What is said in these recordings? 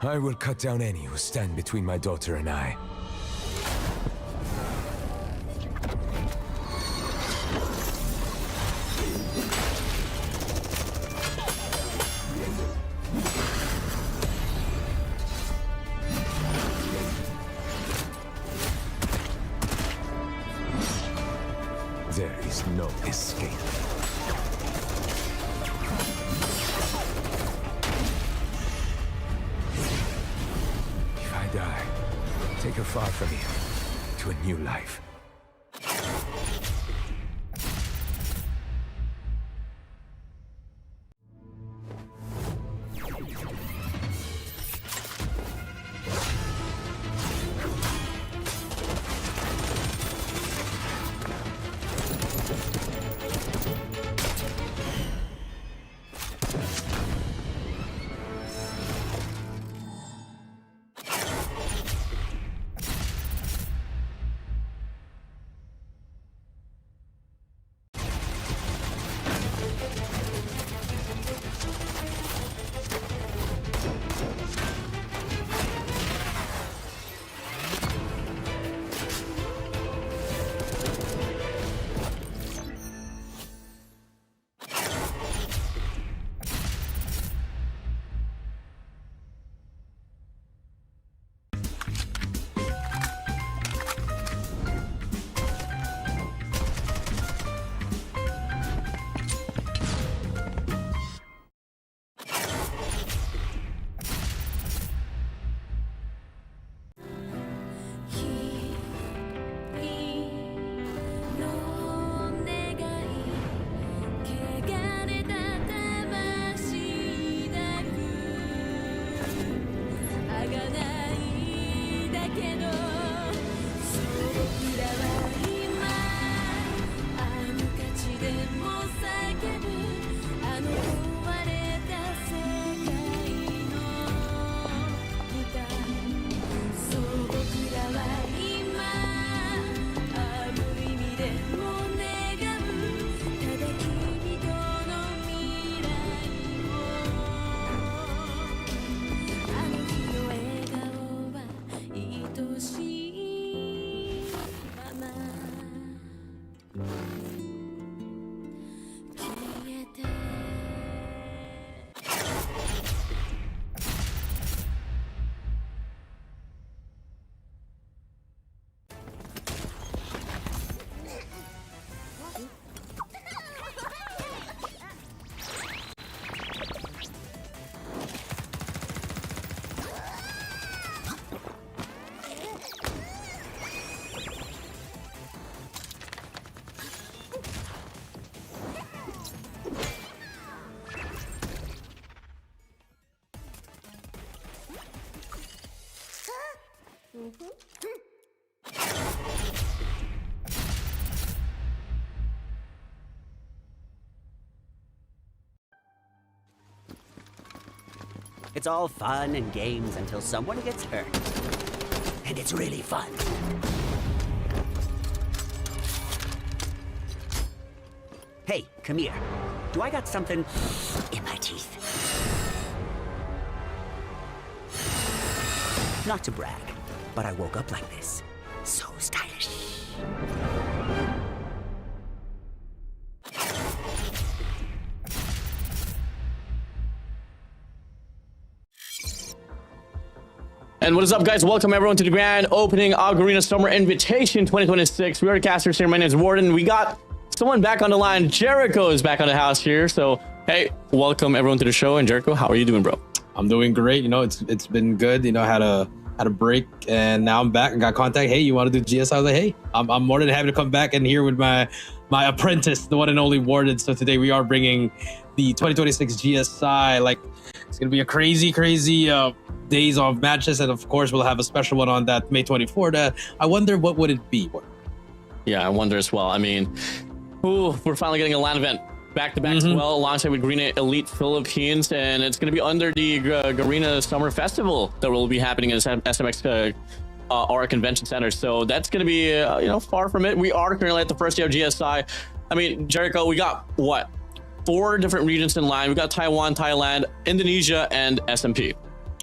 I will cut down any who stand between my daughter and I. There is no escape. If I die, take her far from here, to a new life. It's all fun and games until someone gets hurt. And it's really fun. Hey, come here. Do I got something in my teeth? Not to brag, but I woke up like this. So stylish. And what is up, guys? Welcome everyone to the grand opening of Garena Summer Invitation 2026. We are the casters here. My name is Warden. We got someone back on the line. Jericho is back on the house here. So, hey, welcome everyone to the show. And Jericho, how are you doing, bro? I'm doing great. You know, it's been good. You know, I had a break and now I'm back and got contact. Hey, you want to do GS? I was like, hey, I'm more than happy to come back and here with my apprentice, the one and only Warden. So today we are bringing the 2026 GSI. Like, it's gonna be a crazy days of matches, and of course we'll have a special one on that May 24th. I wonder what would it be? Yeah, I wonder as well. I mean, we're finally getting a LAN event back-to-back as well, alongside with Garena Elite Philippines, and it's going to be under the Garena Summer Festival that will be happening in SMX Aura Convention Center. So that's going to be you know, far from it. We are currently at the first day of GSI. I mean, Jericho, we got what, 4 different regions in line. We got Taiwan, Thailand, Indonesia, and SMP.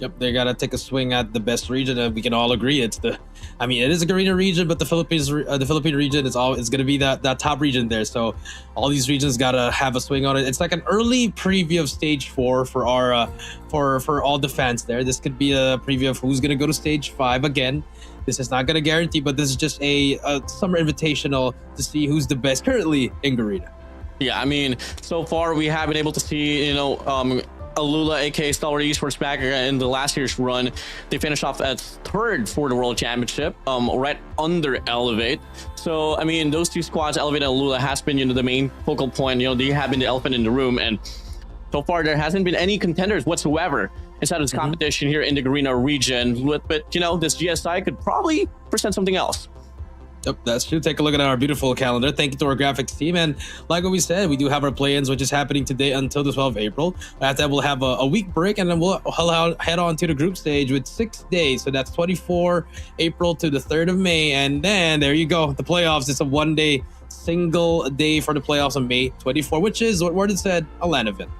Yep, they gotta take a swing at the best region, and we can all agree it's the. I mean, it is a Garena region, but the Philippine region is it's gonna be that top region there. So, all these regions gotta have a swing on it. It's like an early preview of Stage 4 for our for all the fans there. This could be a preview of who's gonna go to Stage 5 again. This is not gonna guarantee, but this is just a summer invitational to see who's the best currently in Garena. Yeah, I mean, so far we have been able to see, Alula, aka Stalwart Esports, back in the last year's run. They finished off at third for the World Championship, right under Elevate. So, I mean, those two squads, Elevate and Alula, has been, the main focal point. They have been the elephant in the room, and so far there hasn't been any contenders whatsoever inside of this competition here in the Garena region. But this GSI could probably present something else. Yep, that's true. Take a look at our beautiful calendar. Thank you to our graphics team. And like what we said, we do have our play-ins, which is happening today until the 12th of April. After that, we'll have a week break, and then we'll head on to the group stage with 6 days. So that's 24 April to the 3rd of May. And then there you go. The playoffs. It's a one-day, single day for the playoffs on May 24, which is what Warden said, a LAN event.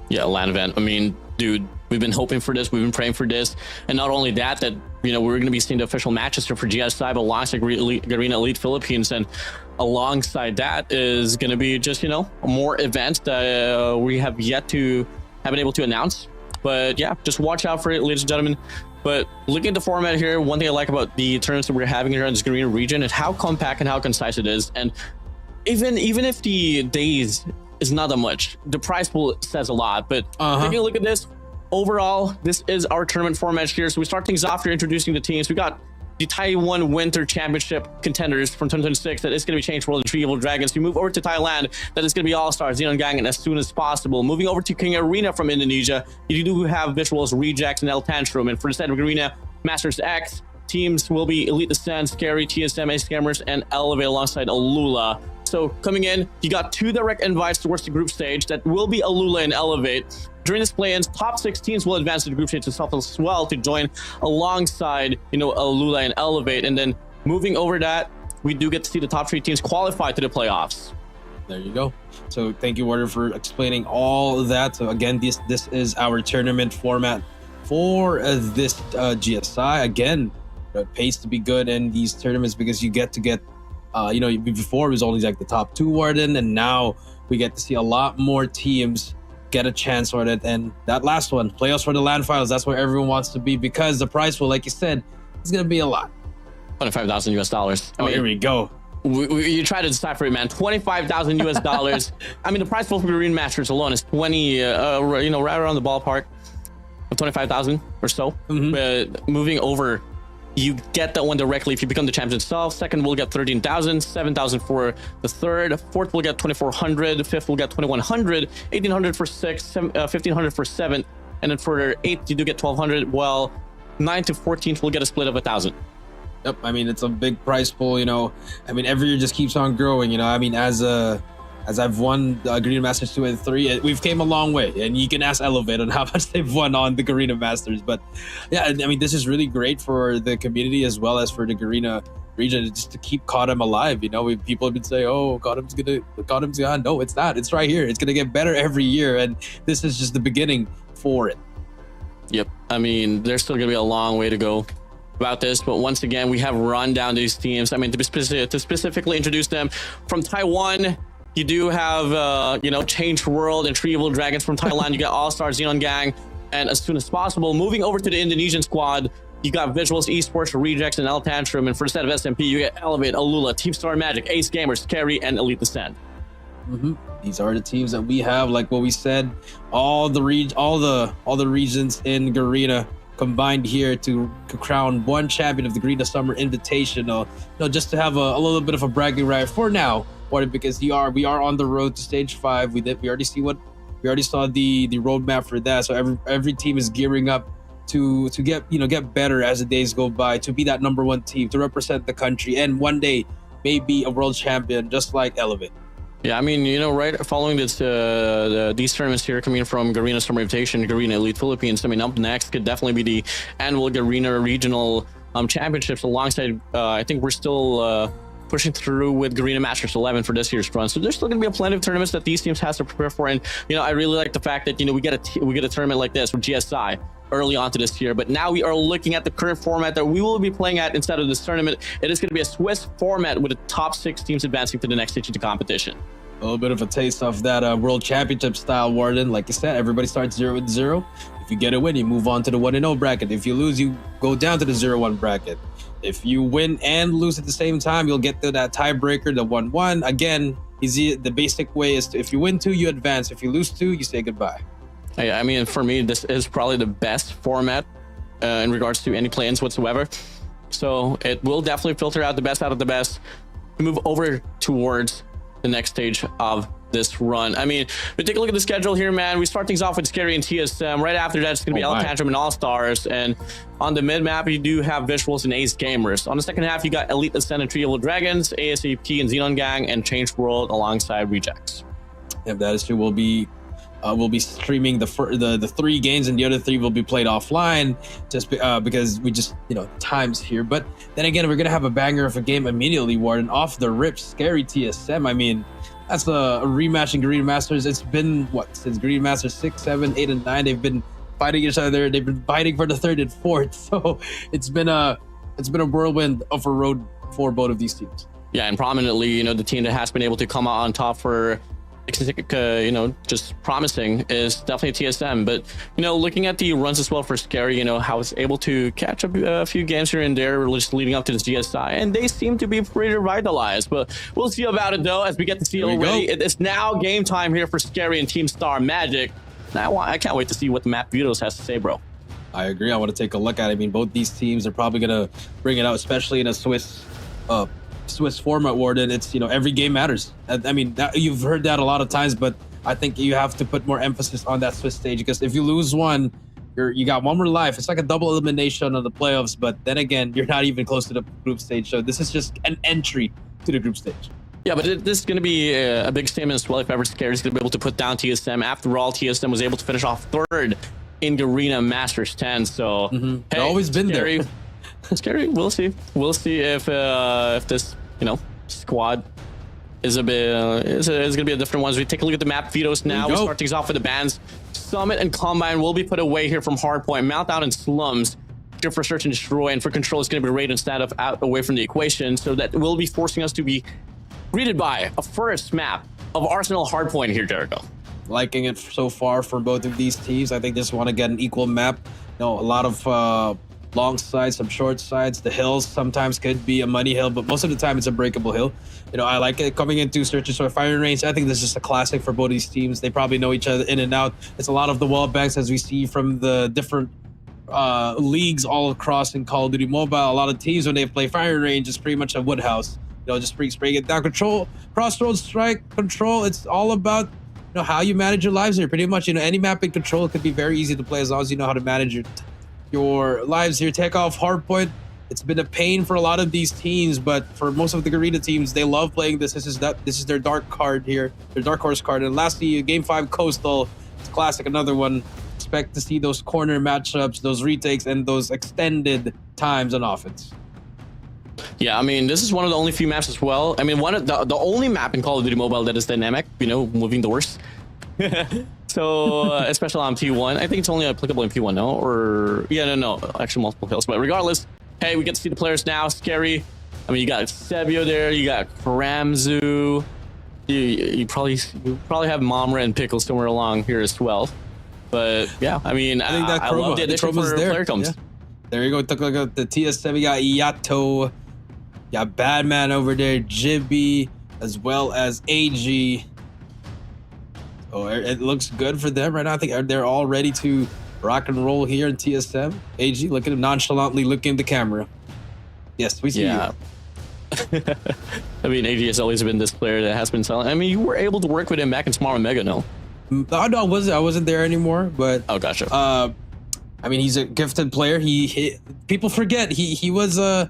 Yeah, a LAN event. I mean, dude, we've been hoping for this. We've been praying for this. And not only that, we're going to be seeing the official matches here for GSI, but alongside Garena Elite Philippines. And alongside that is going to be just, more events that we have yet to have been able to announce. But yeah, just watch out for it, ladies and gentlemen. But looking at the format here, one thing I like about the tournaments that we're having here in this Garena region is how compact and how concise it is. And even if the days is not that much, the prize pool says a lot. But taking a look at this, overall, this is our tournament format here. So we start things off here introducing the teams. We got the Taiwan Winter Championship contenders from 2026 that is going to be changed for the Three Evil Dragons. We move over to Thailand, that is going to be All-Stars, Xenon Gang, and as soon as possible. Moving over to King Arena from Indonesia, you do have Visualz, Rejects, and TANTRUM. And for the side of Garena, Masters X, teams will be Elite Descent, SKAERI, TSM, Scammers, and Elevate alongside Alula. So coming in, you got 2 direct invites towards the group stage that will be Alula and Elevate. During this play-ins, top 6 teams will advance to the group stage itself as well to join alongside, Alula and Elevate. And then moving over that, we do get to see the top 3 teams qualify to the playoffs. There you go. So thank you, Warder, for explaining all of that. So again, this is our tournament format for this GSI. Again, it pays to be good in these tournaments because you get before it was only like the top 2, Warden, and now we get to see a lot more teams get a chance on it. And that last one, playoffs for the LAN finals, that's where everyone wants to be, because the prize pool, like you said, is going to be a lot. $25,000 US. Oh, here we go. You try to decipher it, man. $25,000 US. I mean, the prize pool for the Arena Masters alone is 20, right around the ballpark of 25,000 or so. But moving over, you get that one directly if you become the champion itself. Second will get 13,000, 7,000 for the third. Fourth will get 2,400. Fifth will get 2,100, 1,800 for sixth, 1,500 for seventh, and then for eighth you do get 1,200. Well, 9th to 14th will get a split of 1,000. Yep, I mean, it's a big prize pool. I mean, every year just keeps on growing. I mean, as I've won the Garena Masters 2 and 3, we've came a long way, and you can ask Elevate on how much they've won on the Garena Masters. But yeah, I mean, this is really great for the community as well as for the Garena region, just to keep CODM alive. People have been saying, "Oh, CODM's gone." No, it's not. It's right here. It's gonna get better every year, and this is just the beginning for it. Yep. I mean, there's still gonna be a long way to go about this, but once again, we have run down these teams. I mean, to specifically introduce them, from Taiwan, you do have, Changed World and Three Evil Dragons. From Thailand, you got All-Stars, Xenon Gang, and as soon as possible, moving over to the Indonesian squad, you got Visualz, Esports, Rejects, and TANTRUM. And for the set of SMP, you get Elevate, Alula, Team Star Magic, Ace Gamers, SKAERI, and Elite Descent. These are the teams that we have. Like what we said, all the regions in Garena combined here to crown one champion of the Garena Summer Invitational. Just to have a little bit of a bragging right for now, because we are on the road to stage 5. We already saw the roadmap for that. So every team is gearing up to get better as the days go by, to be that #1 team, to represent the country, and one day maybe a world champion, just like Elevate. Yeah, I mean, right following this, these tournaments here coming from Garena Summer Invitation, Garena Elite Philippines, I mean, up next could definitely be the annual Garena Regional Championships alongside, I think we're still pushing through with Garena Masters 11 for this year's run. So there's still going to be plenty of tournaments that these teams has to prepare for. And, you know, I really like the fact that, you know, we get a tournament like this with GSI early on to this year. But now we are looking at the current format that we will be playing at instead of this tournament. It is going to be a Swiss format with the top 6 teams advancing to the next stage of the competition. A little bit of a taste of that World Championship style, Warden. Like you said, everybody starts 0-0. If you get a win, you move on to the 1-0 bracket. If you lose, you go down to the 0-1 bracket. If you win and lose at the same time, you'll get to that tiebreaker, the 1-1. Again, the basic way is if you win 2, you advance. If you lose 2, you say goodbye. I mean, for me, this is probably the best format in regards to any play-ins whatsoever. So it will definitely filter out the best out of the best to move over towards the next stage of this run. I mean, we take a look at the schedule here, man. We start things off with SKAERI and TSM. Right after that, it's going to be TANTRUM and All-Stars. And on the mid-map, you do have Visualz and Ace Gamers. On the second half, you got Elite Ascendant Trio Dragons, ASAP and Xenon Gang, and Changed World alongside Rejects. If that is true, we'll be streaming the 3 games, and the other 3 will be played offline, just because we just, you know, times here. But then again, we're gonna have a banger of a game immediately, Warden, off the rip. SKAERI TSM. I mean, that's a rematch in Garena Masters. It's been what, since Garena Masters 6, 7, 8, and 9. They've been fighting each other. They've been fighting for the 3rd and 4th. So it's been a whirlwind of a road for both of these teams. Yeah, and prominently, you know, the team that has been able to come out on top for, you know, just promising is definitely TSM. But, you know, looking at the runs as well for SKAERI, you know, how it's able to catch up a few games here and there just leading up to this GSI, and they seem to be pretty revitalized. But we'll see about it, though, as we get to see already. It's now game time here for SKAERI and Team Star Magic. I can't wait to see what the map Visualz has to say, bro. I agree. I want to take a look at it. I mean, both these teams are probably going to bring it out, especially in a Swiss format, Warden. It's, you know, every game matters. I mean, you've heard that a lot of times, but I think you have to put more emphasis on that Swiss stage, because if you lose one, you got one more life. It's like a double elimination of the playoffs, but then again, you're not even close to the group stage. So this is just an entry to the group stage. Yeah, but this is going to be a big statement as well if ever SKAERI is going to be able to put down TSM. After all, TSM was able to finish off 3rd in Garena Masters 10. So they've always been SKAERI, there. SKAERI, we'll see. We'll see if this, you know, squad is going to be a different one. As we take a look at the map Vito's now, we start things off with the bans. Summit and Combine will be put away here from Hardpoint. Meltdown and Slums here for Search and Destroy, and for Control is going to be Raid instead of out away from the equation. So that will be forcing us to be greeted by a first map of Arsenal Hardpoint here, Jericho. Liking it so far from both of these teams. I think they just want to get an equal map. You know, a lot of long sides, some short sides. The hills sometimes could be a muddy hill, but most of the time it's a breakable hill. You know, I like it coming into Search and Destroy firing range. I think this is just a classic for both these teams. They probably know each other in and out. It's a lot of the wall banks, as we see from the different leagues all across in Call of Duty Mobile. A lot of teams, when they play firing range, it's pretty much a wood house. You know, just spraying it down. Control, Crossroads, Strike, Control. It's all about, you know, how you manage your lives here. Pretty much, you know, any map in Control could be very easy to play as long as you know how to manage your lives here. Take off Hardpoint. It's been a pain for a lot of these teams, but for most of the Garena teams, they love playing this. This is their dark card here, their dark horse card. And lastly, Game 5 Coastal. It's classic, another one. Expect to see those corner matchups, those retakes, and those extended times on offense. Yeah, I mean, this is one of the only few maps as well. I mean, one of the only map in Call of Duty Mobile that is dynamic, you know, moving doors. So, especially on P1. I think it's only applicable in P1, no? Or, yeah, no, actually multiple kills. But regardless, hey, we get to see the players now. SKAERI. I mean, you got Sebio there. You got Karamzu. You probably have Momra and Pickle somewhere along here as well. But, yeah, I mean, I think that I love the addition for player comes. Yeah. There you go. Took a look at the TS7. We got Yato. You got Badman over there. Jibby. As well as AG. Oh, it looks good for them right now. I think they're all ready to rock and roll here in TSM. AG, look at him nonchalantly looking at the camera. Yes, we see you. I mean, AG has always been this player that has been selling. I mean, you were able to work with him back in Smart Mega, no? No, I wasn't there anymore, but... Oh, gotcha. I mean, he's a gifted player. People forget he was an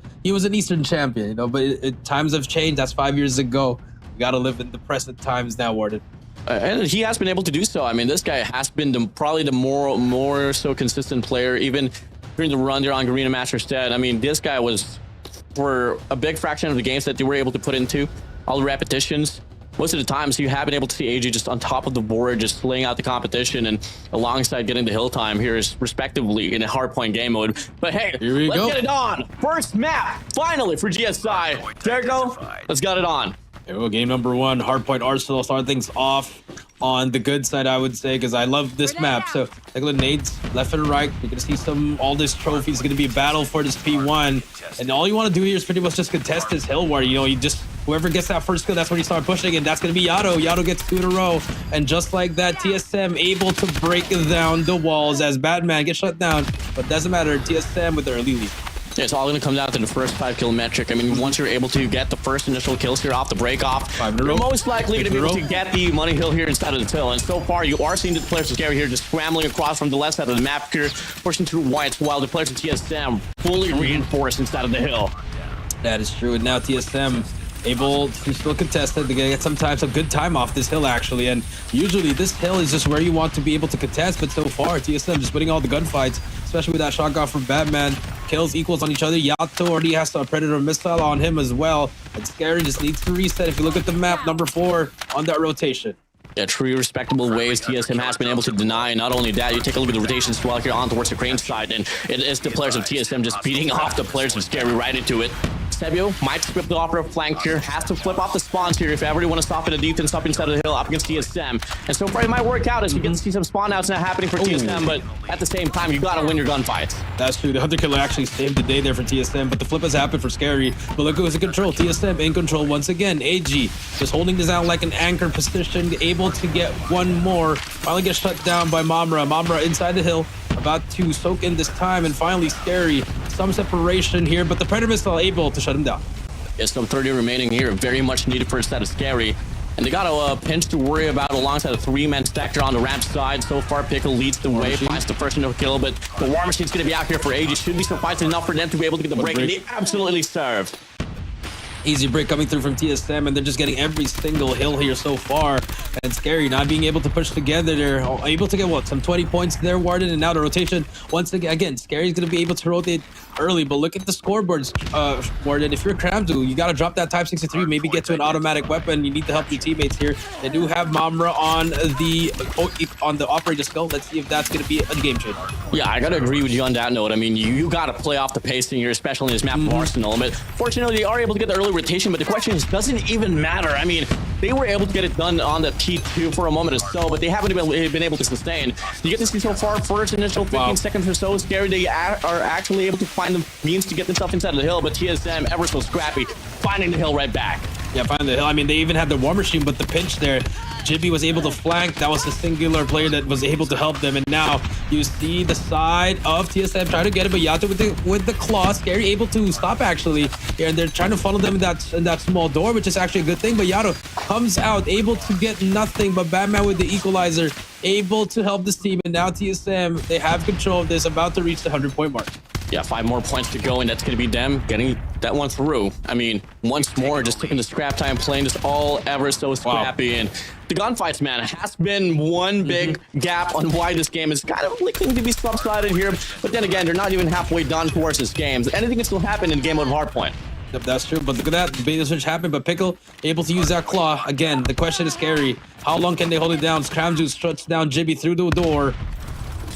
Eastern champion, you know, but times have changed. That's 5 years ago. We got to live in the present times now, Warden. And he has been able to do so. I mean, this guy has been probably the more so consistent player, even during the run there on Garena Masters 10. I mean, this guy was for a big fraction of the games that they were able to put into, all the repetitions, most of the times you have been able to see AG just on top of the board, just laying out the competition and alongside getting the hill time here is respectively in a hardpoint game mode. But hey, let's get it on. First map, finally for GSI. Jericho, let's get it on. Here we go, game number 1, Hardpoint Arsenal. Start things off on the good side, I would say, because I love this map. So take a look, nades left and right. You're gonna see all this trophies. Gonna be a battle for this P1, and all you want to do here is pretty much just contest this hill where you just whoever gets that first kill, that's when you start pushing, and that's gonna be Yato. Yato gets 2 in a row, and just like that, TSM able to break down the walls as Batman gets shut down, but doesn't matter. TSM with their early lead. Yeah, it's all going to come down to the first 5-kill metric. I mean, once you're able to get the first initial kills here off the break off, you're most likely going to be able to get the money hill here inside of the hill. And so far, you are seeing the players of SKAERI here just scrambling across from the left side of the map here, pushing through whites, while the players of TSM fully reinforced inside of the hill. That is true. And now TSM able to still contest it. They're gonna get sometimes a good time off this hill, actually. And usually this hill is just where you want to be able to contest, but so far TSM just winning all the gunfights, especially with that shotgun from Batman. Kills equals on each other. Yato already has a Predator missile on him as well. And SKAERI just needs to reset. If you look at the map, number 4 on that rotation. Yeah, true respectable ways TSM has been able to deny. Not only that, you take a look at the rotations as well here on towards the crane side, and it is the players of TSM just beating off the players of SKAERI right into it. Sebio might flip the offer of flank here, has to flip off the spawns here if ever you want to stop in the defense up inside of the hill up against TSM. And so far it might work out as you get to see some spawn outs not happening for TSM, but at the same time, you gotta win your gunfights. That's true. The Hunter Killer actually saved the day there for TSM, but the flip has happened for SKAERI. But look who's in control. TSM in control once again. AG just holding this out like an anchor position, able to get one more. Finally gets shut down by Mamra. Mamra inside the hill, about to soak in this time, and finally SKAERI. Some separation here, but the Predator missile able to shut him down. Yes, some 30 remaining here, very much needed for a set of SKAERI. And they got a pinch to worry about alongside a 3-man stack on the ramp side. So far, Pickle leads the way, finds the first no kill, but the War Machine's going to be out here for ages. Should be sufficing enough for them to be able to get the break, and they absolutely served. Easy break coming through from TSM, and they're just getting every single hill here so far. And SKAERI not being able to push together. They're able to get, what, some 20 points there, Warden, and now the rotation. Once again, SKAERI's going to be able to rotate early, but look at the scoreboards, Warden. If you're Kramzu, you got to drop that Type 63, maybe get to an automatic weapon. You need to help your teammates here. They do have Mamra on the operator skill. Let's see if that's going to be a game changer. Yeah, I got to agree with you on that note. I mean, you got to play off the pacing here, especially in this map of Arsenal. But fortunately, they are able to get the early rotation, but the question is, does it even matter? I mean, they were able to get it done on the T2 for a moment or so, but they haven't been able to sustain. You get to see so far, first initial 15 seconds or so, SKAERI, they are actually able to find the means to get themselves inside of the hill, but TSM, ever so scrappy, finding the hill right back. Yeah, finding the hill. I mean, they even had the War Machine, but the pinch there, Jibby was able to flank. That was the singular player that was able to help them. And now you see the side of TSM trying to get it, but Yato with the claw. SKAERI able to stop actually. Yeah, and they're trying to funnel them in that small door, which is actually a good thing. But Yato comes out, able to get nothing. But Batman with the equalizer, able to help this team. And now TSM, they have control of this, about to reach the 100-point mark. Yeah, 5 more points to go, and that's going to be them getting that one through. I mean, once more, just taking the scrap time, playing this all ever so scrappy. And the gunfights, man, has been one big gap on why this game is kind of looking to be subsided here. But then again, they're not even halfway done towards this game. Anything can still happen in game mode of Hardpoint. Yep, that's true. But look at that. The beta switch happened, but Pickle able to use that claw. Again, the question is SKAERI. How long can they hold it down? Kramzu struts down Jibby through the door.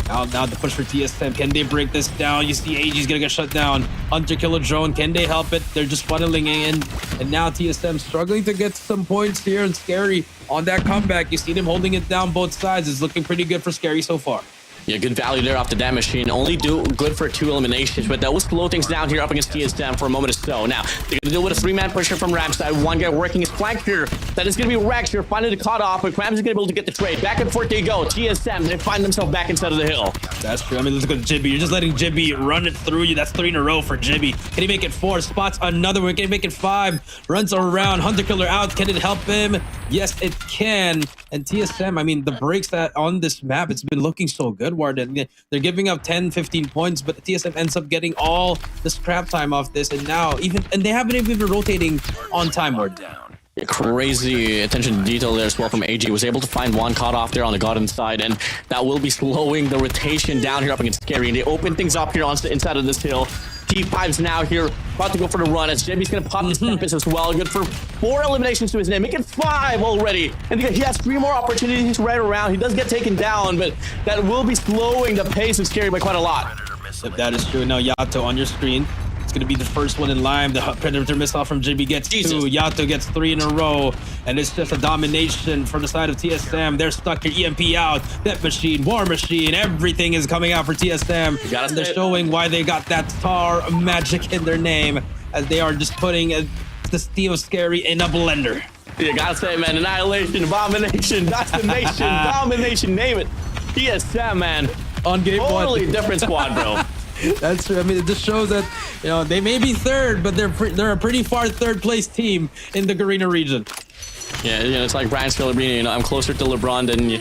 Now the push for TSM. Can they break this down? You see AG's gonna get shut down. Hunter Killer drone. Can they help it? They're just funneling in. And now TSM struggling to get some points here. And SKAERI on that comeback. You see them holding it down both sides. It's looking pretty good for SKAERI so far. Yeah, good value there off the damage machine. Only do good for 2 eliminations, but that will slow things down here up against TSM for a moment or so. Now, they're going to deal with a 3-man pusher from Ram's side. One guy working his flank here. That is going to be Rex here, finally cut off, but Krams is going to be able to get the trade. Back and forth they go. TSM, they find themselves back inside of the hill. That's true. I mean, let's go to Jibby. You're just letting Jibby run it through you. That's 3 in a row for Jibby. Can he make it 4? Spots another one. Can he make it 5? Runs around. Hunter Killer out. Can it help him? Yes, it can. And TSM, I mean, the breaks that on this map, it's been looking so good, Warden. They're giving up 10, 15 points, but TSM ends up getting all the scrap time off this. And now, they haven't even been rotating on time, Warden. Crazy attention to detail there as well from AG. Was able to find one caught off there on the garden side, and that will be slowing the rotation down here up against SKAERI. And they open things up here inside of this hill. T5's now here, about to go for the run as Jimmy's going to pop this Tempest as well. Good for 4 eliminations to his name, making 5 already. And he has 3 more opportunities right around. He does get taken down, but that will be slowing the pace of SKAERI by quite a lot. If that is true. Now, Yato on your screen. It's going to be the first one in line. The Predator missile from Jimmy gets 2. Yato gets 3 in a row. And it's just a domination for the side of TSM. They're stuck here. EMP out. Death Machine, War Machine. Everything is coming out for TSM. And they're showing why they got that star magic in their name, as they are just putting the Steel SKAERI in a blender. You gotta say, man, annihilation, abomination, decimation, domination, name it. TSM, man. On game one. Totally different squad, bro. That's true. I mean, it just shows that, you know, they may be third, but they're a pretty far third place team in the Garena region. Yeah, you know, it's like Brian Scalabrine, you know, I'm closer to LeBron than you.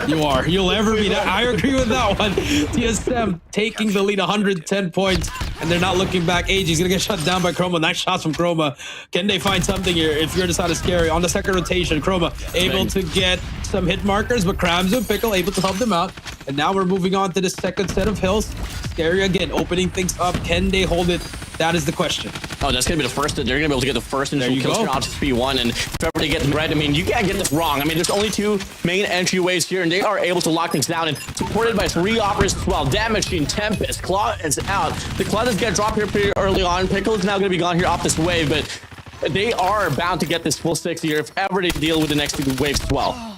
You are. You'll ever be that. I agree with that one. TSM taking the lead 110 points, and they're not looking back. AG's going to get shut down by Chroma. Nice shots from Chroma. Can they find something here? If you're the side of SKAERI on the second rotation, Chroma able to get some hit markers, but Krams and Pickle able to help them out. And now we're moving on to the second set of hills. SKAERI again opening things up. Can they hold it? That is the question. Oh, that's going to be the first. They're going to be able to get the first initial kill streak onto P1. And if ever they get them right, I mean, you can't get this wrong. I mean, there's only 2 main entryways here, and they are able to lock things down and supported by 3 operators as well. Damn Machine, Tempest, Claw is out. The Claw does get dropped here pretty early on. Pickle is now going to be gone here off this wave, but they are bound to get this full 6 here if ever they deal with the next 2 waves as well.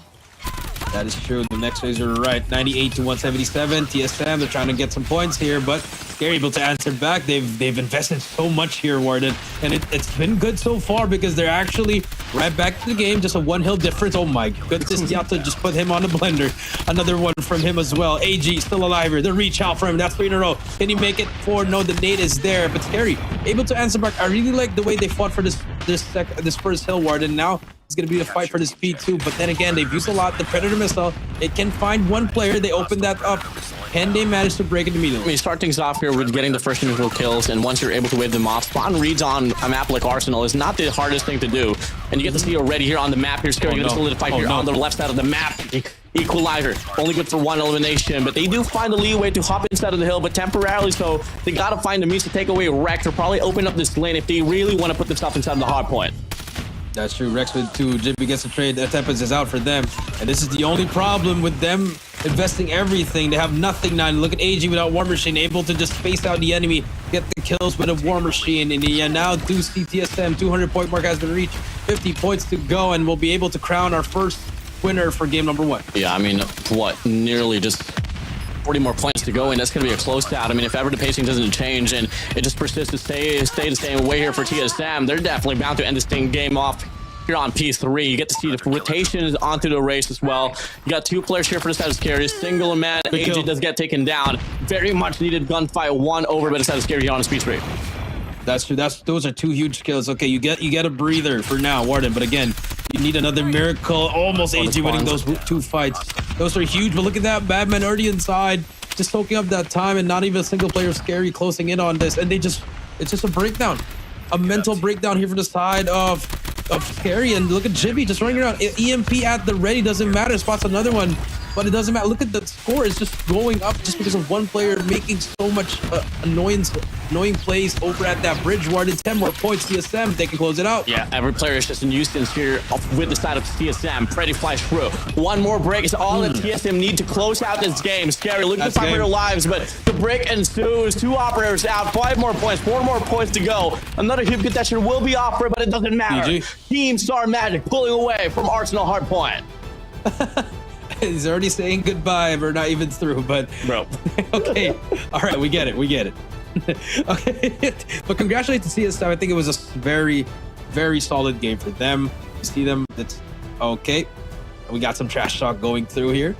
That is true. The next waves are right. 98 to 177. TSM, they're trying to get some points here, but SKAERI able to answer back. They've invested so much here, Warden, and it's been good so far because they're actually right back to the game. Just a 1 hill difference. Oh my goodness, Yato just put him on the blender. Another one from him as well. AG still alive here. The reach out from him. That's 3 in a row. Can he make it 4? No, the nade is there, but SKAERI able to answer back. I really like the way they fought for this first hill, Warden. Now it's going to be a fight for this P2, but then again, they've used a lot. The Predator missile, it can find 1 player. They open that up. Can they manage to break it immediately? I mean, start things off here with getting the first initial kills, and once you're able to wave them off, spawn reads on a map like Arsenal is not the hardest thing to do. And you get to see already here on the map here, SKAERI going to solidify here on the left side of the map. Equalizer, only good for 1 elimination, but they do find the leeway to hop inside of the hill, but temporarily, so they got to find the means to take away Rex or probably open up this lane if they really want to put themselves inside of the hard point. That's true. Rex with 2. Jimmy gets a trade. Tempest is out for them. And this is the only problem with them investing everything. They have nothing now. Look at AG without War Machine, able to just space out the enemy, get the kills with a War Machine. And yeah, now do see TSM 200-point mark has been reached. 50 points to go, and we'll be able to crown our first winner for game number 1. Yeah, I mean, what? Nearly just 40 more points to go, and that's going to be a close out. I mean, if ever the pacing doesn't change and it just persists to stay the same way here for TSM, they're definitely bound to end this game off here on P3. You get to see the rotations onto the race as well. You got 2 players here for the side of SKAERI. Single and man, AG does get taken down. Very much needed gunfight, 1 over by the side of SKAERI here on his P3. That's true. Those are 2 huge kills. Okay, you get a breather for now, Warden. But again, you need another miracle. Almost AG winning those 2 fights. Those are huge. But look at that, Badman already inside, just soaking up that time, and not even a single player of SKAERI closing in on this. And it's just a breakdown, a mental breakdown here for the side of SKAERI. And look at Jimmy just running around. EMP at the ready, doesn't matter. Spots another one. But it doesn't matter. Look at the score is just going up just because of 1 player making so much annoying plays over at that bridge. Warden, 10 more points. TSM, they can close it out. Yeah, every player is just in nuisance here with the side of TSM. Freddy flies through. 1 more break is all that TSM need to close out this game. SKAERI, look at the 500 lives, but the break ensues. 2 operators out, 5 more points, 4 more points to go. Another hip contestation will be offered, but it doesn't matter. Team Star Magic pulling away from Arsenal Hardpoint. He's already saying goodbye. We're not even through, but bro. Okay, all right, we get it. Okay, but congratulations to TSM. I think it was a very, very solid game for them. You see them. That's okay. We got some trash talk going through here.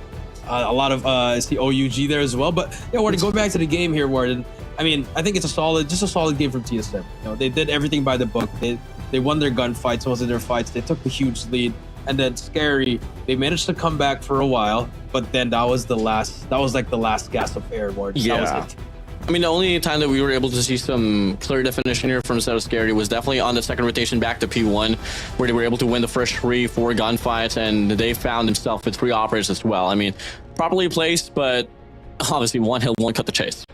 A lot of see OUG there as well. But yeah, Warden, going back to the game here, Warden. I mean, I think it's just a solid game from TSM. You know, they did everything by the book. They won their gunfights, most of their fights. They took the huge lead. And then SKAERI, they managed to come back for a while, but then that was like the last gasp of air, Warden. Yeah. That was it. I mean, the only time that we were able to see some clear definition here from the side of SKAERI was definitely on the second rotation back to P1, where they were able to win the first 3-4 gunfights, and they found themselves with 3 operators as well. I mean, properly placed, but obviously 1 hill, 1 cut the chase.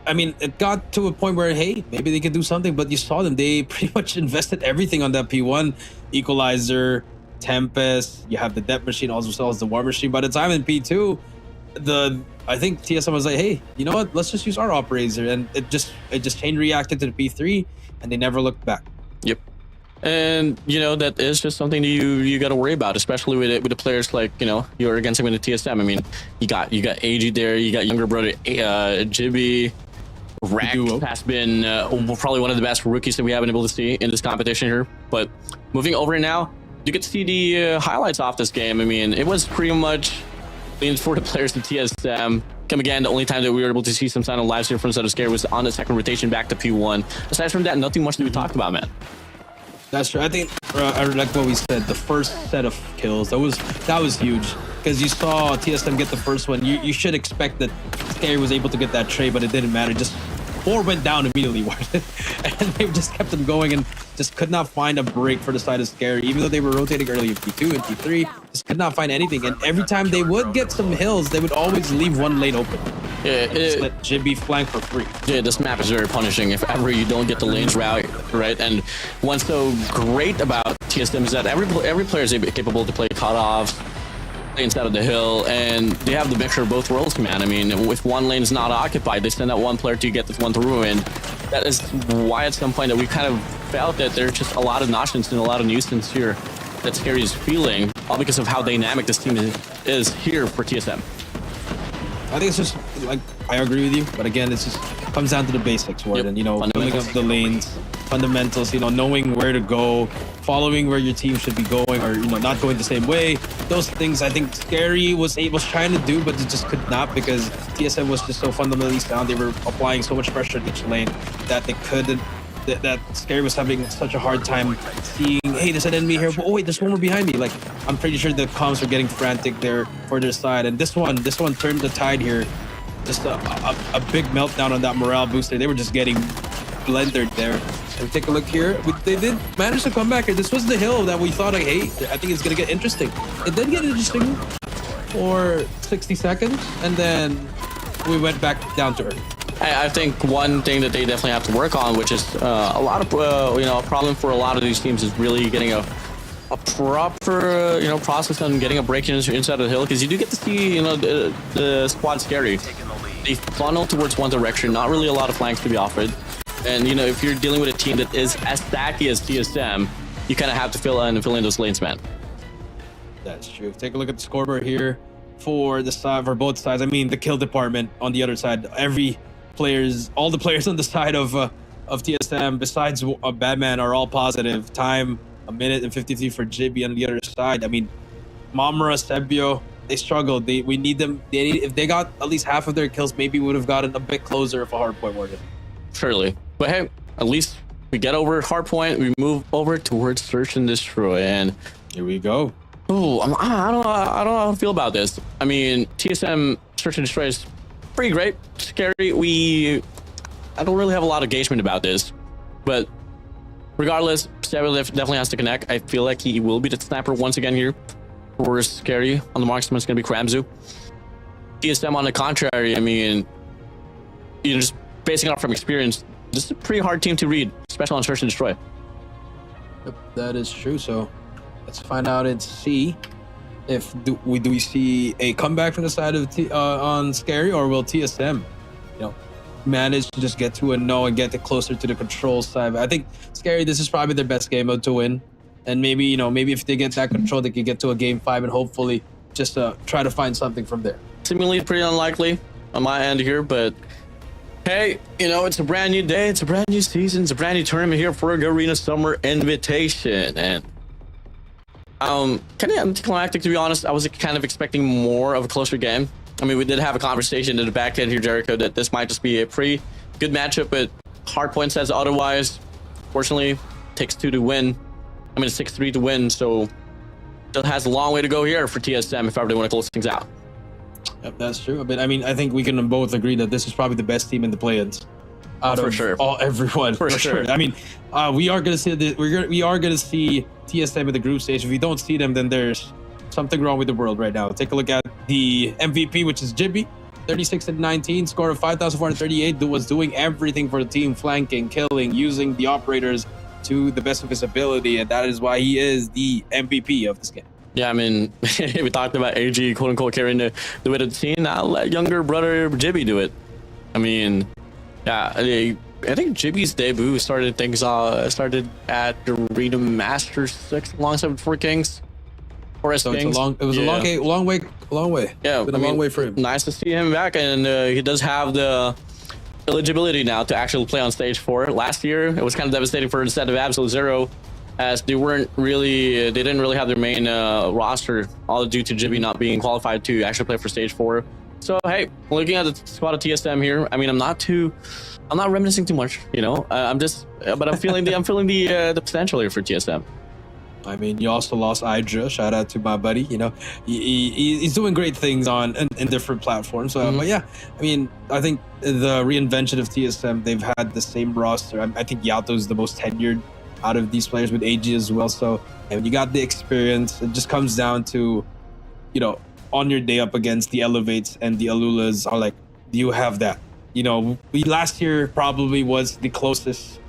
I mean, it got to a point where, hey, maybe they could do something, but you saw them. They pretty much invested everything on that P1. Equalizer, Tempest, you have the Depth Machine, also as the War Machine. By the time in P2, I think TSM was like, hey, you know what? Let's just use our Operator. And it just chain reacted to the P3, and they never looked back. Yep. And you know, that is just something that you got to worry about, especially with the players like, you know, you're against him in the TSM. I mean, you got AG there, you got younger brother Jibby. Rex has been probably one of the best rookies that we have been able to see in this competition here. But moving over now, you get to see the highlights off this game. I mean, it was pretty much for the players of TSM. Come again, the only time that we were able to see some sign of lives here from Side of SKAERI was on the second rotation back to P1. Aside from that, nothing much to be talked about, man. That's true. I think I like what we said. The first set of kills, that was huge, because you saw TSM get the first one. You should expect that SKAERI was able to get that trade, but it didn't matter. Just 4 went down immediately, and they just kept them going and just could not find a break for the side of SKAERI, even though they were rotating early in P2 and P3. Just could not find anything. And every time they would get some hills, they would always leave one lane open. Yeah, just let Jibby flank for free. Yeah, this map is very punishing if ever you don't get the lanes right. And what's so great about TSM is that every player is capable to play cutoffs, lanes out of the hill, and they have the mixture of both worlds, man. I mean, if one lane is not occupied, they send out one player to get this one through, and that is why at some point that we kind of felt that there's just a lot of nonsense and a lot of nuisance here that SKAERI is feeling, all because of how dynamic this team is here for TSM. I think it's just like, I agree with you, but again, it just comes down to the basics, Warden. You know, filling up the lanes, fundamentals, you know, knowing where to go, following where your team should be going, or, you know, not going the same way. Those things I think SKAERI was trying to do, but it just could not, because TSM was just so fundamentally sound. They were applying so much pressure at each lane that they couldn't. That SKAERI was having such a hard time seeing, hey, there's an enemy here, but oh wait, there's one more behind me. Like, I'm pretty sure the comms were getting frantic there for their side, and this one turned the tide here. Just a big meltdown on that morale booster. They were just getting blendered there. And take a look here. They did manage to come back here. This was the hill that we thought, like, hey, I think it's gonna get interesting. It did get interesting for 60 seconds, and then we went back down to earth. I think one thing that they definitely have to work on, which is a lot of a problem for a lot of these teams, is really getting a proper process on getting a break inside of the hill, because you do get to see the squad SKAERI. They funnel towards one direction, not really a lot of flanks to be offered, and if you're dealing with a team that is as stacky as TSM, you kind of have to fill in those lanes, man. That's true. Take a look at the scoreboard here for both sides. I mean, the kill department on the other side. All the players on the side of TSM, besides Batman, are all positive. Time 1 minute and 53 for Jibby on the other side. I mean, Mamura, Sebio, they struggled. We need them. If they got at least half of their kills, maybe we would have gotten a bit closer if a hardpoint were it. Surely, but hey, at least we get over hardpoint. We move over towards search and destroy, and here we go. Oh, I don't know how to feel about this. I mean, TSM search and destroy is pretty great. SKAERI, I don't really have a lot of engagement about this, but regardless, Sebio definitely has to connect. I feel like he will be the sniper once again here for SKAERI. On the marksman, it's going to be Kramzu. TSM, on the contrary, I mean, just basing off from experience, this is a pretty hard team to read, especially on search and destroy. Yep, that is true. So let's find out and see if we see a comeback from the side of on SKAERI, or will TSM, manage to just get to a no and get it closer to the control side. I think SKAERI, this is probably their best game mode to win, and maybe if they get that control, they could get to a game 5 and hopefully just try to find something from there. Seemingly pretty unlikely on my end here, but hey, it's a brand new day, it's a brand new season, it's a brand new tournament here for Garena Summer Invitation, and kind of anticlimactic, to be honest. I was kind of expecting more of a closer game. I mean, we did have a conversation in the back end here, Jericho, that this might just be a pretty good matchup, but hardpoint says otherwise. Fortunately, it takes 2 to win. I mean, it's 6-3 to win, so it has a long way to go here for TSM if ever they want to close things out. Yep, that's true. But I mean, I think we can both agree that this is probably the best team in the play-ins. For sure. Everyone. For sure. I mean, we are gonna see we are gonna see TSM in the group stage. If we don't see them, then there's something wrong with the world right now. Take a look at the MVP, which is Jibby. 36 and 19, score of 5,438. Was doing everything for the team, flanking, killing, using the operators to the best of his ability, and that is why he is the MVP of this game. Yeah, I mean, we talked about AG, quote unquote, carrying the weight of the team. Now let younger brother Jibby do it. I mean, yeah, I think Jibby's debut started at Garena Masters 6 alongside with 4Kings. So it's a long way. Yeah, been a long way for him. Nice to see him back, and he does have the eligibility now to actually play on stage 4. Last year, it was kind of devastating for instead of Absolute Zero, as they didn't really have their main roster, all due to Jibby not being qualified to actually play for stage 4. So hey, looking at the squad of TSM here, I mean, I'm not reminiscing too much, you know. But I'm feeling the potential here for TSM. I mean, you also lost Idra. Shout out to my buddy. You know, he's doing great things in different platforms. So, but yeah, I mean, I think the reinvention of TSM, they've had the same roster. I think Yato's the most tenured out of these players with AG as well. So, and you got the experience. It just comes down to, you know, on your day up against the Elevates and the Alulas, are like, do you have that? You know, last year probably was the closest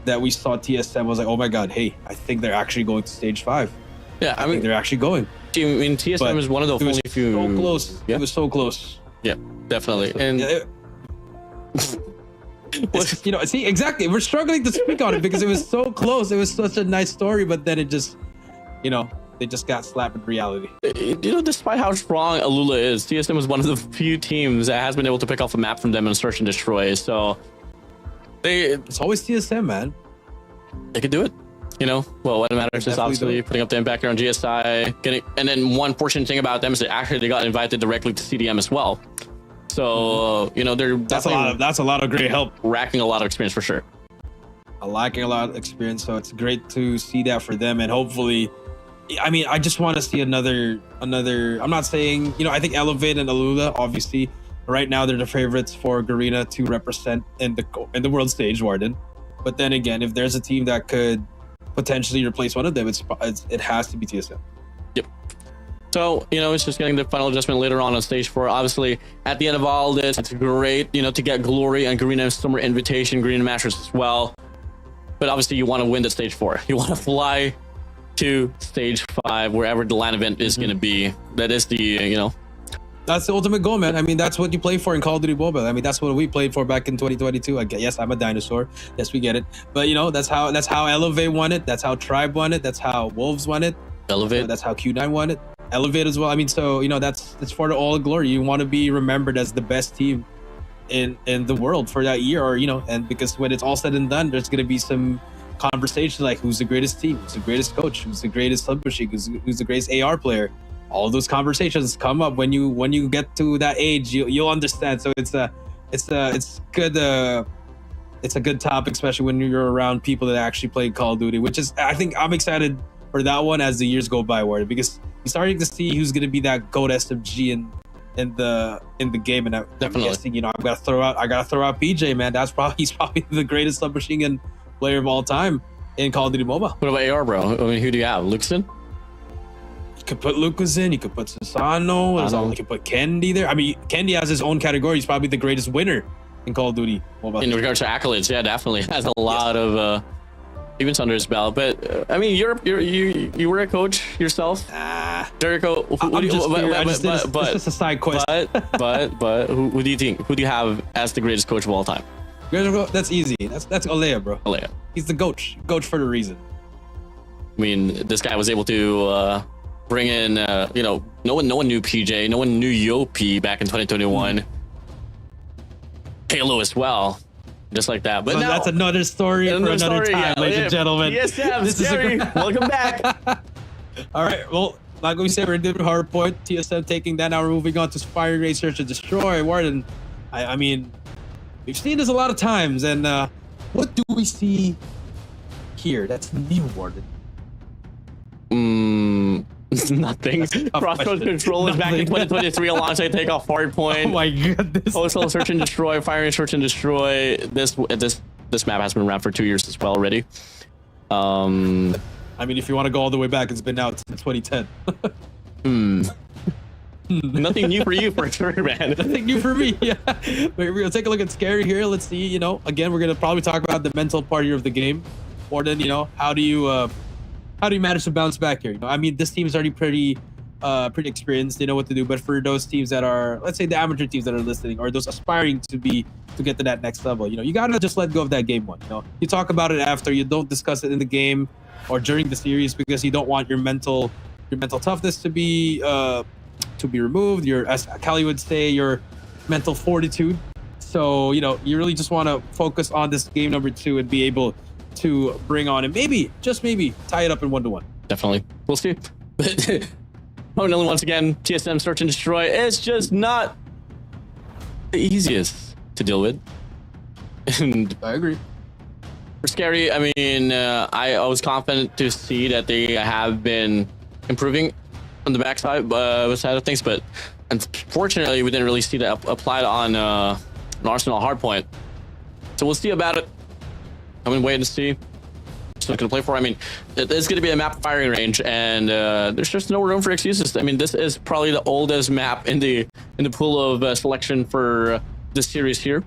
that we saw TSM. Was like, oh my god, hey, I think they're actually going to stage 5. Yeah, I mean, they're actually going. I mean, TSM is one of the only few. So close. Yeah. It was so close. Yeah, definitely. And you know, see, exactly. We're struggling to speak on it because it was so close. It was such a nice story, but then it just, you know, they just got slapped with reality. You know, despite how strong Alula is, TSM is one of the few teams that has been able to pick off a map from them and search and destroy. So it's always TSM, man. They could do it. You know, well, what matters is obviously putting up the impact here on GSI, and then one fortunate thing about them is that actually they got invited directly to CDM as well. So you know, that's a lot of great help, racking a lot of experience for sure. Lacking a lot of experience, so it's great to see that for them, and hopefully, I mean, I just want to see another. I'm not saying, you know, I think Elevate and Alula, obviously, right now they're the favorites for Garena to represent in the world stage, Warden. But then again, if there's a team that could potentially replace one of them, it has to be TSM. Yep. So, you know, it's just getting the final adjustment later on stage 4. Obviously, at the end of all this, it's great, you know, to get Glory and Garena Summer Invitation, Garena Masters as well. But obviously, you want to win the stage 4. You want to fly to stage 5, wherever the LAN event is going to be. That is the, you know, that's the ultimate goal, man. I mean, that's what you play for in Call of Duty Mobile. I mean, that's what we played for back in 2022. Yes, I'm a dinosaur. Yes, we get it. But you know, that's how Elevate won it. That's how Tribe won it. That's how Wolves won it. Elevate. That's how Q9 won it. Elevate as well. I mean, so you know, it's for the all glory. You want to be remembered as the best team in the world for that year, or you know, and because when it's all said and done, there's gonna be some conversation like who's the greatest team, who's the greatest coach, who's the greatest sub machine, who's the greatest AR player. All those conversations come up when you get to that age. You'll understand. So it's good. It's a good topic, especially when you're around people that actually play Call of Duty. Which is, I think, I'm excited for that one as the years go by, Warren, because you're starting to see who's going to be that GOAT SMG in the game. And I'm guessing, you know, I gotta throw out PJ, man. He's probably the greatest submachine gun player of all time in Call of Duty Mobile. What about AR, bro? I mean, who do you have? Luxon? You could put Lucas in, you could put Susano, you could put Kendi there. I mean, Kendi has his own category. He's probably the greatest winner in Call of Duty Mobile. In regards to accolades, yeah, definitely has a lot of events under his belt. But I mean, you were a coach yourself, Jericho. It's just a side quest. But who do you think? Who do you have as the greatest coach of all time? That's easy. That's Alea, bro. Alea. He's the coach for a reason. I mean, this guy was able to bring in, you know, no one knew PJ, no one knew Yopi back in 2021. Halo as well, just like that. But that's another story for another time, ladies and gentlemen. Yes, this is welcome back. All right, well, like we said, we're in different hard point. TSM taking that. Now we're moving on to Firing Rate Search and Destroy. Warden, I mean, we've seen this a lot of times, and what do we see here? That's new, Warden. Nothing. Crossroads control is back in 2023 alongside Takeoff Hardpoint. Oh my goodness. Postal Search and Destroy, Firing Search and Destroy. This map has been around for 2 years as well already. I mean, if you want to go all the way back, it's been out since 2010. Nothing new for you for sure, man. Nothing new for me. Yeah. We're gonna take a look at SKAERI here. Let's see. You know, again, we're gonna probably talk about the mental part here of the game. More than, you know, how do you manage to bounce back here? You know, I mean, this team is already pretty experienced. They know what to do. But for those teams that are, let's say, the amateur teams that are listening, or those aspiring to get to that next level, you know, you gotta just let go of that game one. You know, you talk about it after. You don't discuss it in the game or during the series because you don't want your mental toughness to be removed. Your, as Kali would say, your mental fortitude. So, you know, you really just want to focus on this game number 2 and be able to bring on and maybe, just maybe, tie it up in 1-1. Definitely. We'll see. But once again, TSM Search and Destroy is just not the easiest to deal with. And I agree. for SKAERI, I mean, I was confident to see that they have been improving on the backside side of things, but unfortunately, we didn't really see that applied on an Arsenal hardpoint. So we'll see about it. I'm gonna wait and see. So gonna play for. I mean, it's gonna be a map firing range, and there's just no room for excuses. I mean, this is probably the oldest map in the pool of selection for this series here.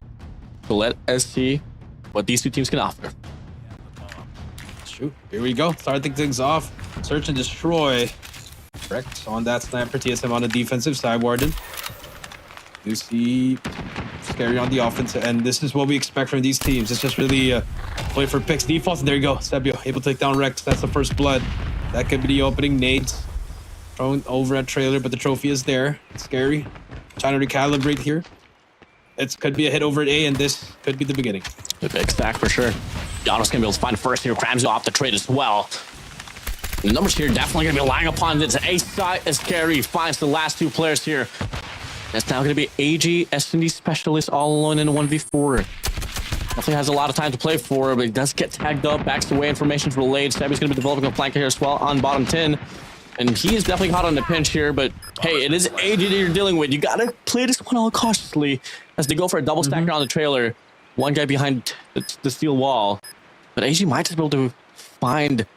So let us see what these two teams can offer. Shoot, here we go. Starting things off. Search and destroy. Correct on that sniper. TSM on the defensive side. Warden. You see SKAERI on the offensive, and this is what we expect from these teams. It's just really wait for picks, defaults, and there you go. Sebio able to take down Rex. That's the first blood. That could be the opening. Nades thrown over at trailer, but the trophy is there. SKAERI trying to recalibrate here. It could be a hit over at A, and this could be the beginning. The big stack for sure. Yano's gonna be able to find first here. Cramsy off the trade as well. The numbers here definitely gonna be relying upon this A side as SKAERI finds the last 2 players here. It's now gonna be AG, S&D specialist all alone in a 1v4. Definitely has a lot of time to play for, but he does get tagged up. Backs away, information's relayed. Sebi's gonna be developing a flanker here as well on bottom 10. And he is definitely caught on the pinch here, but hey, it is AG that you're dealing with. You gotta play this one all cautiously as they go for a double stacker on the trailer. One guy behind the steel wall. But AG might just be able to find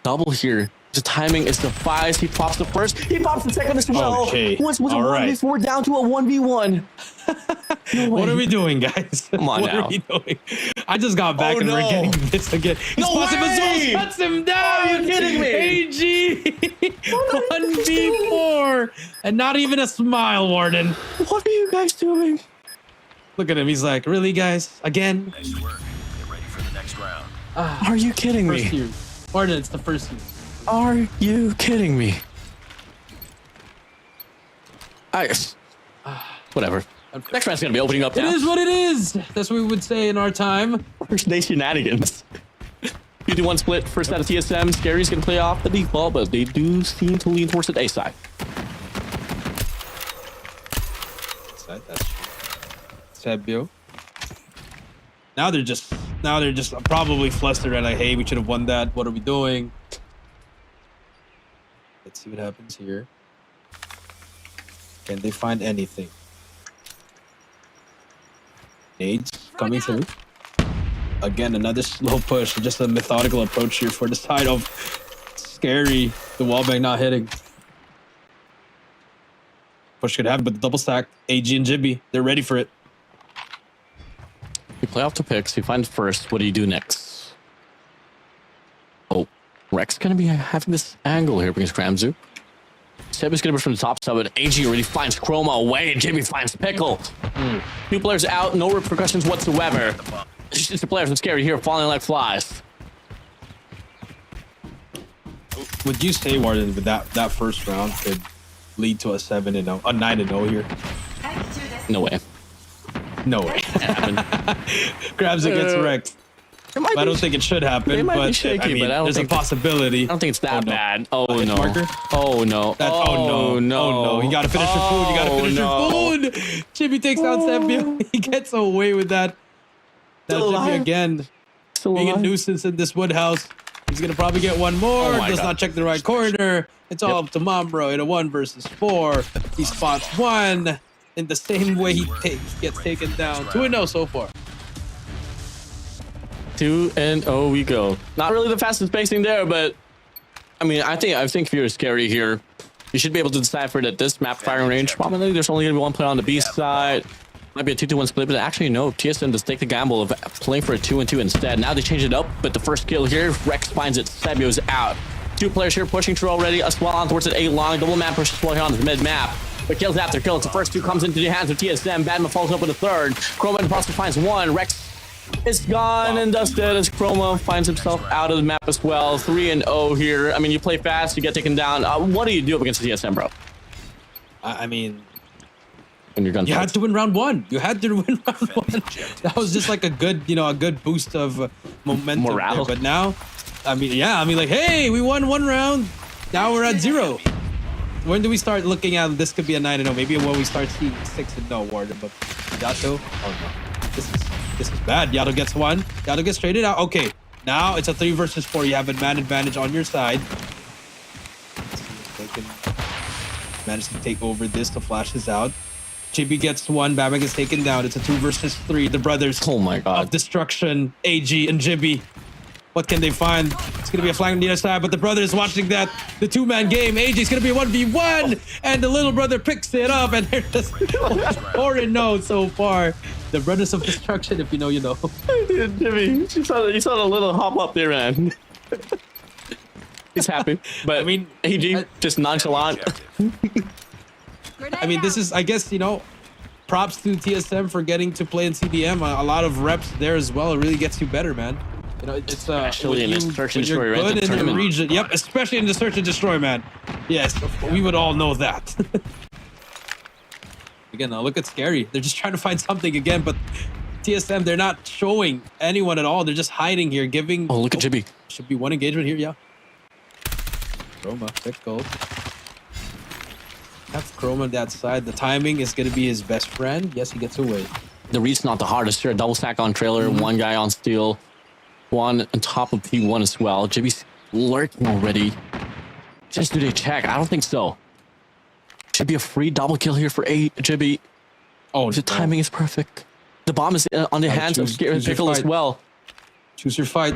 double here. The timing is devised. He pops the first. He pops the second as well. Okay. Once was a 1v4 down to a 1v1. No what are we doing, guys? Come on what now. are we doing? I just got back and no. we're getting this again. No way! Cuts him down. Are you kidding me? AG 1v4 and not even a smile, Warden. What are you guys doing? Look at him. He's like, really, guys? Again? Nice work. Get ready for the next round. Are you kidding First me? year. Warden, it's the first year. Are you kidding me? Whatever. Next round's gonna be opening up It now. is what it is. That's what we would say in our time. First day shenanigans. 2-1 split. First out of TSM. SKAERI's gonna play off the default, but they do seem to lean towards the A side. That's true. Sebio. Now they're just probably flustered and like, hey, we should have won that. What are we doing? Let's see what happens here. Can they find anything? Nades coming through. Again, another slow push. Just a methodical approach here for the side of SKAERI. The wallbang not hitting. Push could happen, but the double stack. AG and Jibby, they're ready for it. You play off the picks. You find first. What do you do next? Oh, Rex gonna be having this angle here against Kramzu. Seb is gonna be from the top side, but AG already finds Chroma away, and Jimmy finds Pickle. 2 players out, no repercussions whatsoever. It's just the players from SKAERI here falling like flies. Would you say, Warden, that that first round could lead to a 7-0, a 9-0 here? No way. No way. Grabs it, gets wrecked. I don't think it should happen, It might but be shaky, I mean, but I don't there's think a possibility. I don't think it's that no. bad. Oh Hit no. marker? Oh no. That's, oh no. You gotta finish your food. You gotta finish your food. Jimmy takes down Sebio. He gets away with that. Now Still Jimmy alive. again Still being a alive. nuisance in this wood house. He's gonna probably get one more. Oh my Does God. not check the right corner. It's all up to Mambro in a 1 versus 4. He spots 1 in the same way he gets taken down. 2-0 so far. 2-0 we go. Not really the fastest pacing there, but I mean, I think if you're SKAERI here, You should be able to decipher that this map firing range, probably there's only going to be one player on the B side. Might be a 2-2-1 split, but actually no, TSM does take the gamble of playing for a 2-2 instead. Now they change it up, but the first kill here, Rex finds it, Sebio's out. 2 players here pushing through already, a Swell on towards an A long, double man pushes Swell here on the mid-map. But kills after kills, the first 2 comes into the hands of TSM, Badman follows up with a third. Chroma in the process finds 1, Rex is gone and dusted as Chroma finds himself out of the map as well. 3-0 here. I mean, you play fast, you get taken down. What do you do up against the TSM, bro? I mean, when you're gun you had to win round 1. You had to win round 1. That was just like a good, a good boost of momentum. Morale. There. But now, I mean, like, hey, we won 1 round. Now we're at 0. When do we start looking at this could be a 9-0? Maybe when we start seeing 6-0 Warden. But Yato, oh no, this is bad. Yato gets 1. Yato gets traded out. Okay, now it's a 3 versus 4. You have a man advantage on your side. Let's see if they can manage to take over this. The flash is out. JB gets 1. Batman gets taken down. It's a 2 versus 3. The brothers. Oh my god. Of destruction. AG and Jibby. What can they find? It's going to be a flank on the other side, but the brother is watching that. The 2-man game. AG is going to be a 1v1, and the little brother picks it up, and there's 4-0 so far. The brothers of destruction, if you know, you know. Jimmy, you saw the little hop up there, man. He's happy, but I mean, AG just nonchalant. I mean, this is, I guess, props to TSM for getting to play in CDM. A lot of reps there as well. It really gets you better, man. It's especially in the search and destroy, good right? in the region. Yep, especially in the search and destroy, man. Yes, we would all know that. Again, now look at SKAERI. They're just trying to find something again, but TSM, they're not showing anyone at all. They're just hiding here, giving. Oh, look at Jibby. Should be 1 engagement here, yeah. Chroma, pickle. That's Chroma that side. The timing is going to be his best friend. Yes, he gets away. The read's not the hardest here. Double stack on trailer, 1 guy on steel, 1 on top of P1 as well. Jibby's lurking already. Just do they check? I don't think so. Should be a free double kill here for Jibby. Oh, the timing is perfect. The bomb is on the hands of SKAERI and Pickle as well. Choose your fight.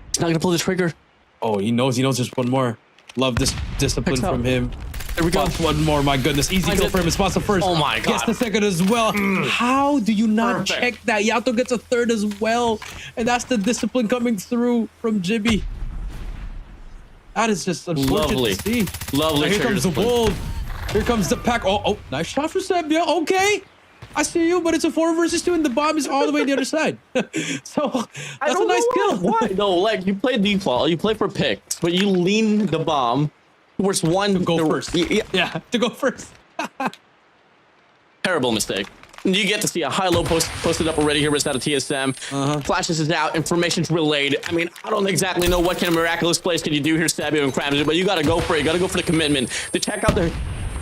He's not gonna pull the trigger. Oh, he knows there's 1 more. Love this discipline from him. There we go. 1 more, my goodness. Easy kill for him. It's spots the first. Oh my god. Gets the second as well. How do you not check that? Yato gets a 3rd as well. And that's the discipline coming through from Jibby. That is just unfortunate to see. Lovely. Now here comes the bull. Here comes the pack. Oh, nice shot for Sebia. Okay. I see you, but it's a 4 versus 2 and the bomb is all the way on the other side. So that's a nice kill. Why? No, like you play default, you play for picks, but you lean the bomb towards 1 to go first. Yeah, to go first. Terrible mistake. You get to see a high-low posted up already here with that of TSM. Flashes is out, information's relayed. I mean, I don't exactly know what kind of miraculous plays can you do here, Sabio and Krams, but you gotta go for it. You gotta go for the commitment. They check out their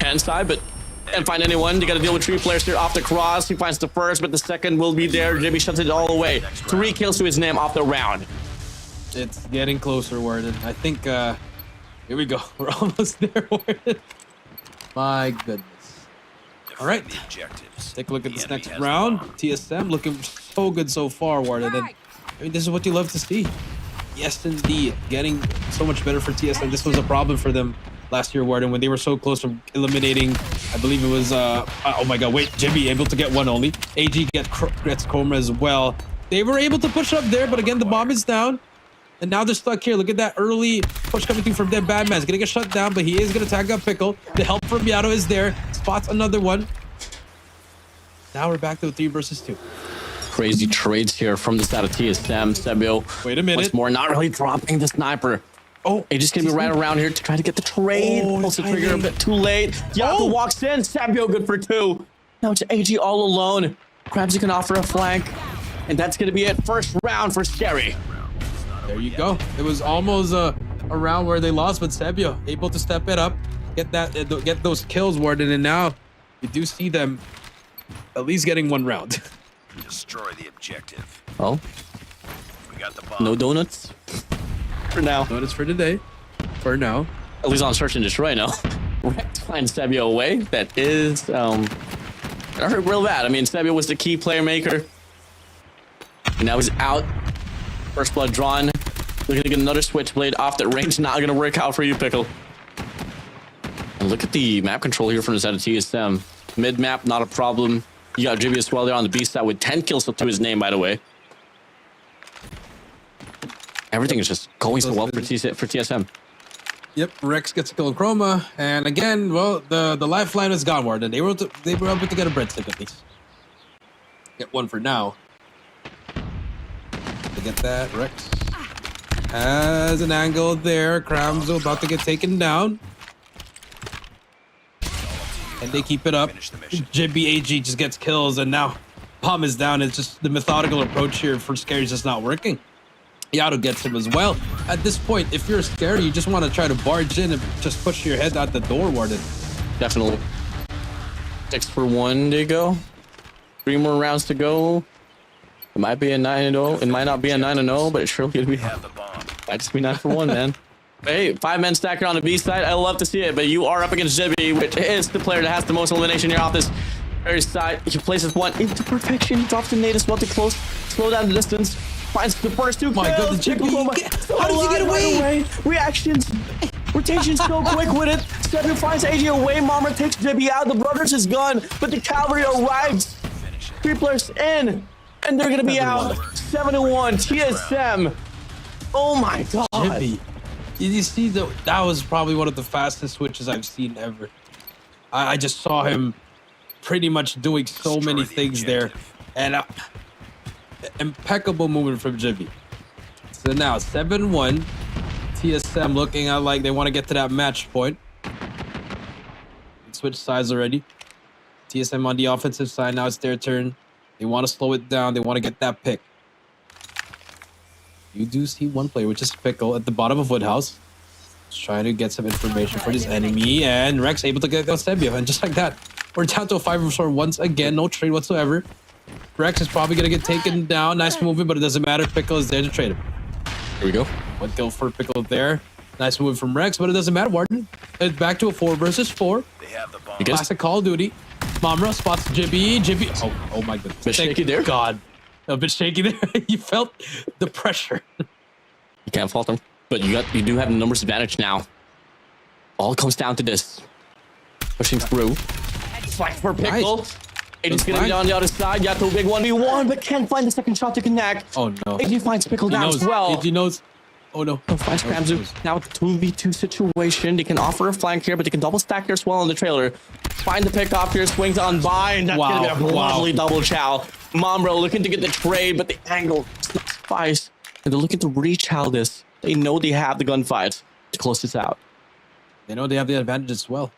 hand side, but can't find anyone. They gotta deal with 3 players here off the cross. He finds the first, but the second will be there. Jimmy shuts it all away. 3 kills to his name off the round. It's getting closer, Warden. I think, here we go. We're almost there, Warden. My goodness. All right. Take a look at this next round. TSM looking so good so far, Warden. And, I mean, this is what you love to see. Yes, indeed. Getting so much better for TSM. This was a problem for them last year, Warden, when they were so close to eliminating, I believe it was, oh my god, wait, Jimmy able to get 1 only. AG gets Chroma as well. They were able to push up there, but again, the bomb is down. And now they're stuck here. Look at that early push coming through from Dead Badman. He's going to get shut down, but he is going to tag up Pickle. The help from Yato is there. Spots another one. Now we're back to a 3 versus 2. Crazy trades here from the side of TSM. Sebio. Wait a minute. Once more, not really dropping the sniper. Oh, he's just going to be right around here to try to get the trade. Pulls the trigger a bit too late. Yato walks in. Sabio good for 2. Now it's AG all alone. Krabsy can offer a flank. And that's going to be it. First round for SKAERI. There you go. It was almost a round where they lost, but Sebio able to step it up, get those kills, Warden, and now you do see them at least getting 1 round. Destroy the objective. Oh, We got the bomb. no donuts for now. Notice for today. For now. At least on search and destroy now. Rex finds Sebio away. That is that hurt real bad. I mean, Sebio was the key player maker. And now he's out. First blood drawn. We're gonna get another switchblade off that range. Not gonna work out for you, Pickle. And look at the map control here from the side of TSM. Mid map, not a problem. You got Jibby as well there on the B side with 10 kills to his name, by the way. Everything is just going so well for TSM. Yep, Rex gets a kill on Chroma, and again, well, the lifeline is gone, Warden. They were able to get a breadstick at least. Get one for now. To get that, Rex has an angle there. Cramzo about to get taken down, and they keep it up. Jibby AG just gets kills, and now Palm is down. It's just the methodical approach here for SKAERI is just not working. Yato gets him as well. At this point, if you're SKAERI, you just want to try to barge in and just push your head out the door, Warden. Definitely. 6 for 1 to go. 3 more rounds to go. It might be a 9-0. It might not be a 9-0, but it surely could be. Might just be 9 for 1, man. Hey, 5-man stacker on the B side. I love to see it, but you are up against Jibby, which is the player that has the most elimination here off this very side. He places one into perfection. He drops the nade as well to close, slow down the distance. Finds the first 2 kills. My goodness, Jibby. How does he get away? Right away? Reactions. Rotation so quick with it. Seven finds AG away. Mama takes Jibby out. The brothers is gone, but the cavalry arrives. 3 players in, and they're gonna be out. 7-1. TSM. Oh my god. Jibby. You see, that was probably one of the fastest switches I've seen ever. I just saw him pretty much doing so many things there, and impeccable movement from Jibby. So now 7-1. TSM looking out like they want to get to that match point. Switch sides already. TSM on the offensive side. Now it's their turn. They want to slow it down. They want to get that pick. You do see one player, which is Pickle, at the bottom of Woodhouse. Just trying to get some information for his enemy. And Rex able to get Eusebio. And just like that, we're down to a 5-4 once again. No trade whatsoever. Rex is probably going to get taken down. Nice movement, but it doesn't matter. Pickle is there to trade him. Here we go. One kill for Pickle there. Nice move from Rex, but it doesn't matter, Warden. It's back to a 4 versus 4. Classic Call of Duty. Mamra spots Jibby. Jibby. Oh my goodness. Bit shaky there. God. A bit shaky there. You felt the pressure. You can't fault them. But you do have the numbers advantage now. All comes down to this. Pushing through. Fight for Pickle. Nice. AJ's gonna be on the other side. Yato big 1v1, but can't find the second shot to connect. Oh no. AJ finds Pickle down as well. AJ knows. Oh no. Finds Cramzu. Now 2v2 situation. They can offer a flank here, but they can double stack here as well on the trailer. Find the pick off here, swings on by, and that's gonna be a lovely double chow. Mombro looking to get the trade, but the angle suffice. And they're looking to rechow this. They know they have the gunfight to close this out. They know they have the advantage as well.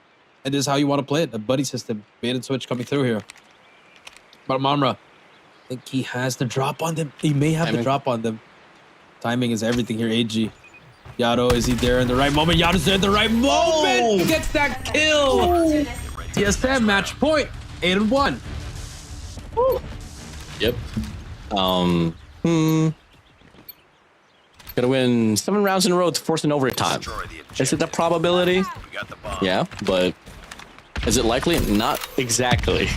And this is how you want to play it. A buddy system. Bait and switch coming through here. But Mamra, I think he has the drop on them. He may have the drop on them. Timing is everything here, AG. Yato, is he there in the right moment? Yato's there in the right moment! Gets that kill! TSM match point. 8-1. Yep. Gotta win 7 rounds in a row to force an overtime. Is it the probability? Yeah, but is it likely? Not exactly.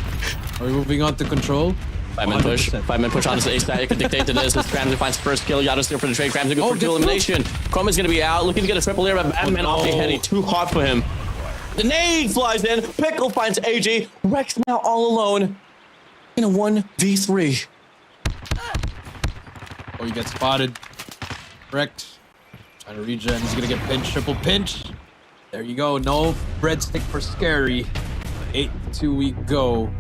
Are we moving on to control? 5-man push. 5-man push on his ace side. It can dictate to this. As Cramsey finds first kill. Yato's there for the trade. Cramsey go for 2 elimination. Chrome is gonna be out. Looking to get a triple here, but Batman off the head. He too hot for him. The nade flies in. Pickle finds AG. Rex now all alone in a 1v3. Oh, he gets spotted. Rex trying to regen. He's gonna get pinch, triple pinch. There you go. No breadstick for SKAERI. 8-2 we go.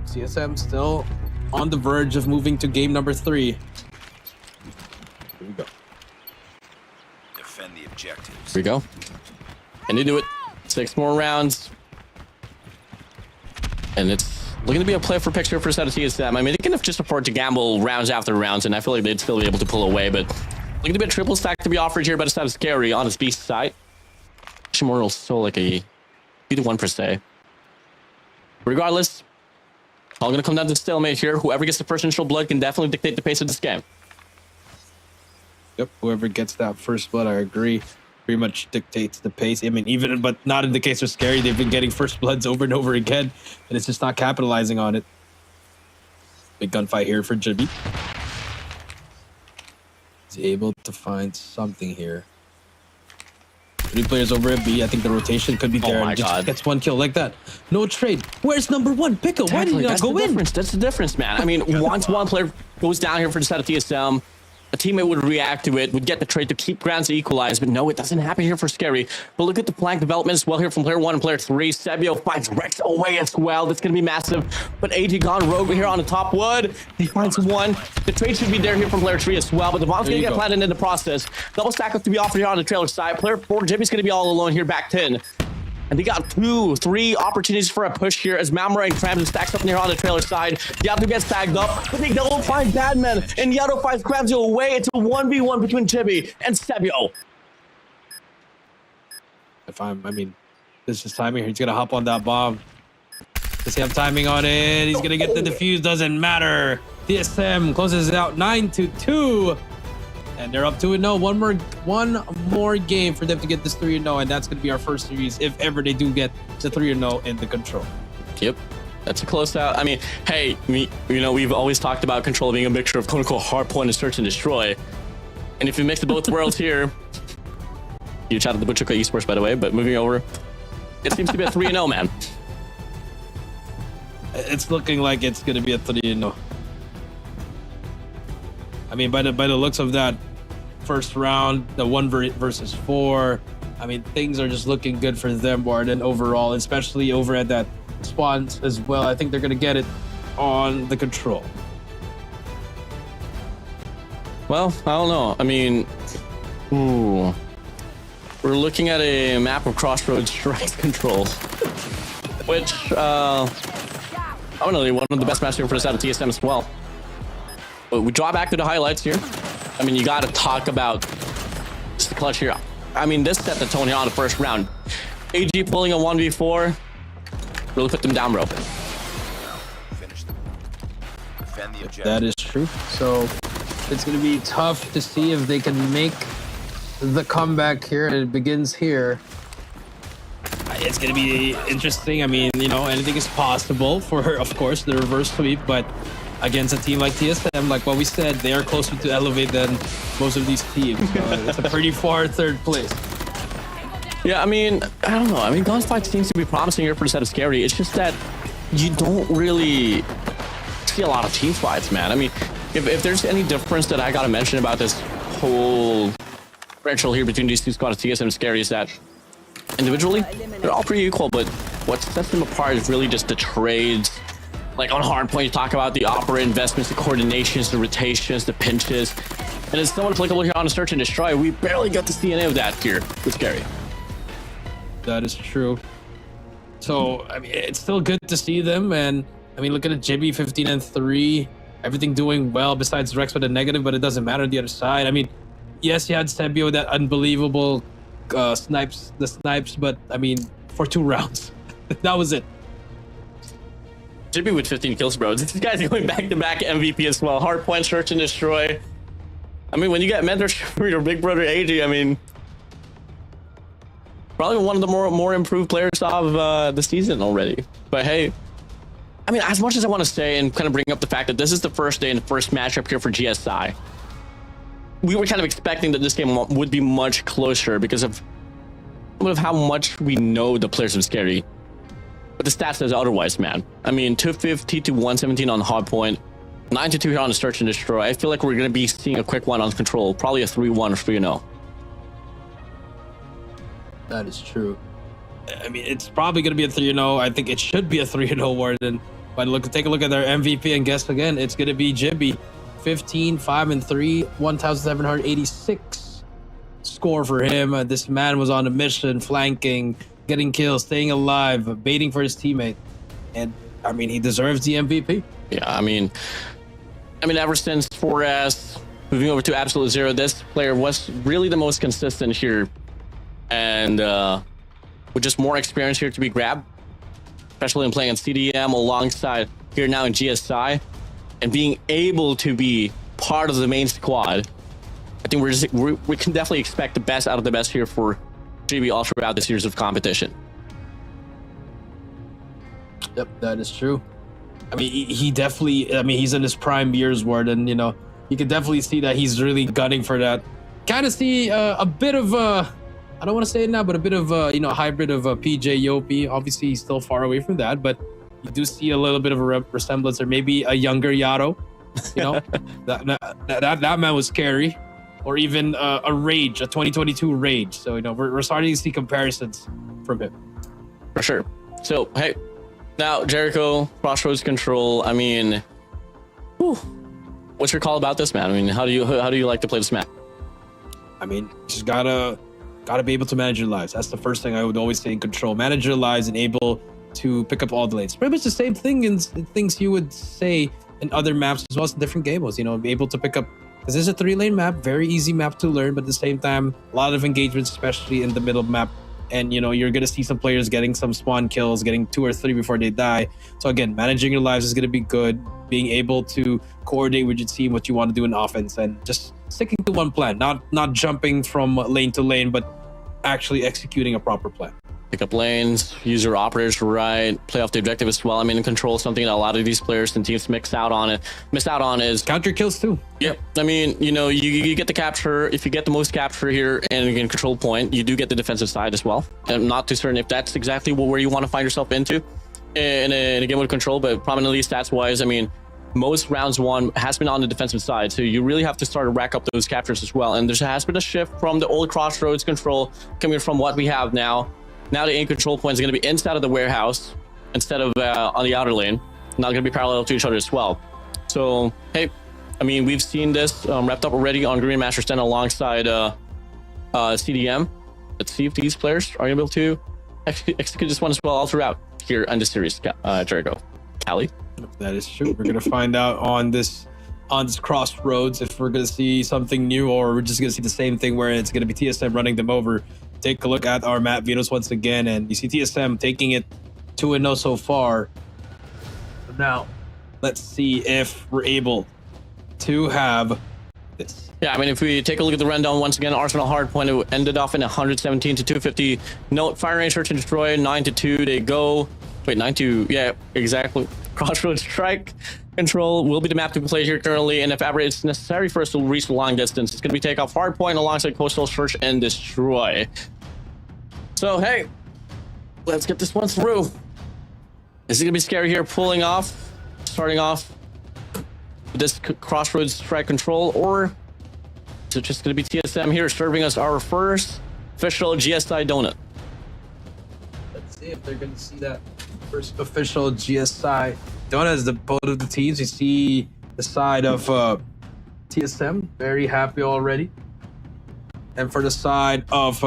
CSM still on the verge of moving to game number 3. Here we go. Defend the objectives. Here we go. Can you do it? 6 more rounds. And it's looking to be a play for picture for set of TSM. I mean, they can just afford to gamble rounds after rounds, and I feel like they'd still be able to pull away, but looking to be a triple stack to be offered here by the side of SKAERI on his beast side. Shimoral's still like a 2-1 per se. Regardless, all gonna come down to stalemate here. Whoever gets the first initial blood can definitely dictate the pace of this game. Yep, whoever gets that first blood, I agree, pretty much dictates the pace. I mean, but not in the case of SKAERI. They've been getting first bloods over and over again, and it's just not capitalizing on it. Big gunfight here for Jibby. He's able to find something here. 3 players over at B. I think the rotation could be there. my And just God. gets 1 kill like that. No trade. Where's number 1? Pickle. Why did you not That's go the in? difference. That's the difference, man. I mean, once one player goes down here for the side of TSM, a teammate would react to it, would get the trade to keep grounds equalized, but no, it doesn't happen here for SKAERI. But look at the flank development as well here from player 1 and player 3. Sebio finds Rex away as well. That's going to be massive. But AG gone rogue here on the top wood. He finds 1. The trade should be there here from player 3 as well, but the bomb's going to get planted in the process. Double stack up to be offered here on the trailer side. Player 4, Jimmy's going to be all alone here back 10. And they got 2, 3 opportunities for a push here as Mamora and Krabs stacks up near on the trailer side. Yato gets tagged up, but they don't find Badman. And Yato finds Krabs away. It's a 1v1 between Jimmy and Sebio. I mean, this is timing. He's gonna hop on that bomb. Does he have timing on it? He's gonna get the defuse. Doesn't matter. TSM closes it out 9-2, and they're up 2-0. One more game for them to get this 3-0, and that's gonna be our first series if ever they do get the 3-0 in the control. Yep. That's a close out. I mean, hey, we've always talked about control being a mixture of quote-unquote hardpoint and search and destroy. And if you mix the both worlds here, huge shout out to the Butcher Esports, by the way, but moving over, it seems to be a 3-0, man. It's looking like it's gonna be a 3-0. I mean, by the looks of that first round, the 1 versus 4, I mean, things are just looking good for them more than overall, especially over at that spawns as well. I think they're gonna get it on the control. Well, I don't know. I mean, ooh. We're looking at a map of Crossroads strike controls, which, I don't know, one of the best maps here for us out of TSM as well. But we draw back to the highlights here. I mean, you got to talk about just the clutch here. I mean, this set the tone here on the first round. AG pulling a 1v4 really put them down, bro. Finish them. Defend the objective. That is true. So it's going to be tough to see if they can make the comeback here, and it begins here. It's going to be interesting. I mean, anything is possible for her, of course, the reverse sweep, but against a team like TSM, like what we said, they are closer to elevate than most of these teams. It's a pretty far 3rd place. Yeah, I mean, I don't know. I mean, gunfight seems to be promising here for the set of SKAERI. It's just that you don't really see a lot of team fights, man. I mean, if there's any difference that I got to mention about this whole differential here between these two squads, TSM and SKAERI, is that individually, they're all pretty equal, but what sets them apart is really just the trades. Like on hardpoint, you talk about the operator investments, the coordinations, the rotations, the pinches. And it's somewhat applicable here on a search and destroy. We barely got to see any of that here with SKAERI. That is true. So, I mean, it's still good to see them. And, I mean, look at it, Jibby 15-3. Everything doing well besides Rex with a negative, but it doesn't matter on the other side. I mean, yes, you had Sebio, that unbelievable snipes, but, I mean, for 2 rounds. That was it. Jibby with 15 kills, bro. This guy's going back-to-back MVP as well. Hardpoint, search and destroy. I mean, when you get mentorship for your big brother AG, I mean, probably one of the more improved players of the season already. But hey, I mean, as much as I want to say and kind of bring up the fact that this is the first day and the first matchup here for GSI, we were kind of expecting that this game would be much closer because of how much we know the players of SKAERI. But the stats says otherwise, man. I mean, 250 to 117 on hardpoint, 9-2 here on the search and destroy. I feel like we're going to be seeing a quick one on control, probably a 3-1 or 3-0. That is true. I mean, it's probably going to be a 3-0. I think it should be a 3-0 Warden. But take a look at their MVP and guess again, it's going to be Jibby. 15, 5-3, 1,786 score for him. This man was on a mission, flanking, getting kills, staying alive, baiting for his teammate. And, I mean, he deserves the MVP. Yeah, I mean, ever since 4S moving over to Absolute Zero, this player was really the most consistent here. And with just more experience here to be grabbed, especially in playing in CDM alongside here now in GSI, and being able to be part of the main squad, I think we can definitely expect the best out of the best here for GB all throughout this series of competition. Yep, that is true. I mean, he definitely, I mean, he's in his prime years, Warden, you can definitely see that he's really gunning for that. Kind of see a bit of I don't want to say it now, but a bit of a hybrid of PJ Yopi. Obviously, he's still far away from that, but you do see a little bit of a resemblance, or maybe a younger Yaro. You know, that man was scary, or even a Rage, a 2022 Rage. So we're starting to see comparisons from him. For sure. So hey, now Jericho, Crossroads control. I mean, what's your call about this, man? I mean, how do you like to play this map? I mean, just gotta be able to manage your lives. That's the first thing I would always say in control. Manage your lives and able to pick up all the lanes. Pretty much the same thing in things you would say in other maps as well as different game modes. Be able to pick up, because this is a 3-lane map, very easy map to learn, but at the same time, a lot of engagements, especially in the middle map. And you're gonna see some players getting some spawn kills, getting 2 or 3 before they die. So again, managing your lives is gonna be good. Being able to coordinate with your team what you want to do in offense, and just sticking to one plan, not jumping from lane to lane, but actually executing a proper plan. Pick up lanes, use your operators right, play off the objective as well. I mean, control is something that a lot of these players and teams miss out on is counter kills too. Yep. I mean, you get the capture. If you get the most capture here and you can control point, you do get the defensive side as well. I'm not too certain if that's exactly where you want to find yourself into in a game with control, but prominently stats wise, I mean, most rounds won has been on the defensive side, so you really have to start to rack up those captures as well. And there has been a shift from the old Crossroads control coming from what we have now. Now the aim control point is going to be inside of the warehouse instead of on the outer lane. Not going to be parallel to each other as well. So hey, I mean, we've seen this wrapped up already on Green Master Stand alongside CDM. Let's see if these players are able to execute this one as well all throughout here on this series. Jericho, Callie. That is true. We're gonna find out on this Crossroads if we're gonna see something new, or we're just gonna see the same thing where it's gonna be TSM running them over. Take a look at our map Venus once again, and you see TSM taking it 2-0 so far. But now, let's see if we're able to have this. Yeah, I mean, if we take a look at the rundown once again, Arsenal Hardpoint, it ended off in 117 to 250. Note, Fire Range Search and Destroy 9-2. They go. Wait, 9-2. Yeah, exactly. Crossroads Strike Control will be the map to play here currently, and if ever it's necessary for us to reach the long distance, it's going to be take off Hardpoint alongside Coastal Search and Destroy. So, hey, let's get this one through. Is it going to be scary here pulling off, starting off with this Crossroads Strike Control, or is it just going to be TSM here serving us our first official GSI donut? Let's see if they're going to see that first official GSI donut as the both of the teams. You see the side of TSM very happy already, and for the side of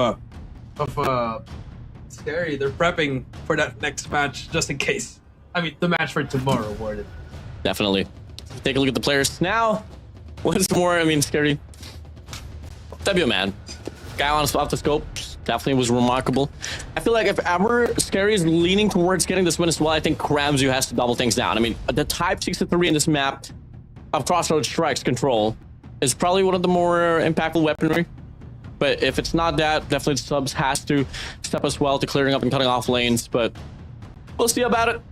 SKAERI, they're prepping for that next match just in case. I mean, the match for tomorrow, Warden. Definitely. Take a look at the players now. What's more? I mean, SKAERI. W, man. Guy on off the scope definitely was remarkable. I feel like if ever SKAERI is leaning towards getting this win as well, I think Kramzu has to double things down. I mean, the Type 63 in this map of Crossroads Strikes Control is probably one of the more impactful weaponry. But if it's not that, definitely the subs has to step as well to clearing up and cutting off lanes. But we'll see about it.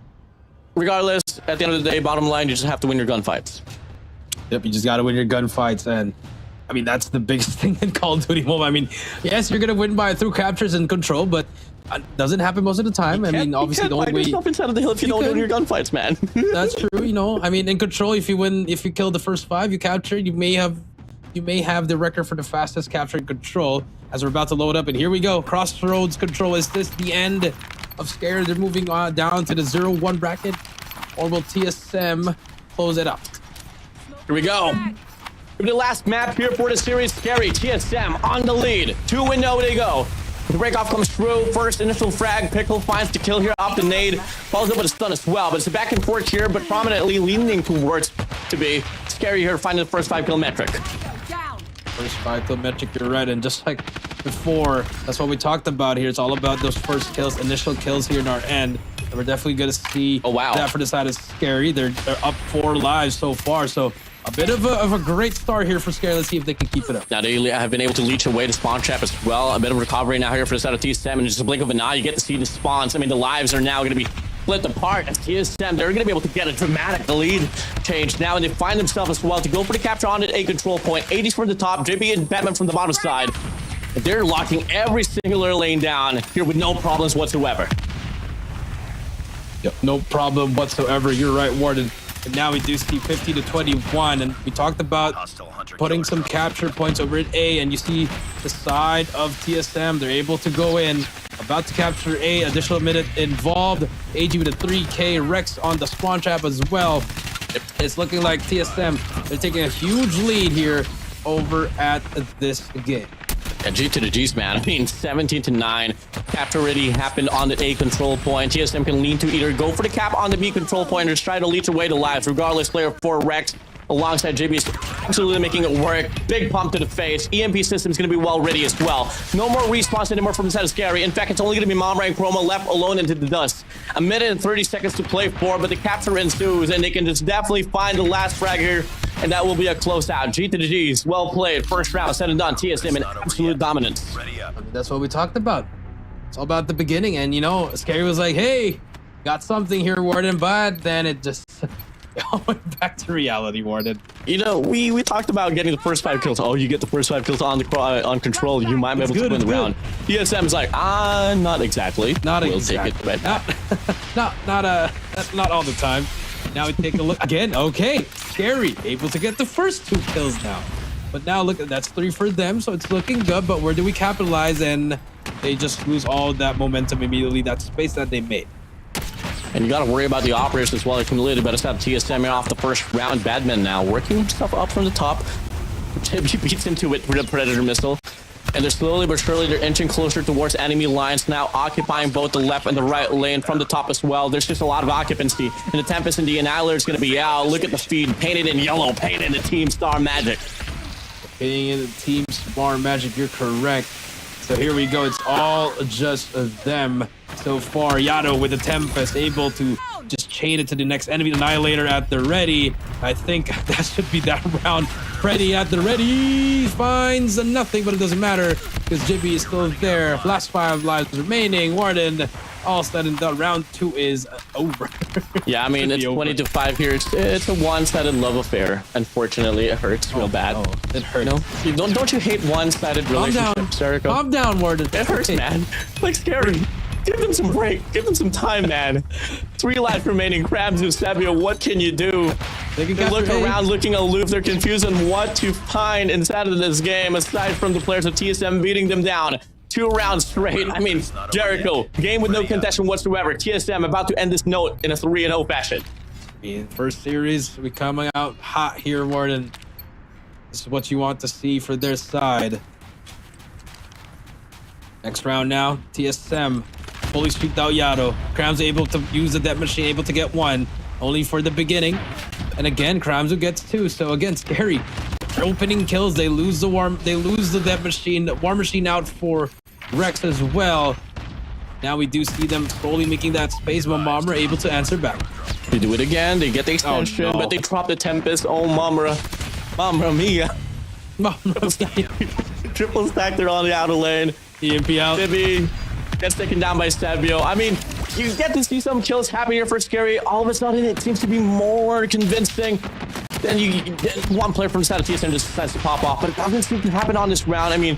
Regardless, at the end of the day, bottom line, you just have to win your gunfights. Yep, you just got to win your gunfights, and I mean, that's the biggest thing in Call of Duty Mobile. I mean, yes, you're gonna win through captures and control, but it doesn't happen most of the time. I mean, obviously, the only way yourself inside of the hill if you don't win your gunfights, man. That's true. I mean, in control, if you kill the first 5, you capture, you may have the record for the fastest capture in control. As we're about to load up, and here we go. Crossroads Control. Is this the end of SKAERI? They're moving on down to the 0-1 bracket, or will TSM close it up? Here we go. The last map here for the series, SKAERI, TSM on the lead. 2-0 they go. The breakoff comes through. First initial frag. Pickle finds the kill here off the nade. Follows up with a stun as well. But it's a back and forth here, but prominently leaning towards to be SKAERI here finding the first 5-kill metric. First 5-kill metric, you're right. And just like before, that's what we talked about here. It's all about those first kills, initial kills here in our end. And we're definitely going to see that for the side of SKAERI. They're up 4 lives so far. So a bit of a great start here for SKAERI. Let's see if they can keep it up. Now they have been able to leech away the spawn trap as well. A bit of recovery now here for the side of TSM, and just a blink of an eye, you get to see the spawns. I mean, the lives are now going to be split apart as TSM. They're going to be able to get a dramatic lead change now, and they find themselves as well to go for the capture on it. A control point. 80s from the top, JB and Batman from the bottom side. They're locking every singular lane down here with no problems whatsoever. Yep, no problem whatsoever. You're right, Warden. And now we do see 50 to 21, and we talked about putting some capture points over at A, and you see the side of TSM. They're able to go in, about to capture A, additional minute involved. AG with a 3K, Rex on the spawn trap as well. It's looking like TSM, they're taking a huge lead here over at this game. Yeah, G to the G's, man. I mean, 17 to 9. Capture already happened on the A control point. TSM can lean to either go for the cap on the B control point or just try to lead their way to lives. Regardless, player 4 Rex alongside JB is absolutely making it work. Big pump to the face. EMP system's going to be well ready as well. No more respawns anymore from the side of SKAERI. In fact, it's only going to be Mamra and Chroma left alone into the dust. A minute and 30 seconds to play for, but the capture ensues, and they can just definitely find the last frag here, and that will be a close out. G to the G's. Well played. First round, said and done. TSM in absolute dominance. That's what we talked about. It's all about the beginning, and you know, SKAERI was like, hey, got something here, Warden, but then it just went back to reality, Warden. You know, we talked about getting the first 5 kills. Oh, you get the first 5 kills on the on control, you might be able to win the round. TSM is like, not exactly. Not we'll exactly. Take it, but not all the time. Now we take a look again. Okay, SKAERI able to get the first 2 kills now. But now look, that's 3 for them, so it's looking good. But where do we capitalize? And they just lose all that momentum immediately, that space that they made. And you got to worry about the operators as well. Accumulated, but it's got TSM off the first round. Badman now working himself up from the top. He beats him to it with a Predator missile. And they're slowly but surely, they're inching closer towards enemy lines, now occupying both the left and the right lane from the top as well. There's just a lot of occupancy. And the Tempest and the Annihilator is going to be out. Look at the feed, painted in yellow, painted in the Team Star Magic. Painting in the Team Star Magic, you're correct. So here we go, it's all just them so far. Yato with the Tempest, able to just chain it to the next enemy. Annihilator at the ready. I think that should be that round. Freddy at the ready, finds nothing, but it doesn't matter because Jibby is still there. Last 5 lives remaining. Warden, all said and done. Round 2 is over. Yeah, I mean, it's 20 to 5 here. It's a one-sided love affair. Unfortunately, it hurts real bad. Oh, it hurts. You know? Don't you hate one-sided relationships, Jericho? Calm down, Warden. It hurts, man. Like SKAERI. Give them some break. Give them some time, man. 3 lives remaining. Krabs and Sabio, what can you do? They look around, looking aloof. They're confused on what to find inside of this game, aside from the players of TSM beating them down 2 rounds straight. I mean, Jericho, game with no contestation whatsoever. TSM about to end this note in a 3-0 fashion. In first series, we coming out hot here, Warden. This is what you want to see for their side. Next round now, TSM fully streaked out Yato. Krams able to use the death machine, able to get 1, only for the beginning. And again, Kramzu gets 2. So again, SKAERI opening kills. They lose the death machine. War machine out for Rex as well. Now we do see them slowly making that space, but Mamra able to answer back. They do it again. They get the extension, but they drop the Tempest. Oh, Mamra mia. Triple stack there on the outer lane. EMP out. Bibby gets taken down by Sabio. I mean, you get to see some kills happen here for SKAERI. All of a sudden, it seems to be more convincing. Then one player from the side of TSM just decides to pop off, but it doesn't seem to happen on this round. I mean,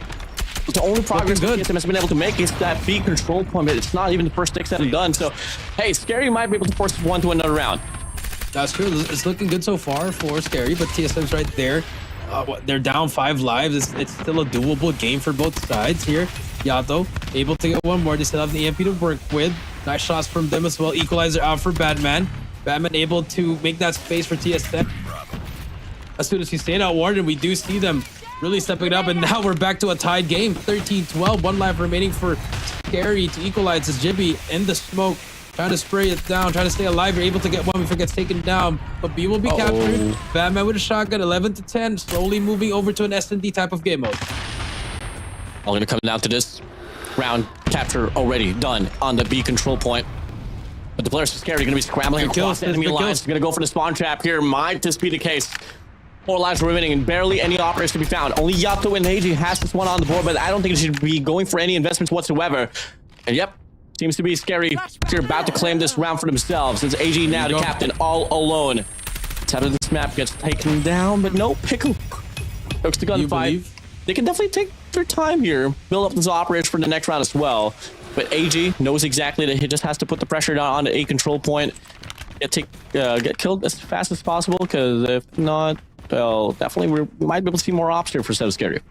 the only progress TSM has been able to make is that B control point, but it's not even the first 6 that are done. So, hey, SKAERI might be able to force 1 to another round. That's true. It's looking good so far for SKAERI, but TSM's right there. They're down 5 lives. It's still a doable game for both sides here. Yato able to get 1 more. They still have the EMP to work with. Nice shots from them as well. Equalizer out for Badman. Badman able to make that space for TSM. As soon as he stayed out Warden, we do see them really stepping it up, and now we're back to a tied game. 13-12. 1 life remaining for SKAERI to equalize. As Jibby in the smoke, trying to spray it down, trying to stay alive. You're able to get 1 before it gets taken down, but B will be captured. Batman with a shotgun, 11-10, slowly moving over to an S&D type of game mode. All gonna come down to this round. Capture already done on the B control point. But the players are SKAERI gonna be scrambling across enemy lines. Gonna go for the spawn trap here. Might just be the case. 4 lives remaining and barely any operators to be found. Only Yato and Heiji has this one on the board, but I don't think it should be going for any investments whatsoever. And yep, seems to be SKAERI. They're about to claim this round for themselves. It's AG now, the captain, all alone. Out of this map, gets taken down, but no, Pickle hooks the gunfight. They can definitely their time here, build up those operators for the next round as well. But AG knows exactly that he just has to put the pressure down on the A control point, get killed as fast as possible, because if not, well, definitely we might be able to see more ops here for SKAERI.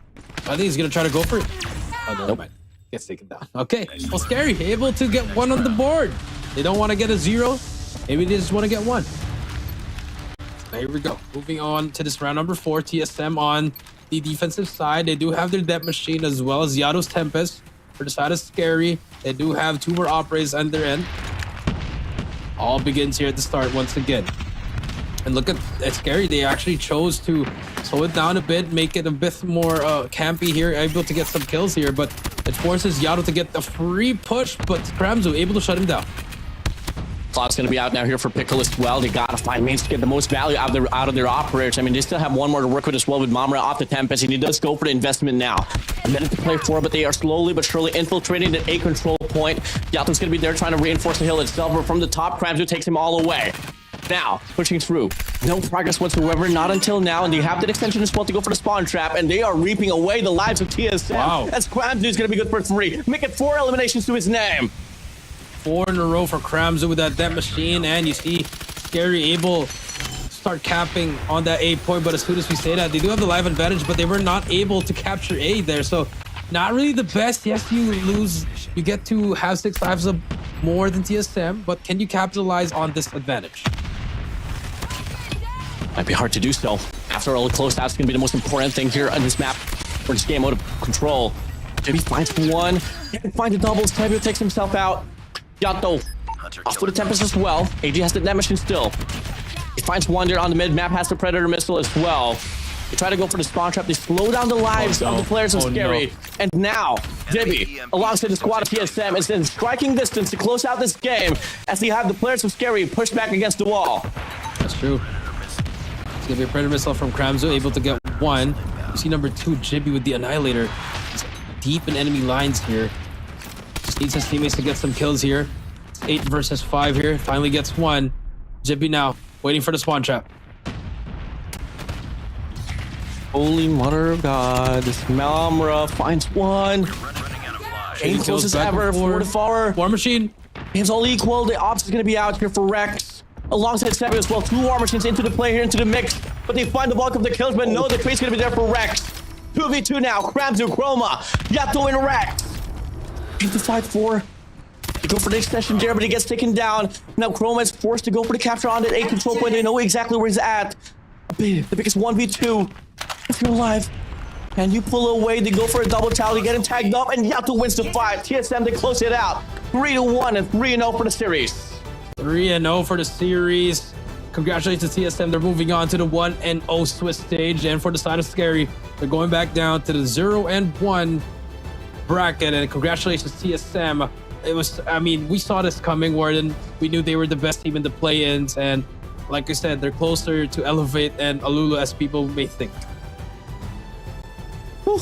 I think he's gonna try to go for it. Oh, no, nope. Gets taken down. Okay, well, SKAERI able to get one on the board. They don't want to get a 0. Maybe they just want to get 1. So here we go. Moving on to this round number 4. TSM on the defensive side. They do have their Death Machine as well as Yato's Tempest. For the side of SKAERI, they do have 2 more operators on their end. All begins here at the start once again. And look at SKAERI. They actually chose to slow it down a bit, make it a bit more campy here, able to get some kills here, but it forces Yato to get the free push, but Kramzu able to shut him down. Clock's going to be out now here for Pickle as well. They got to find mates to get the most value out of their operators. I mean, they still have one more to work with as well with Mamra off the Tempest, and he does go for the investment now. A minute to play for, but they are slowly but surely infiltrating the A control point. Yato's going to be there trying to reinforce the hill itself, but from the top, Kramzu takes him all away. Now, pushing through. No progress whatsoever, not until now, and they have that extension as well to go for the spawn trap, and they are reaping away the lives of TSM. Wow. As Kramzu is going to be good for 3. Make it 4 eliminations to his name. 4 in a row for Kramzu with that Death Machine, and you see SKAERI able to start capping on that A point, but as soon as we say that, they do have the live advantage, but they were not able to capture A there, so not really the best. Yes, you lose, you get to have 6 lives of more than TSM, but can you capitalize on this advantage? Might be hard to do so. After all, the close out's going to be the most important thing here on this map for this game mode of control. Maybe finds 1, can't find the doubles, Tabio takes himself out. Yato off with the Tempest as well. AG has the Death Machine still. He finds 1 there on the mid map, has the Predator missile as well. They try to go for the spawn trap. They slow down the lives of the players of SKAERI. No. And now, Dibby, alongside the squad of TSM, is in striking distance to close out this game as they have the players of SKAERI pushed back against the wall. That's true. It's gonna be a Predator missile from Kramzu, able to get 1. You see number 2, Jibby with the Annihilator. He's deep in enemy lines here. Just needs his teammates to get some kills here. It's 8 versus 5 here. Finally gets 1. Jibby now, waiting for the spawn trap. Holy mother of God. This Malmra finds 1. Aim close as ever. 4 to 4. War Machine. Game's all equal. The ops is going to be out here for Rex. Alongside Seven as well. 2 War Machines into the play here, into the mix. But they find the bulk of the kills, but no, the trade's going to be there for Rex. 2v2 now. Kramzu, Chroma, Yato, and Rex. 5-4. They go for the extension there, but he gets taken down. Now Chroma is forced to go for the capture on that A control point. They know exactly where he's at. The biggest 1v2. If you're alive and you pull away, they go for a double tally, getting tagged up, and Yato wins the fight. TSM, they close it out. 3-1 and 3-0 for the series. 3-0 for the series. Congratulations to TSM. They're moving on to the 1-0 Swiss stage. And for the side of SKAERI, they're going back down to the 0-1 bracket. And congratulations TSM. It was, I mean, we saw this coming, Warden. We knew they were the best team in the play-ins. And like I said, they're closer to Elevate and Alulu as people may think. Whew.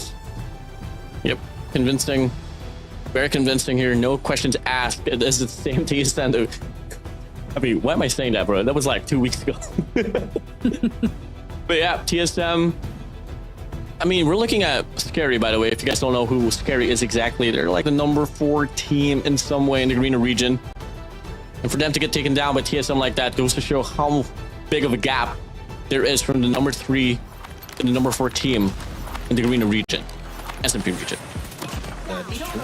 Yep, convincing. Very convincing here. No questions asked. This is the same TSM. I mean, why am I saying that, bro? That was like 2 weeks ago. But yeah, TSM. I mean, we're looking at SKAERI, by the way. If you guys don't know who SKAERI is exactly, they're like the number 4 team in some way in the Garena region. And for them to get taken down by TSM like that goes to show how big of a gap there is from the number 3 to the number 4 team in the Garena region, SMP region. That is true.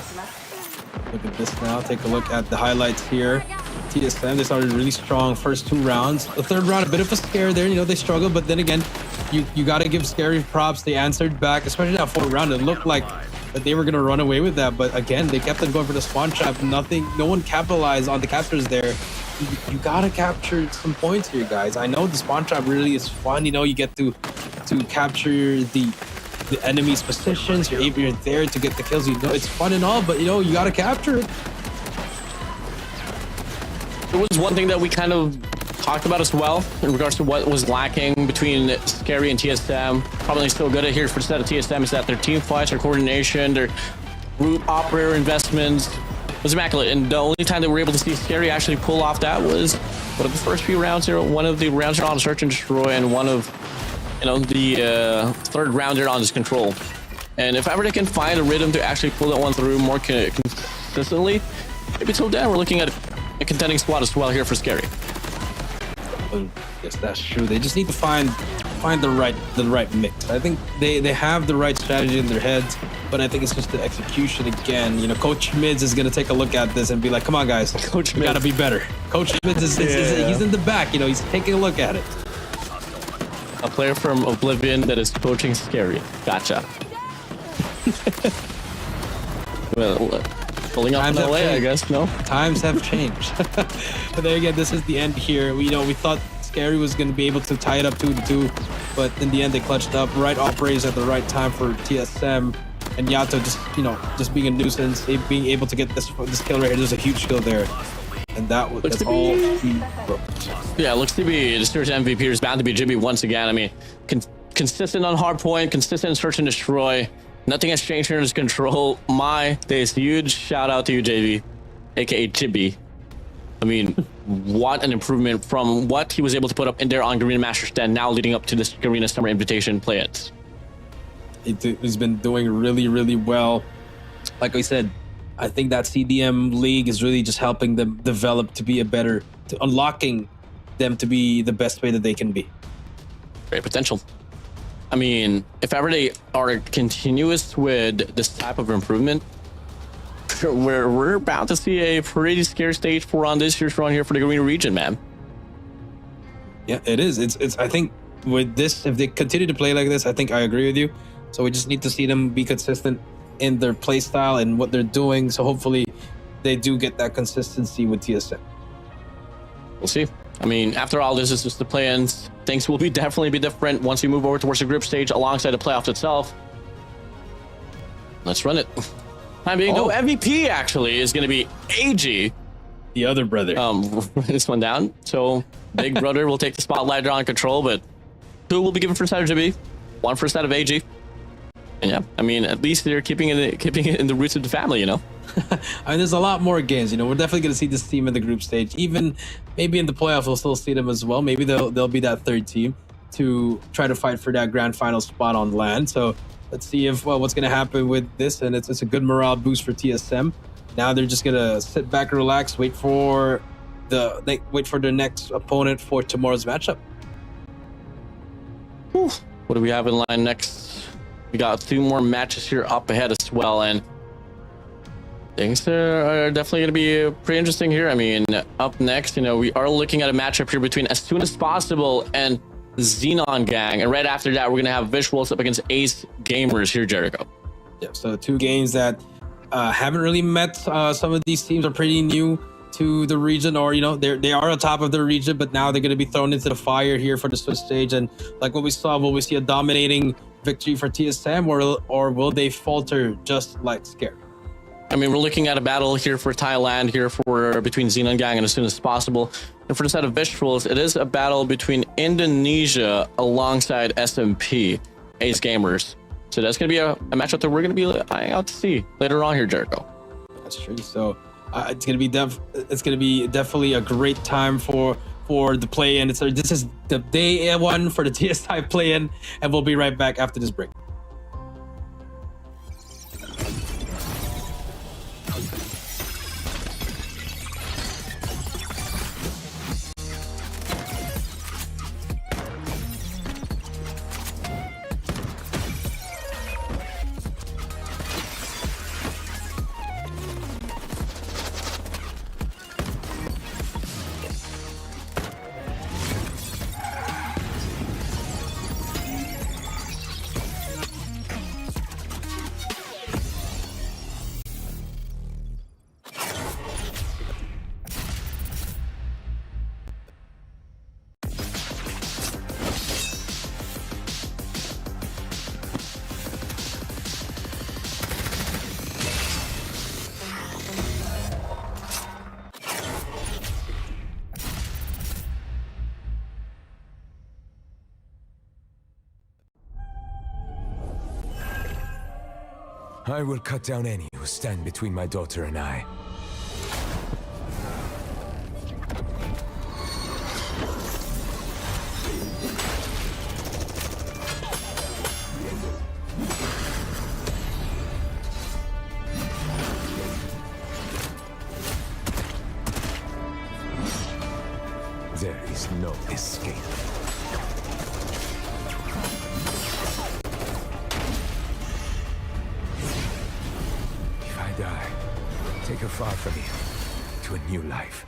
Look at this now. Take a look at the highlights here. TSM, they started really strong first 2 rounds. The 3rd round, a bit of a scare there. You know, they struggled, but then again, you got to give SKAERI props. They answered back, especially that 4th round. It looked like that they were going to run away with that, but again, they kept on going for the spawn trap. No one capitalized on the captures there. You got to capture some points here, guys. I know the spawn trap really is fun. You know, you get to capture the enemy's positions. You're there to get the kills. You know, it's fun and all, but you know, you got to capture it. There was one thing that we kind of talked about as well in regards to what was lacking between SKAERI and TSM. Probably still good at here for the set of TSM is that their team fights, their coordination, their root operator investments was immaculate. And the only time that we were able to see SKAERI actually pull off that was one of the first few rounds here. One of the rounds on Search and Destroy, and one of, you know, the 3rd rounder on this control. And if ever they can find a rhythm to actually pull that one through more consistently, maybe till then we're looking at a contending squad as well here for SKAERI. Yes, that's true. They just need to find the right mix. I think they have the right strategy in their heads, but I think it's just the execution again. You know, Coach Mids is gonna take a look at this and be like, "Come on, guys, Coach we gotta be better." Coach Mids is he's in the back. You know, he's taking a look at it. A player from Oblivion that is coaching SKAERI. Gotcha. Well, pulling up in LA, I guess. No, times have changed. But there again, this is the end here. We thought SKAERI was going to be able to tie it up 2-2, but in the end they clutched up. Right operators at the right time for TSM, and Yato just being a nuisance, being able to get this kill right here. There's a huge kill there, and that's all he wrote. Yeah, it looks to be the search MVP is bound to be Jimmy once again. I mean, consistent on hard point, consistent in search and destroy. Nothing has changed here in his control. My days, huge shout out to you, JV, aka Jibby. I mean, what an improvement from what he was able to put up in there on Garena Master Stand, now leading up to this Garena Summer Invitation play-ins. He's been doing really, really well. Like I said, I think that CDM league is really just helping them develop to be unlocking them to be the best way that they can be. Great potential. I mean, if ever they are continuous with this type of improvement, we're about to see a pretty scary stage 4 on this year's run here for the Garena region, man. Yeah, it is. It's. I think with this, if they continue to play like this, I think I agree with you. So we just need to see them be consistent in their play style and what they're doing. So hopefully they do get that consistency with TSM. We'll see. I mean, after all, this is just the play-ins. Things will definitely be different once we move over towards the group stage alongside the playoffs itself. Let's run it. Time being, no MVP actually is going to be AG. The other brother. This one down. So big brother will take the spotlight on control, but 2 will be given for side of JB, 1 for side of AG. And yeah, I mean, at least they're keeping it in the roots of the family, you know. I mean, there's a lot more games. You know, we're definitely going to see this team in the group stage. Even maybe in the playoffs, we'll still see them as well. Maybe they'll be that third team to try to fight for that grand final spot on LAN. So let's see if what's going to happen with this. And it's a good morale boost for TSM. Now they're just going to sit back, relax, wait for their next opponent for tomorrow's matchup. Whew. What do we have in line next? We got 2 more matches here up ahead as well, and things are definitely going to be pretty interesting here. I mean, up next, you know, we are looking at a matchup here between As Soon As Possible and Xenon Gang, and right after that, we're going to have Visualz up against Ace Gamers here, Jericho. Yeah, so 2 games that haven't really met. Some of these teams are pretty new to the region, or you know, they are on top of their region, but now they're going to be thrown into the fire here for the Swiss stage. And like what we saw, will we see a dominating victory for TSM, or will they falter just like SKAERI? I mean, we're looking at a battle here for Thailand here for between Xenon Gang and As Soon As Possible. And for the side of Visualz, it is a battle between Indonesia alongside SMP, Ace Gamers. So that's going to be a matchup that we're going to be eyeing out to see later on here, Jericho. That's true. So it's going to be definitely a great time for the play-in. This is the day 1 for the TSI play-in, and we'll be right back after this break. I will cut down any who stand between my daughter and I. If I die, take her far from here to a new life.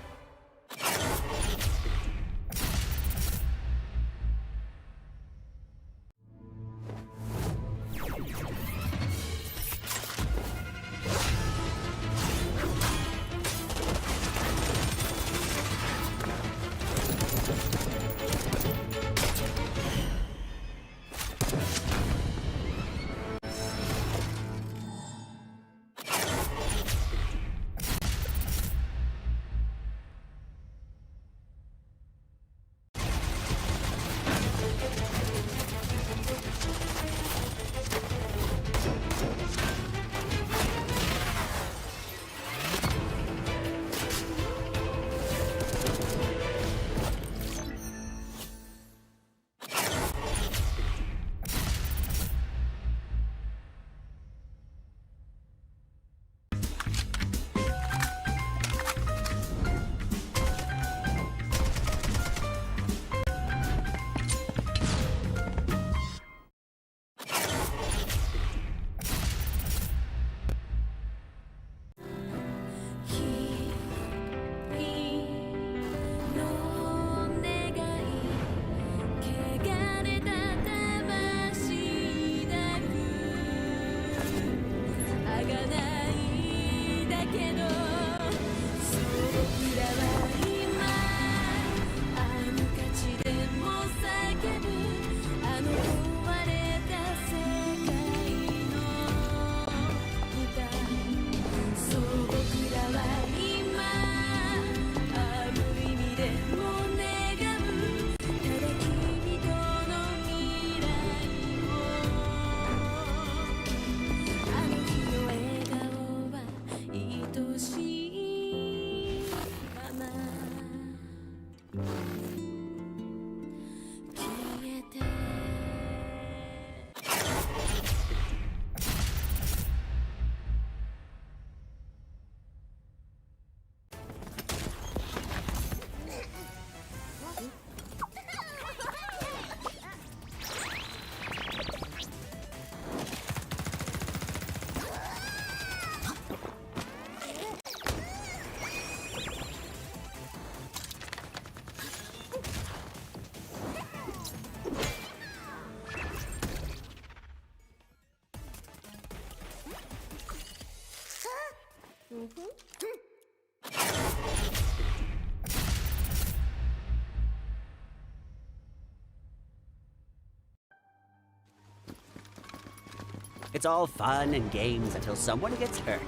It's all fun and games until someone gets hurt.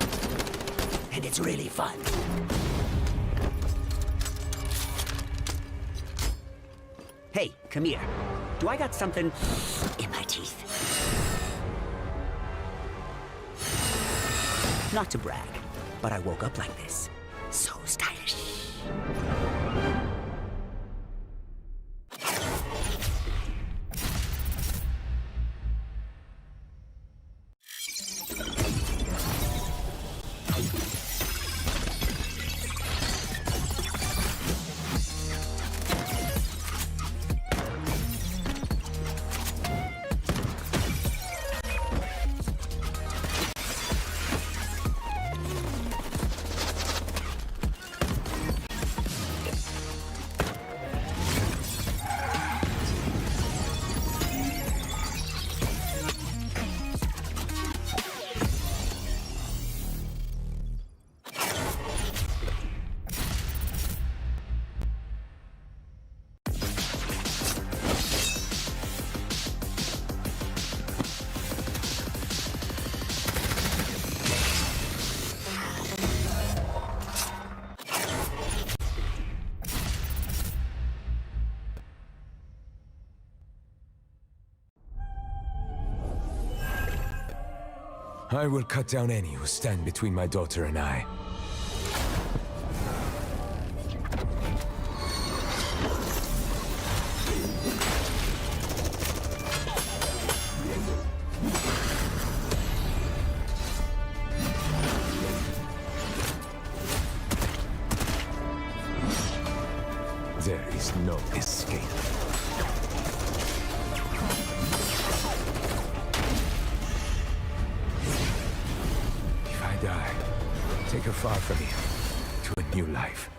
And it's really fun. Hey, come here. Do I got something in my teeth? Not to brag, but I woke up like this. So stylish. I will cut down any who stand between my daughter and I. There is no escape. far from you to a new life.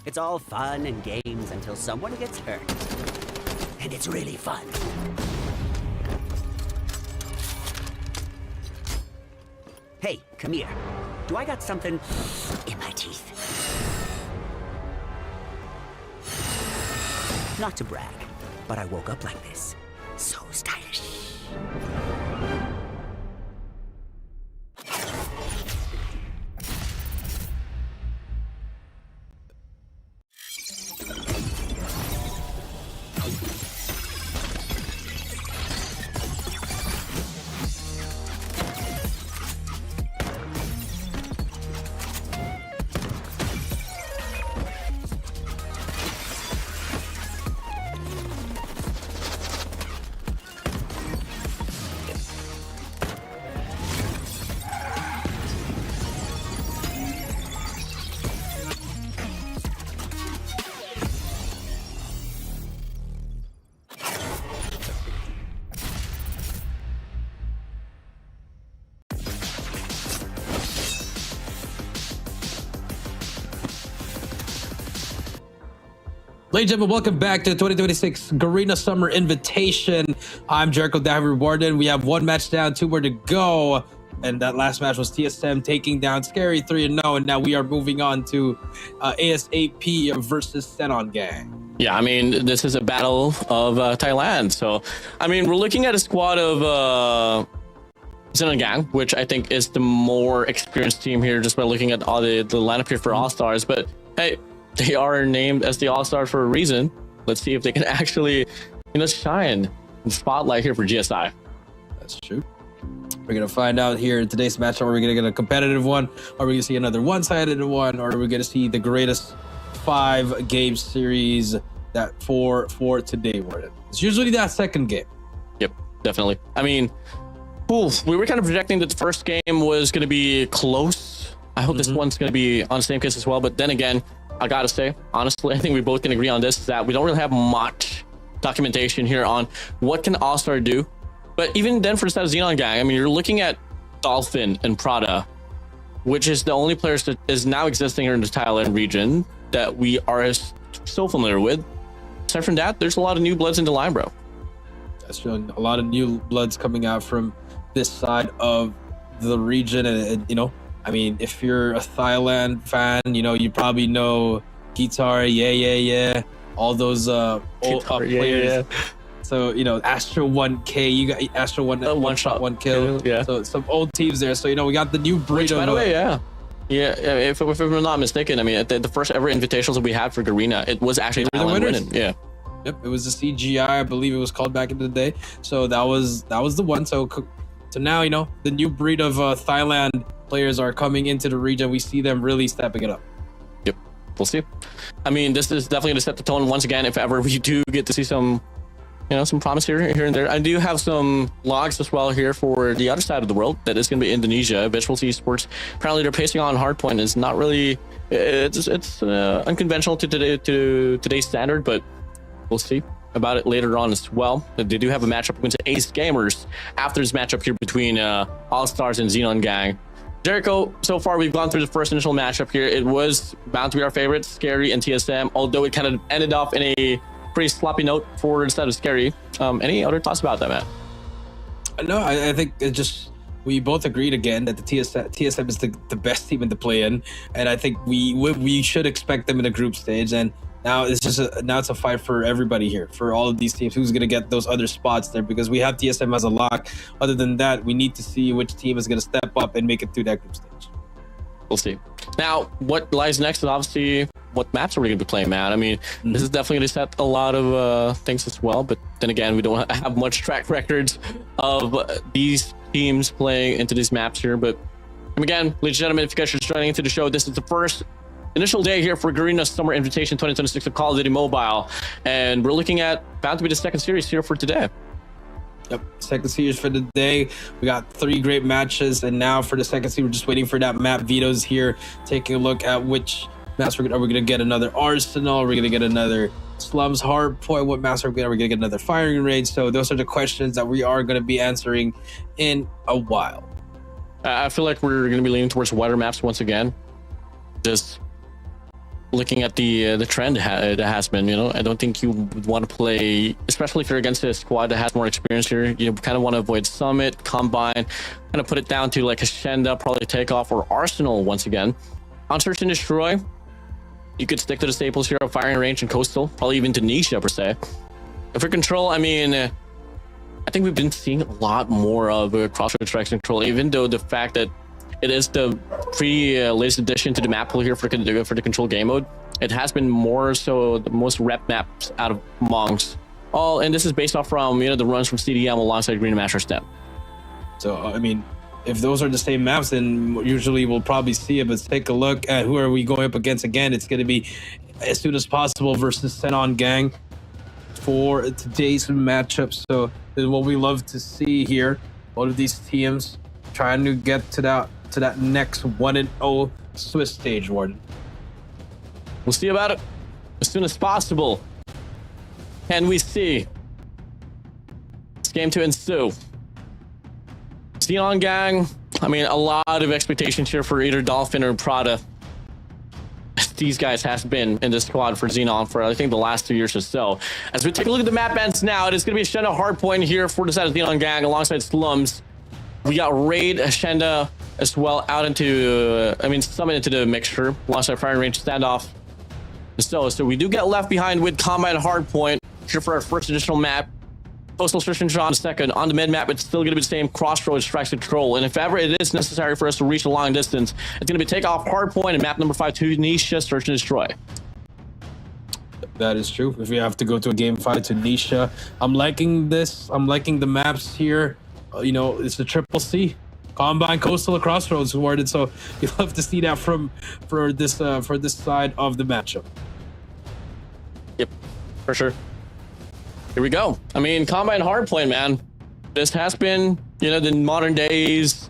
It's all fun and games until someone gets hurt. And it's really fun. Hey, come here. Do I got something in my teeth? Not to brag, but I woke up like this. So stylish. Ladies and gentlemen, welcome back to the 2026 Garena Summer Invitation. I'm Jericho Davi Warden. We have one match down, two more to go. And that last match was TSM taking down SKAERI 3-0. And now we are moving on to ASAP versus Xenon gang. Yeah, I mean, this is a battle of Thailand. So, I mean, we're looking at a squad of Xenon gang, which I think is the more experienced team here just by looking at all the lineup here for All-Stars. But hey, they are named as the All-Stars for a reason. Let's see if they can actually, shine in the spotlight here for GSI. That's true. We're going to find out here in today's matchup. Are we going to get a competitive one? Are we going to see another one-sided one? Or are we going to see the greatest 5-game series that for today, Warden. It's usually that second game. Yep, definitely. I mean, we were kind of projecting that the first game was going to be close. I hope this one's going to be on the same case as well. But then again, I got to say, honestly, I think we both can agree on this, is that we don't really have much documentation here on what can All-Star do. But even then, for the side of Xenon gang, I mean, you're looking at Dolphin and Prada, which is the only players that is now existing here in the Thailand region that we are so familiar with. Aside from that, there's a lot of new bloods in the line, bro. That's true. A lot of new bloods coming out from this side of the region. And you know, I mean, if you're a Thailand fan, you know, you probably know Guitar, yeah, all those old players. Yeah. So, you know, Astro 1K, you got Astro 1 shot, 1 kill. Yeah. So some old teams there. So, you know, we got the new breed of... By the way, yeah, if I'm not mistaken, I mean, the first ever invitationals that we had for Garena, it was actually Thailand winning. Yeah. Yep, it was the CGI, I believe it was called back in the day. So that was the one. So now, you know, the new breed of Thailand players are coming into the region. We see them really stepping it up. Yep, we'll see. I mean, this is definitely going to set the tone once again if ever we do get to see some, you know, some promise here and there. I do have some logs as well here for the other side of the world. That is going to be Indonesia. Visualz Esports. Apparently, they're pacing on hardpoint. It's not really, it's unconventional to today's standard, but we'll see about it later on as well. They do have a matchup against Ace Gamers after this matchup here between All Stars and Xenon gang. Jericho, so far we've gone through the first initial matchup here. It was bound to be our favorites, SKAERI and TSM, although it kind of ended off in a pretty sloppy note for the side of SKAERI. Any other thoughts about that, Matt? No, I think it just, we both agreed again that the TSM is the best team in the play-in, and I think we should expect them in the group stage. And now it's just now it's a fight for everybody here, for all of these teams. Who's going to get those other spots there? Because we have TSM as a lock. Other than that, we need to see which team is going to step up and make it through that group stage. We'll see. Now, what lies next is obviously what maps are we going to be playing, man. I mean, this is definitely going to set a lot of things as well. But then again, we don't have much track records of these teams playing into these maps here. But again, ladies and gentlemen, if you guys are joining into the show, this is the first initial day here for Garena Summer Invitation 2026 of Call of Duty Mobile, and we're looking at bound to be the second series here for today. Yep, second series for the day. We got 3 great matches, and now for the second series, we're just waiting for that map vetoes here. Taking a look at which maps are we going to get another Arsenal? Are we going to get another Slums Hardpoint? What maps are we going to get another firing range? So those are the questions that we are going to be answering in a while. I feel like we're going to be leaning towards wider maps once again. Just looking at the trend that has been, you know, I don't think you would want to play, especially if you're against a squad that has more experience here. You kind of want to avoid Summit, Combine, kind of put it down to like Hacienda, probably Takeoff, or Arsenal once again. On Search and Destroy, you could stick to the staples here of Firing Range and Coastal, probably even Tunisia per se. For Control, I mean, I think we've been seeing a lot more of Crossroads Strikes Control, even though the fact that it is the latest addition to the map pool here for the Control game mode. It has been more so the most rep maps out of amongst all, and this is based off from, you know, the runs from CDM alongside Green Master Step. So I mean, if those are the same maps, then usually we'll probably see it. But take a look at who are we going up against again. It's going to be as soon as possible versus Xenon gang for today's matchup. So this is what we love to see here. Both of these teams trying to get to that next 1-0 Swiss stage, Warden. We'll see about it as soon as possible. Can we see this game to ensue? Xenon gang, I mean, a lot of expectations here for either Dolphin or Prada. These guys has been in this squad for Xenon for, I think, the last 2 years or so. As we take a look at the map ends now, it is going to be Hacienda Hardpoint here for the side of Xenon gang alongside Slums. We got Raid, Hacienda as well out into, Summit into the mixture alongside Firing Range Standoff. So we do get left behind with Combine Hardpoint here for our first additional map. Postal Search and Destroy on second. On the mid map, it's still going to be the same Crossroads Strikes Control. And if ever it is necessary for us to reach a long distance, it's going to be Takeoff Hardpoint and map number 5, Tunisia Search and Destroy. That is true. If we have to go to a game 5, Tunisia. I'm liking this. I'm liking the maps here. You know, it's the triple C. Combine, Coastal, and Crossroads awarded. So you love to see that for this side of the matchup. Yep. For sure. Here we go. I mean, Combine Hardpoint, man. This has been, you know, the modern days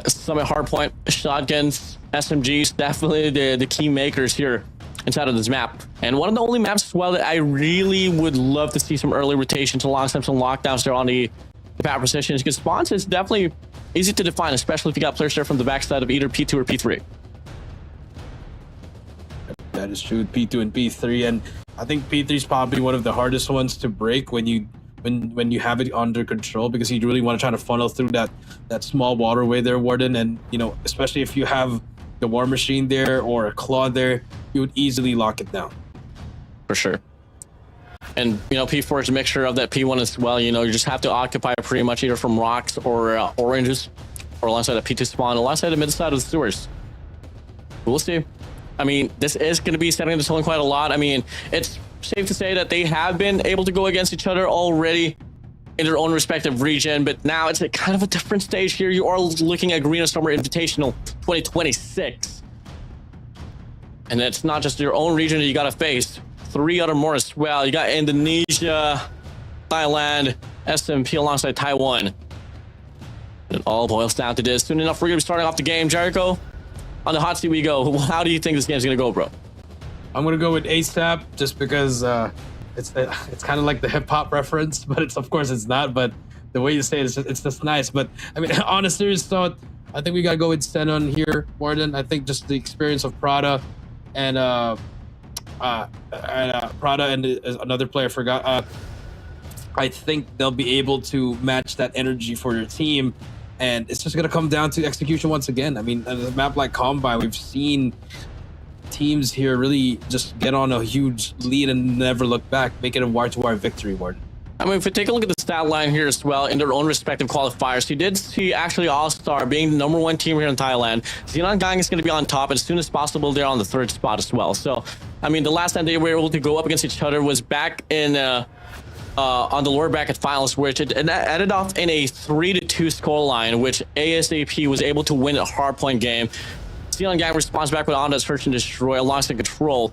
Summit Hardpoint, shotguns, SMGs, definitely the key makers here inside of this map. And one of the only maps as well that I really would love to see some early rotations alongside some lockdowns there on the power positions, because spawns is definitely easy to define, especially if you got players there from the backside of either P2 or P3. That is true with P2 and P3, and I think P3 is probably one of the hardest ones to break when you have it under control, because you really want to try to funnel through that small waterway there, Warden. And you know, especially if you have the War Machine there or a Claw there, you would easily lock it down. For sure. And you know, P4 is a mixture of that P1 as well. You know, you just have to occupy pretty much either from rocks or oranges, or alongside a P2 spawn, alongside the mid side of the sewers. We'll see. I mean, this is going to be setting the tone quite a lot. I mean, it's safe to say that they have been able to go against each other already in their own respective region, but now it's a kind of a different stage here. You are looking at Garena Summer Invitational 2026. And it's not just your own region that you got to face. 3 other more as well. You got Indonesia, Thailand, SMP alongside Taiwan. It all boils down to this. Soon enough, we're going to be starting off the game. Jericho, on the hot seat we go. How do you think this game's going to go, bro? I'm going to go with ASAP just because it's kind of like the hip hop reference, but of course it's not. But the way you say it, it's just nice. But I mean, on a serious note, I think we got to go with Xenon here, Warden. I think just the experience of Prada and Prada and another player, I forgot. I think they'll be able to match that energy for their team, and it's just gonna come down to execution once again. I mean, on a map like Combine, we've seen teams here really just get on a huge lead and never look back, make it a wire-to-wire victory, Warden. I mean, if we take a look at the stat line here as well, in their own respective qualifiers, you did see actually All-Star being the #1 team here in Thailand. Xenon Gang is going to be on top as soon as possible. They're on the 3rd spot as well. So, I mean, the last time they were able to go up against each other was back in on the lower bracket finals, which it ended off in a 3-2 scoreline, which ASAP was able to win a hardpoint game. Xenon Gang responds back with Onda Search and Destroy alongside Control.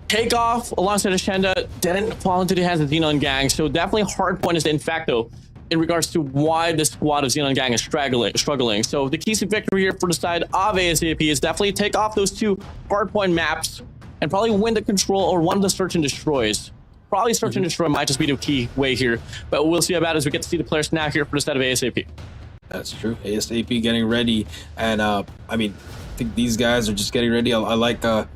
Takeoff alongside Ashenda didn't fall into the hands of Xenon Gang, so definitely hardpoint is the in facto in regards to why the squad of Xenon Gang is struggling. So the keys to victory here for the side of ASAP is definitely take off those 2 hardpoint maps and probably win the Control or one of the Search and Destroys. Probably Search and Destroy might just be the key way here, but we'll see about it as we get to see the players now here for the side of ASAP. That's true. ASAP getting ready, and I mean, I think these guys are just getting ready. I like the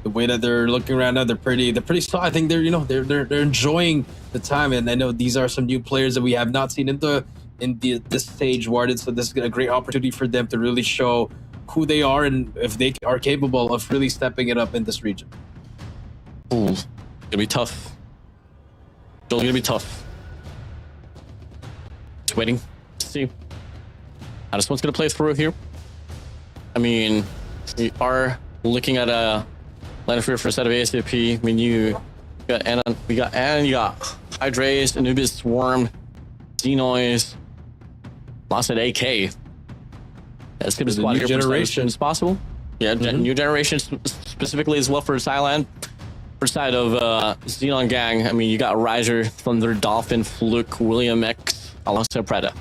way that they're looking right now. They're pretty solid. I think they're enjoying the time, and I know these are some new players that we have not seen in this stage, Warden. So this is a great opportunity for them to really show who they are and if they are capable of really stepping it up in this region. Ooh, it's gonna be tough. Still gonna be tough. Just waiting to see how this one's gonna play through here. I mean, we are looking at a line of fear for a set of ASAP. I mean, you got Anon, you got Hydrace, Anubis, Swarm, Denoise, lost at AK. That's good as new generation as possible. Yeah, new generation specifically as well for Thailand. For side of Xenon Gang, I mean, you got Riser, Thunder, Dolphin, Fluke, William X, alongside Preda.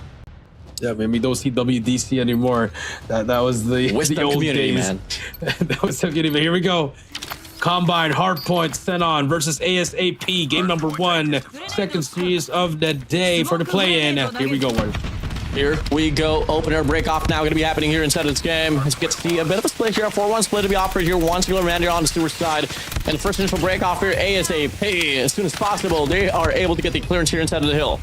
Yeah, maybe we don't see WDC anymore. That was the old days, man. That was so good. But here we go. Combine Hardpoint Xenon versus ASAP. Game number 1, second series of the day for the play-in. Here we go, Warden. Here we go. Opener break off now going to be happening here inside of this game. As we get to see a bit of a split here. 4-1 split to be offered here. One singular man here on the sewer side. And the first initial break off here, ASAP. As soon as possible, they are able to get the clearance here inside of the hill.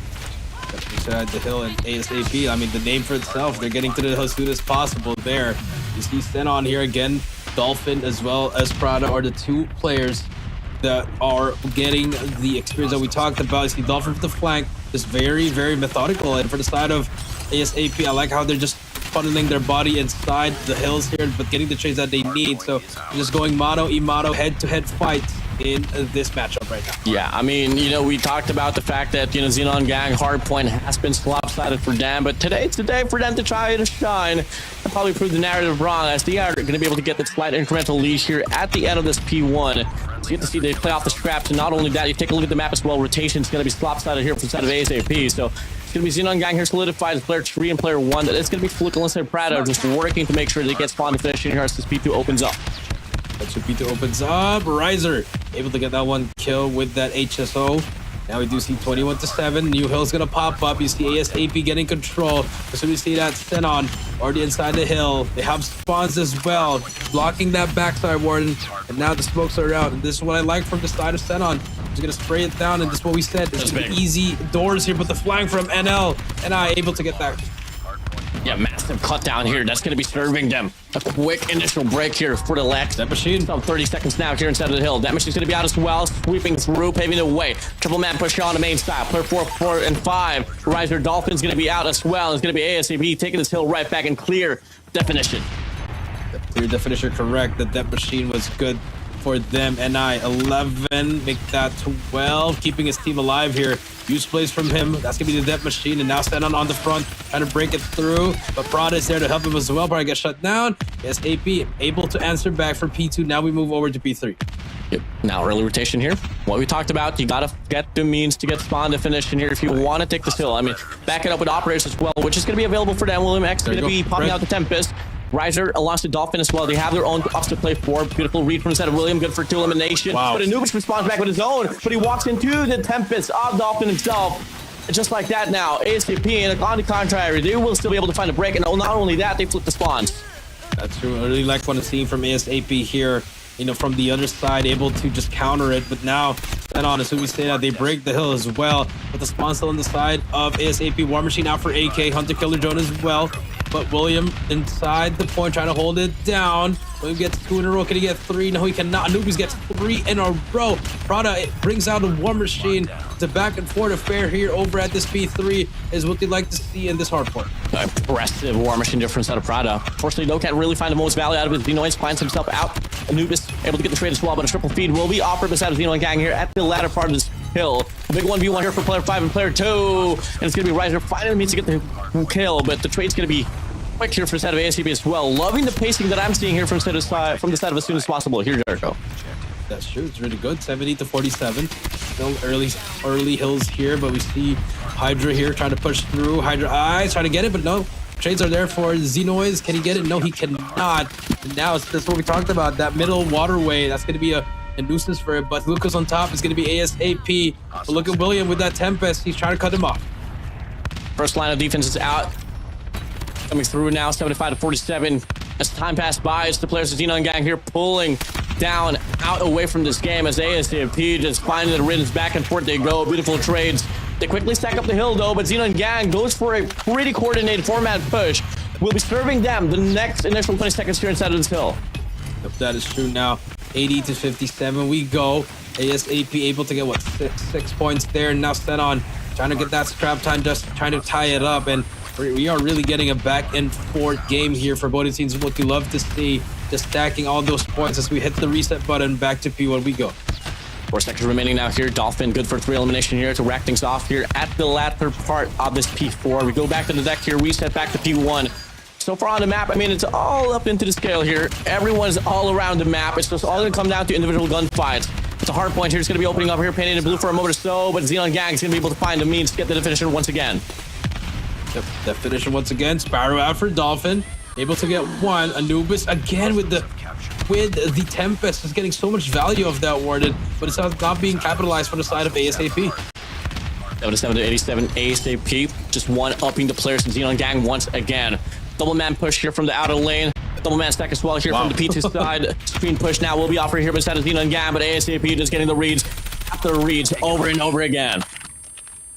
Inside the hill and ASAP. I mean, the name for itself. They're getting to the hill as soon as possible there. You see Xenon here again. Dolphin as well as Prada are the 2 players that are getting the experience that we talked about. You see Dolphin for the flank is very, very methodical. And for the side of ASAP, I like how they're just funneling their body inside the hills here, but getting the trades that they need. So just going mono-e-mono head-to-head fight in this matchup right now. Yeah, I mean, you know, we talked about the fact that, you know, Xenon Gang hardpoint has been lopsided for them, but today's the day for them to try to shine and probably prove the narrative wrong, as they are going to be able to get this slight incremental lead here at the end of this P1. So you get to see they play off the scraps, and not only that, you take a look at the map as well. Rotation's going to be lopsided here from the side of ASAP, so it's going to be Xenon Gang here solidified as player 3 and player 1. That it's going to be Fluke and Prado just working to make sure they get spawned to finish here as this P2 opens up. That's what P2 opens up. Riser able to get that one kill with that HSO. Now we do see 21-7. New Hill's gonna pop up. You see ASAP getting control. So we see that Xenon already inside the hill. They have spawns as well, blocking that backside warden. And now the smokes are out. And this is what I like from the side of Xenon. He's gonna spray it down, and this is what we said. It's gonna be easy doors here, but the flying from NL and I able to get that. Yeah, massive cut down here. That's going to be serving them a quick initial break here for the Lex. That machine. Some 30 seconds now here inside of the hill. That machine's going to be out as well, sweeping through, paving the way. Triple man push on the main side. Player 4 and 5. Riser Dolphin's going to be out as well. It's going to be ASAP taking this hill right back in clear definition. The clear definition correct. That machine was good for them. NI 11, make that 12, keeping his team alive here. Use plays from him. That's gonna be the depth machine, and now Xenon on the front, trying to break it through. But Prada is there to help him as well. Prada gets shut down. Yes, AP able to answer back for P2. Now we move over to P3. Yep. Now early rotation here. What we talked about, you gotta get the means to get spawn definition here if you want to take this hill. I mean, back it up with operators as well, which is gonna be available for them. William X is gonna be popping out the Tempest. Riser alongside Dolphin as well. They have their own ups to play for. Beautiful read from the side of William. Good for 2 elimination. Wow. But Anubis responds back with his own. But he walks into the Tempest of Dolphin himself. And just like that now, ASAP, and on the contrary, they will still be able to find a break. And not only that, they flip the spawns. That's true. I really like what I'm seeing from ASAP here. You know, from the other side, able to just counter it. But now, and on, as soon as we say that, they break the hill as well. But the spawn still on the side of ASAP. War Machine out for AK. Hunter Killer Drone as well. But William inside the point, trying to hold it down. William gets 2 in a row. Can he get 3? No, he cannot. Anubis gets 3 in a row. Prada brings out a War Machine. The back and forth affair here over at this P3 is what they like to see in this hardpoint. Impressive War Machine difference out of Prada. Fortunately, though, can't really find the most value out of it. Xenoid finds himself out. Anubis able to get the trade as well, but a triple feed will be offered beside of Xenon Gang here at the latter part of this hill. A big 1v1 here for player 5 and player 2. And it's going to be Riser finally means to get the kill, but the trade's going to be quick here for the side of ASCP as well. Loving the pacing that I'm seeing here from the side of as soon as possible. Here, Jericho. That's true. It's really good. 70-47. Still early hills here, but we see Hydra here trying to push through. Hydra eyes trying to get it, but no. Trades are there for Xenoids. Can he get it? No, he cannot. And now that's what we talked about. That middle waterway. That's going to be a nuisance for it. But Lucas on top is going to be ASAP. But look at William with that Tempest. He's trying to cut him off. First line of defense is out. Coming through now, 75-47. As time passed by, it's the players of Xenon Gang here pulling down, out, away from this game as ASAP just finding the rhythms back and forth they go. Beautiful trades. They quickly stack up the hill though, but Xenon Gang goes for a pretty coordinated four-man push. We'll be serving them the next initial 20 seconds here inside of this hill. Yep, that is true now. 80-57 we go. ASAP able to get, what, six points there. Now Xenon trying to get that scrap time, just trying to tie it up. And we are really getting a back and forth game here for both teams. What you love to see, just stacking all those points as we hit the reset button. Back to P1 we go. 4 seconds remaining now here. Dolphin good for 3 elimination here to rack things off here at the latter part of this P4. We go back to the deck here, reset back to P1. So far on the map, I mean, it's all up into the scale here. Everyone's all around the map. It's just all gonna come down to individual gunfights. It's a hard point here. It's gonna be opening up here, painted in blue for a moment or so, but Xenon Gang is gonna be able to find the means to get the definition once again. Yep, definition once again. Sparrow out for Dolphin. Able to get 1. Anubis again with the Tempest is getting so much value of that warded, but it's not being capitalized from the side of ASAP. 77-87 ASAP. Just one-upping the players in Xenon Gang once again. Double man push here from the outer lane. Double man stack as well here from the P2 side. Screen push now will be offered here beside of Xenon Gang, but ASAP just getting the reads after reads over and over again.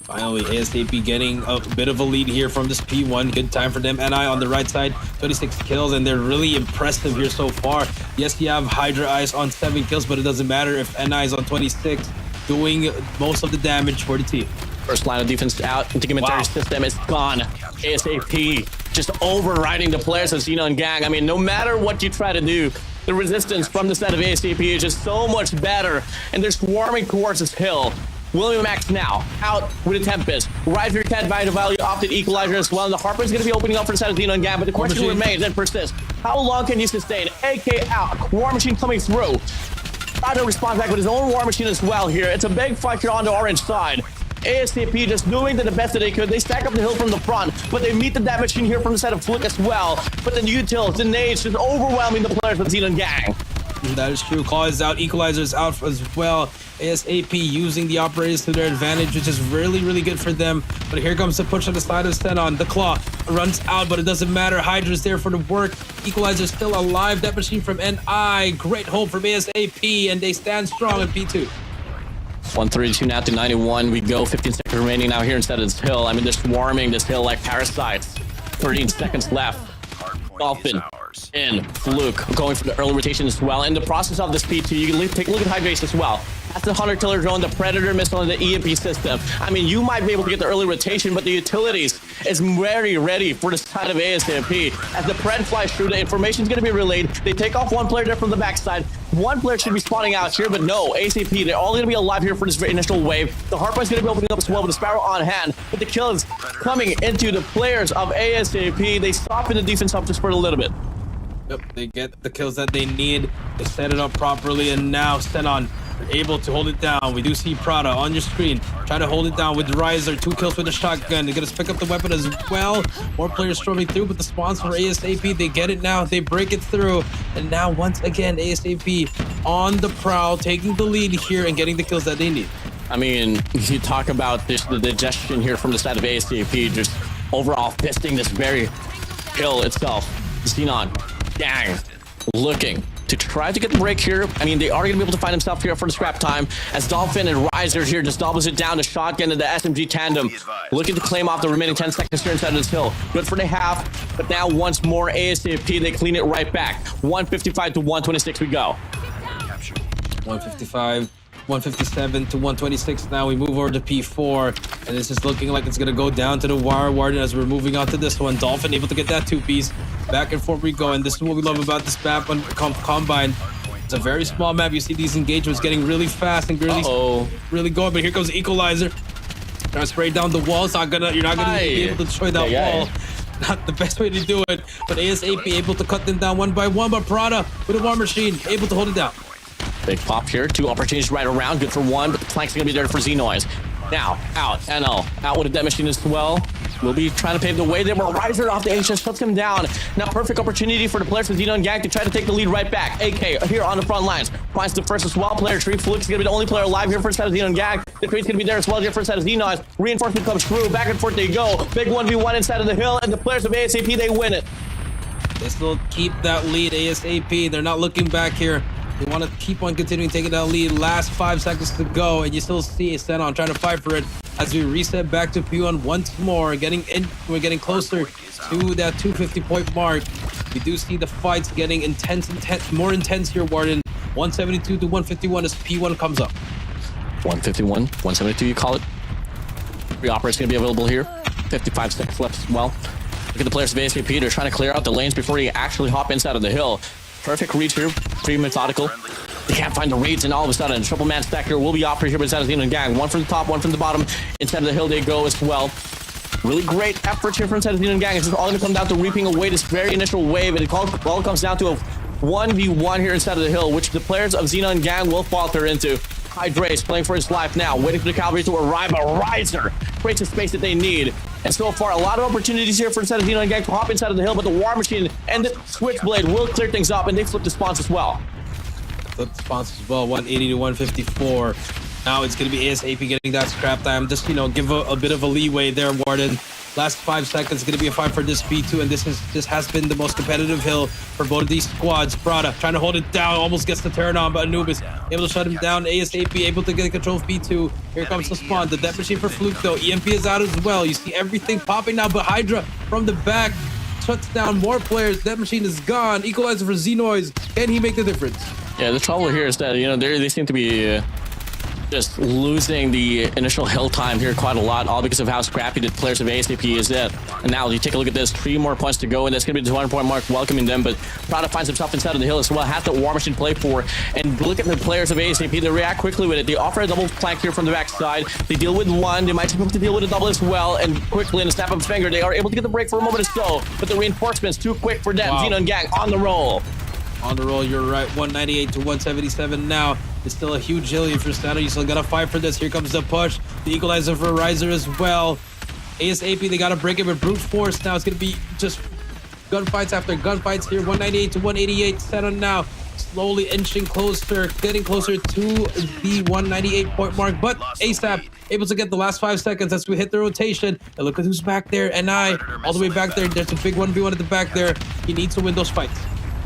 Finally, ASAP getting a bit of a lead here from this P1. Good time for them. NI on the right side, 26 kills, and they're really impressive here so far. Yes, you have Hydra Eyes on 7 kills, but it doesn't matter if NI is on 26, doing most of the damage for the team. First line of defense out. Integumentary system is gone. ASAP just overriding the players of Xenon Gang. I mean, no matter what you try to do, The resistance from the set of ASAP is just so much better, and they're swarming towards this hill. William Max now out with a Tempest. Riser can't find a value off the equalizer as well. And the Harper is going to be opening up for the side of Xenon Gang, but the question remains and persists. How long can he sustain? AK out. War Machine coming through. Rado responds back with his own War Machine as well here. It's a big fight here on the orange side. ASAP just doing the best that they could. They stack up the hill from the front, but they meet the damage machine here from the side of Flick as well. But the utils, the nades, just overwhelming the players of Xenon Gang. That is true. Claw is out. Equalizer is out as well. ASAP using the operators to their advantage, which is really, really good for them. But here comes the push on the side of Xenon. The Claw runs out, but it doesn't matter. Hydra's there for the work. Equalizer still alive. That machine from NI. Great hold from ASAP, and they stand strong in P2. 132 now to 91. We go 15 seconds remaining now here instead of this hill. I mean, they're swarming this hill like parasites. 13 seconds left. Dolphin in. Fluke going for the early rotation as well. In the process of this P2, you can take a look at Hydrace as well. That's the Hunter Killer drone, the Predator missile, and the EMP system. I mean, you might be able to get the early rotation, but the utilities is very ready for the side of ASAP. As the Pred flies through, the information is going to be relayed. They take off one player there from the backside. One player should be spawning out here, but no, ASAP, they're all going to be alive here for this initial wave. The Harper is going to be opening up as well with the Sparrow on hand, but the kill is coming into the players of ASAP. They soften the defense up just for a little bit. Yep, they get the kills that they need. They set it up properly, and now Xenon able to hold it down. We do see Prada on your screen. Try to hold it down with Riser. 2 kills with a shotgun. They're going to pick up the weapon as well. More players storming through, but the spawns for ASAP, they get it now. They break it through. And now, once again, ASAP on the prowl, taking the lead here and getting the kills that they need. I mean, you talk about this, the digestion here from the side of ASAP, just overall fisting this very hill itself. Xenon, dang, looking to try to get the break here. I mean, they are going to be able to find themselves here for the scrap time as Dolphin and Riser here just doubles it down to shotgun and the SMG tandem. Looking to claim off the remaining 10 seconds here inside of this hill. Good for the half, but now once more ASAP, they clean it right back. 155 to 126 we go. 155, 157 to 126 now. We move over to P4, and this is looking like it's going to go down to the wire warden as we're moving on to this one. Dolphin able to get that 2-piece. Back and forth we go, and this is what we love about this map on Combine. It's a very small map. You see these engagements getting really fast and really going, but here comes Equalizer. Trying to spray down the wall. You're not gonna be able to destroy that wall. Not the best way to do it, but ASAP able to cut them down one by one, but Prada with a War Machine able to hold it down. Big pop here. 2 opportunities right around. Good for 1, but the flank's going to be there for Xenoiz. Now, out. NL. Out with a death machine as well. We'll be trying to pave the way there, but Riser off the HS shuts him down. Now, perfect opportunity for the players from Xenon Gang to try to take the lead right back. AK here on the front lines. Finds the first as well. Player Tree. Fluke's going to be the only player alive here for the side of Xenon Gang. The crate's going to be there as well here for the side of Xenoiz. Reinforcement comes through. Back and forth they go. Big 1v1 inside of the hill, and the players of ASAP, they win it. They still keep that lead, ASAP. They're not looking back here. They want to keep on continuing taking that lead. Last 5 seconds to go, and you still see Xenon trying to fight for it as we reset back to P1 once more. We're getting closer to that 250-point mark. We do see the fights getting more intense here, Warden. 172 to 151 as P1 comes up. 151, 172, you call it. 3 operators going to be available here. 55 seconds left as well. Look at the players of ASAP. They're trying to clear out the lanes before they actually hop inside of the hill. Perfect reach here, pretty methodical. They can't find the raids, and all of a sudden, triple man stack here will be operated here by the Xenon Gang. 1 from the top, 1 from the bottom. Inside of the hill they go as well. Really great efforts here from the Xenon Gang. It's just all going to come down to reaping away this very initial wave, and it all comes down to a 1v1 here inside of the hill, which the players of Xenon Gang will falter into. Hydrace playing for his life now, waiting for the cavalry to arrive. A Riser creates the space that they need. And so far, a lot of opportunities here for the Xenon Gang to hop inside of the hill, but the War Machine and the Switchblade will clear things up, and they flip the spawns as well. Flip the spawns as well, 180 to 154. Now it's going to be ASAP getting that scrap time. Just, give a bit of a leeway there, Warden. Last 5 seconds is going to be a fight for this P2, and this has been the most competitive hill for both of these squads. Prada trying to hold it down, almost gets the turn on, but Anubis able to shut him down. ASAP able to get control of P2. Here comes the spawn. The death machine for Fluke, though. EMP is out as well. You see everything popping now, but Hydra from the back shuts down more players. Death machine is gone. Equalizer for Xenoiz. Can he make the difference? Yeah, the trouble here is that, they seem to be just losing the initial hill time here quite a lot, all because of how scrappy the players of ASAP is at. And now you take a look at this, 3 more points to go, and that's going to be the 200-point mark welcoming them. But Prada finds himself inside of the hill as well, has the War Machine play for. And look at the players of ASAP, they react quickly with it. They offer a double flank here from the backside. They deal with one, they might be able to deal with a double as well. And quickly in a snap of a finger, they are able to get the break for a moment or so. But the reinforcements too quick for them. Wow. Xenon gang on the roll. On the roll, you're right. 198 to 177 now. It's still a huge hill if you're standing. You still gotta fight for this. Here comes the push. The equalizer for Riser as well. ASAP, they gotta break it with brute force. Now it's gonna be just gunfights after gunfights here. 198 to 188. Xenon now slowly inching closer, getting closer to the 198 point mark. But ASAP able to get the last 5 seconds as we hit the rotation. And look at who's back there. And all the way back there. There's a big 1v1 at the back there. He needs to win those fights.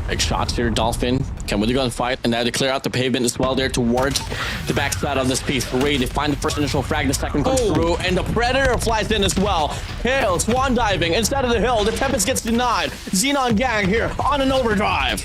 Big shots here, Dolphin can win the gunfight, and now they clear out the pavement as well there towards the backside of this piece. 3, they find the first initial frag, the second comes through, and the Predator flies in as well. Hill, swan diving instead of the hill. The Tempest gets denied. Xenon gang here on an overdrive.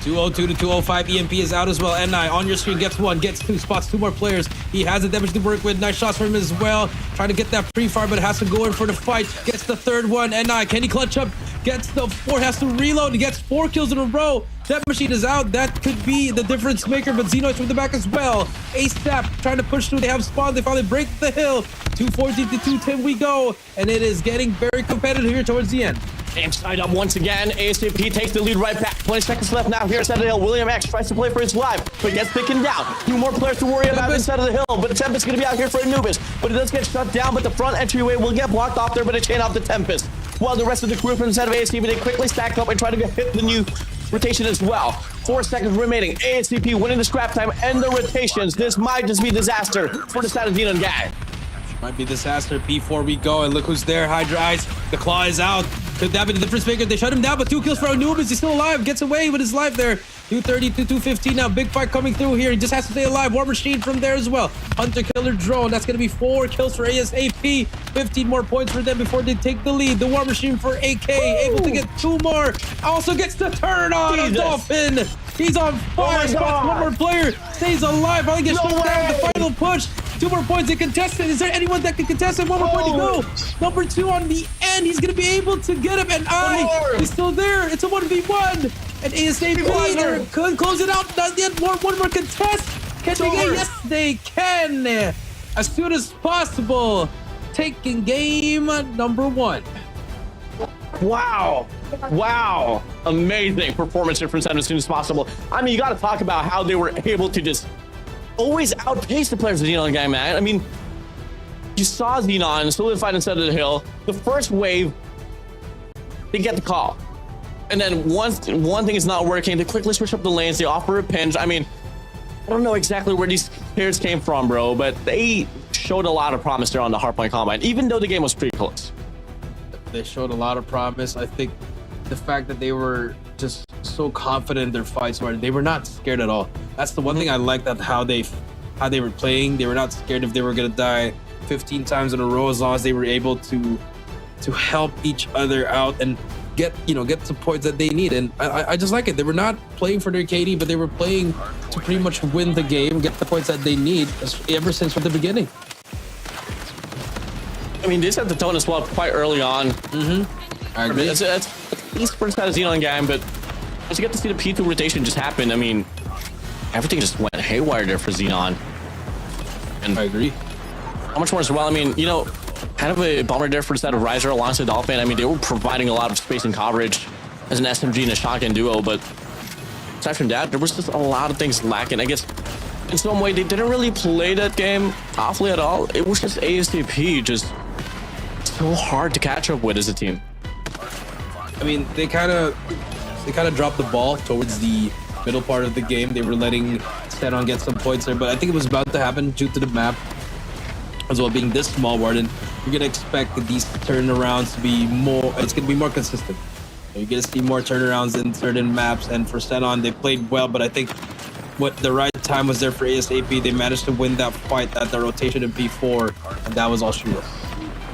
202 to 205. EMP is out as well. NI on your screen gets 1, gets 2, spots 2 more players. He has the damage to work with. Nice shots from him as well. Trying to get that pre-fire, but has to go in for the fight. Gets the 3rd one. NI, can he clutch up? Gets the 4, has to reload. He gets 4 kills in a row. That machine is out. That could be the difference maker, but Xeno's from the back as well. ASAP trying to push through. They have spawn. They finally break the hill. 214 to 210 we go. And it is getting very competitive here towards the end. Aim side up once again. ASAP takes the lead right back. 20 seconds left now here inside of the hill. William X tries to play for his life, but gets taken down. 2 more players to worry about inside of the hill, but the Tempest is going to be out here for Anubis. But it does get shut down, but the front entryway will get blocked off there, but a chain off the Tempest. While the rest of the crew from inside of ASAP, they quickly stack up and try to hit the new rotation as well. 4 seconds remaining. ASAP winning the scrap time and the rotations. This might just be disaster for the side of Xenon gang. Might be disaster. P4 we go, and look who's there. Hydra Ice. The claw is out. Could that be the difference maker? They shut him down, but 2 kills for Anubis. He's still alive. Gets away with his life there. 230 to 215 now. Big fight coming through here. He just has to stay alive. War Machine from there as well. Hunter Killer Drone. That's going to be 4 kills for ASAP. 15 more points for them before they take the lead. The War Machine for AK. Able to get 2 more. Also gets the turn on Dolphin. He's on fire. Spots 1 more player. Stays alive. Finally gets shut down. The final push. 2 more points to contest it. Is there anyone that can contest it? 1 more point to go. Number 2 on the end. He's going to be able to get him. And he's still there. It's a 1v1. And ASAP could close it out. Not yet. One more contest. Can they get? Yes, they can. As soon as possible. Taking game number 1. Wow. Wow. Amazing performance here from Xenon as soon as possible. I mean, you got to talk about how they were able to just always outpace the players of Xenon gang, man. I mean, you saw Xenon solidified inside of the hill. The first wave, they get the call. And then once one thing is not working, they quickly switch up the lanes. They offer a pinch. I mean, I don't know exactly where these players came from, bro, but they showed a lot of promise there on the Hardpoint Combine, even though the game was pretty close. They showed a lot of promise. I think the fact that they were just so confident in their fights, where they were not scared at all. That's the one thing I liked, that how they were playing. They were not scared if they were gonna die 15 times in a row, as long as they were able to help each other out and get the points that they need. And I just like it. They were not playing for their KD, but they were playing to pretty much win the game, get the points that they need ever since from the beginning. I mean, they set the tone as well quite early on. I agree. It's at least for the side of Xenon gang, but as you get to see the P2 rotation just happen, I mean, everything just went haywire there for Xenon. And I agree. how much more as well? I mean, you know, kind of a bummer there for the side of Riser alongside Dolphin. I mean, they were providing a lot of space and coverage as an SMG and a shotgun duo, but aside from that, there was just a lot of things lacking. I guess in some way they didn't really play that game awfully at all. It was just ASAP just so hard to catch up with as a team. I mean, they kind of dropped the ball towards the middle part of the game. They were letting Xenon get some points there, but I think it was about to happen due to the map as well being this small, Warden. You're gonna expect these turnarounds to be more. It's gonna be more consistent. You're gonna see more turnarounds in certain maps, and for Xenon, they played well, but I think what the right time was there for ASAP. They managed to win that fight at the rotation in P4, and that was all she wrote.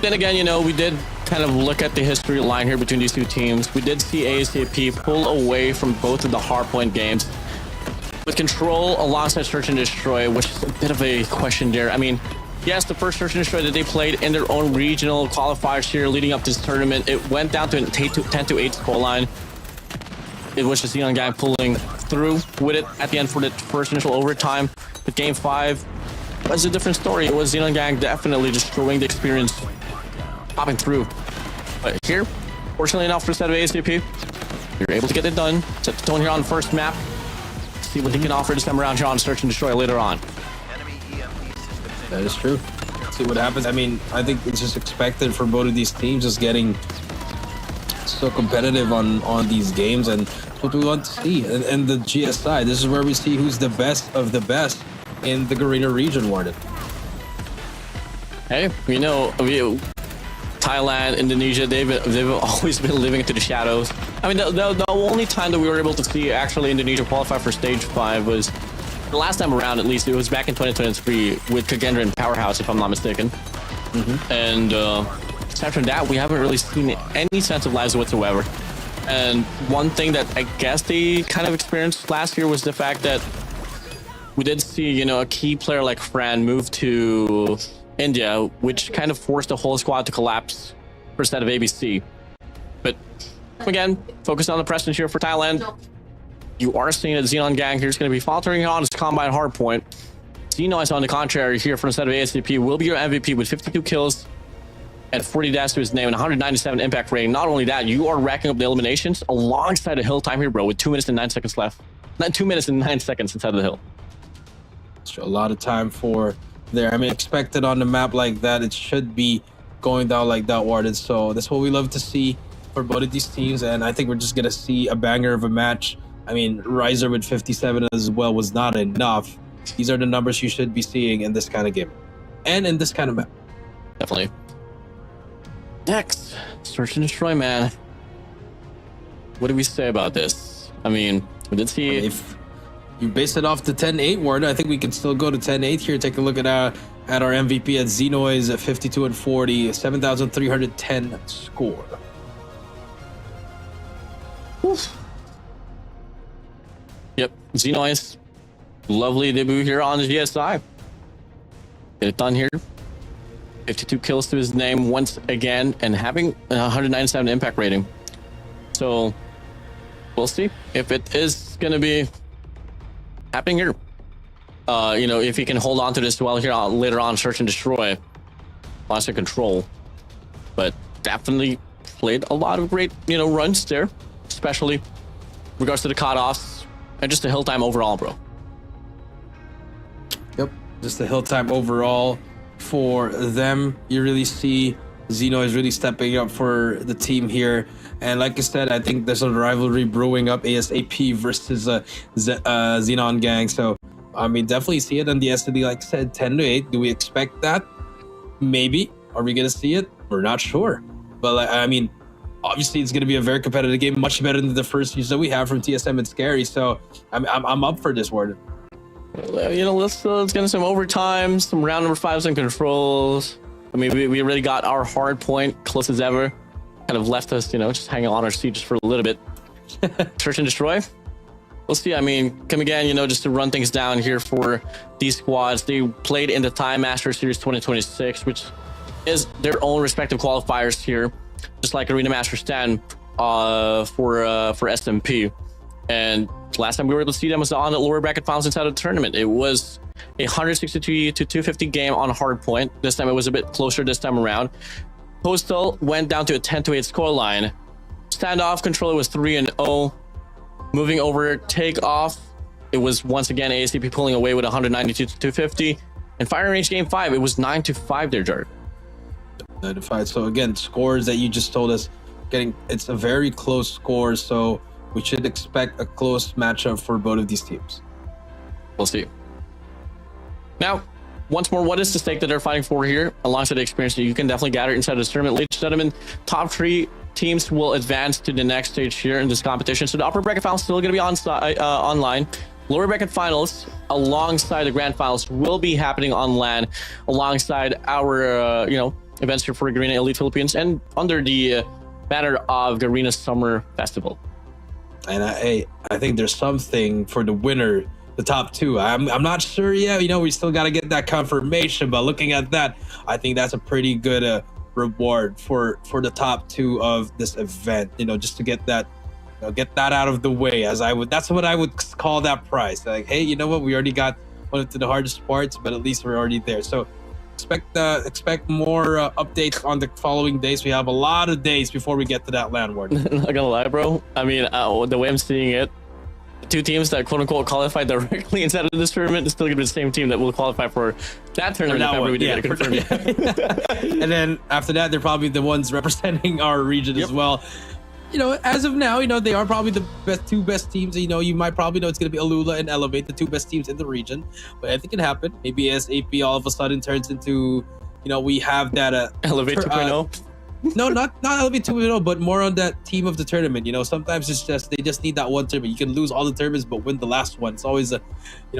Then again, you know, we did kind of look at the history line here between these two teams. We did see ASAP pull away from both of the hardpoint games. with Control alongside Search and Destroy, which is a bit of a question there. I mean, yes, the first Search and Destroy that they played in their own regional qualifiers here leading up to this tournament, it went down to a 10-8 scoreline. It was the Xenon gang pulling through with it at the end for the first initial overtime. But Game 5 was a different story. It was Xenon gang definitely destroying the experience, popping through. But here, fortunately enough for the set of ASAP, you're able to get it done. Set the tone here on the first map. See what they can offer this time around here on Search and Destroy later on. That is true. See what happens. I mean, I think it's just expected for both of these teams just getting so competitive on these games, and what we want to see. And the GSI, this is where we see who's the best of the best in the Garena region, Warden. Hey, you know, Thailand, Indonesia, they've always been living into the shadows. I mean, the only time that we were able to see actually Indonesia qualify for Stage 5 was the last time around, at least. It was back in 2023 with Kagendra and Powerhouse, if I'm not mistaken. And aside from that, we haven't really seen any sense of lives whatsoever. And one thing that I guess they kind of experienced last year was the fact that we did see, you know, a key player like Fran move to India, which kind of forced the whole squad to collapse for a set of ABC. But again, focus on the presence here for Thailand. You are seeing that Xenon gang here is going to be faltering on his combine hardpoint. Xenon, on the contrary, here for a set of ASCP, will be your MVP with 52 kills and 40 deaths to his name and 197 impact rating. Not only that, you are racking up the eliminations alongside a hill time here, bro, with 2 minutes and 9 seconds left. Not 2 minutes and 9 seconds inside of the hill. A lot of time for there. I mean, expected on the map like that, it should be going down like that, Warden. So that's what we love to see for both of these teams, and I think we're just gonna see a banger of a match. I mean, Riser with 57 as well was not enough. These are the numbers you should be seeing in this kind of game and in this kind of map. Definitely. Next, Search and Destroy, man. What do we say about this? I mean, we did see if you base it off the 10-8 word, I think we can still go to 10-8 here. Take a look at our MVP at Xenois at 52 and 40, 7,310 score. Oof. Yep, Xenois, lovely debut here on the GSI. Get it done here. 52 kills to his name once again, and having a 197 impact rating. So we'll see if it is going to be happening here. You know, if he can hold on to this well here later on, Search and Destroy, lost of control. But definitely played a lot of great, you know, runs there, especially in regards to the cutoffs and just the hill time overall, bro. Yep, just the hill time overall for them. You really see Xeno is really stepping up for the team here. And like I said, I think there's a rivalry brewing up, ASAP versus Xenon gang. So, I mean, definitely see it on the SD, like I said, 10-8. Do we expect that? Maybe. Are we going to see it? We're not sure. But, like, I mean, obviously it's going to be a very competitive game, much better than the first use that we have from TSM and SKAERI. So, I'm up for this, Warden. You know, let's get into some overtime, some round number 5s and controls. I mean, we already got our hard point close as ever. Kind of left us, you know, just hanging on our seat just for a little bit. Search and Destroy. We'll see. I mean, come again, you know, just to run things down here for these squads. They played in the Time Master Series 2026, which is their own respective qualifiers here, just like Arena Masters 10 for SMP. And last time we were able to see them was on the lower bracket finals inside of the tournament. It was a 163 to 250 game on hard point. This time it was a bit closer this time around. Postal went down to a 10-8 scoreline. Standoff controller was 3-0. Moving over takeoff, it was once again ASCP pulling away with 192 to 250. And firing range game 5, it was 9-5 there, Jark. 9-5. So again, scores that you just told us, it's a very close score. So we should expect a close matchup for both of these teams. We'll see. Now, once more, what is the stake that they're fighting for here? Alongside the experience that you can definitely gather inside this tournament. Ladies and gentlemen, top 3 teams will advance to the next stage here in this competition. So the upper bracket finals still going to be online. Lower bracket finals alongside the grand finals will be happening on LAN alongside our events here for Garena Elite Philippines and under the banner of Garena Summer Festival. And I think there's something for the winner the top two. I'm not sure yet. We still got to get that confirmation. But looking at that, I think that's a pretty good reward for the top two of this event. Just to get that. Get that out of the way, that's what I would call that prize. Like, hey, you know what? We already got one of the hardest parts, but at least we're already there. So expect more updates on the following days. We have a lot of days before we get to that land war. Not gonna lie, bro. I mean, the way I'm seeing it, the two teams that quote unquote qualified directly inside of this tournament is still gonna be the same team that will qualify for that tournament. And then after that, they're probably the ones representing our region as well. As of now, they are probably the two best teams. You might probably know it's going to be Alula and Elevate, the two best teams in the region. But anything can happen. Maybe as AP all of a sudden turns into, we have that... Elevate 2.0? No, not Elevate 2.0, but more on that team of the tournament. Sometimes they just need that one tournament. You can lose all the tournaments, but win the last one. It's always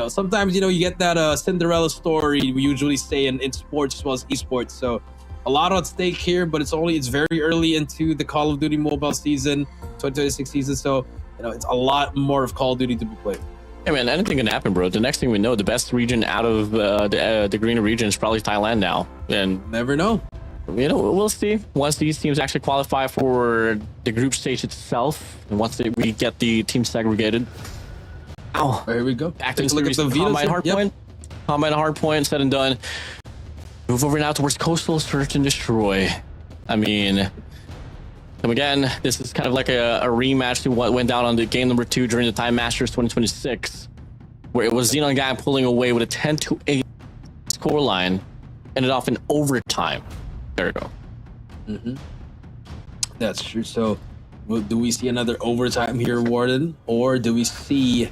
sometimes, you get that Cinderella story we usually say in sports as well as esports. So... a lot at stake here, but it's very early into the Call of Duty mobile season, 2026 season. So, it's a lot more of Call of Duty to be played. Hey man, anything can happen, bro. The next thing we know, the best region out of the Garena region is probably Thailand now. And never know. We'll see once these teams actually qualify for the group stage itself, and once we get the team segregated. Oh, here we go. Back to the series. Combine Hardpoint. Combine Hardpoint, said and done. Move over now towards Coastal, Search and Destroy. I mean, again, this is kind of like a rematch to what went down on the game number 2 during the Time Masters 2026, where it was Xenon Gang pulling away with a 10-8 scoreline, ended off in overtime. There you go. That's true. So, do we see another overtime here, Warden, or do we see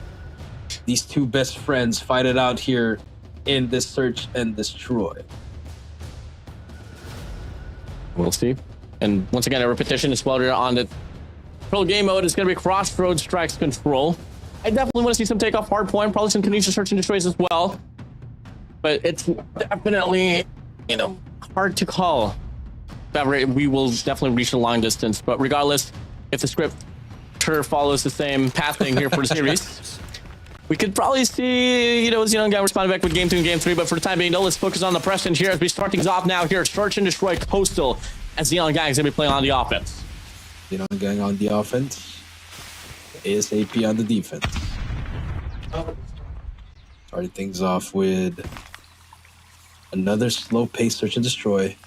these two best friends fight it out here in this Search and Destroy? We'll see. And once again, a repetition is while we're on the pro game mode. It's going to be Crossroads Strikes Control. I definitely want to see some takeoff hardpoint, probably some Kinesia Search and Destroys as well. But it's definitely, hard to call. We will definitely reach the long distance. But regardless, if the script follows the same pathing here for the series, we could probably see, Xenon Gang responding back with Game 2 and Game 3, but for the time being, let's focus on the Preston here as we start things off now here. Search and Destroy Coastal, as Xenon Gang is going to be playing on the offense. Xenon Gang on the offense, ASAP on the defense. Starting things off with another slow-paced Search and Destroy.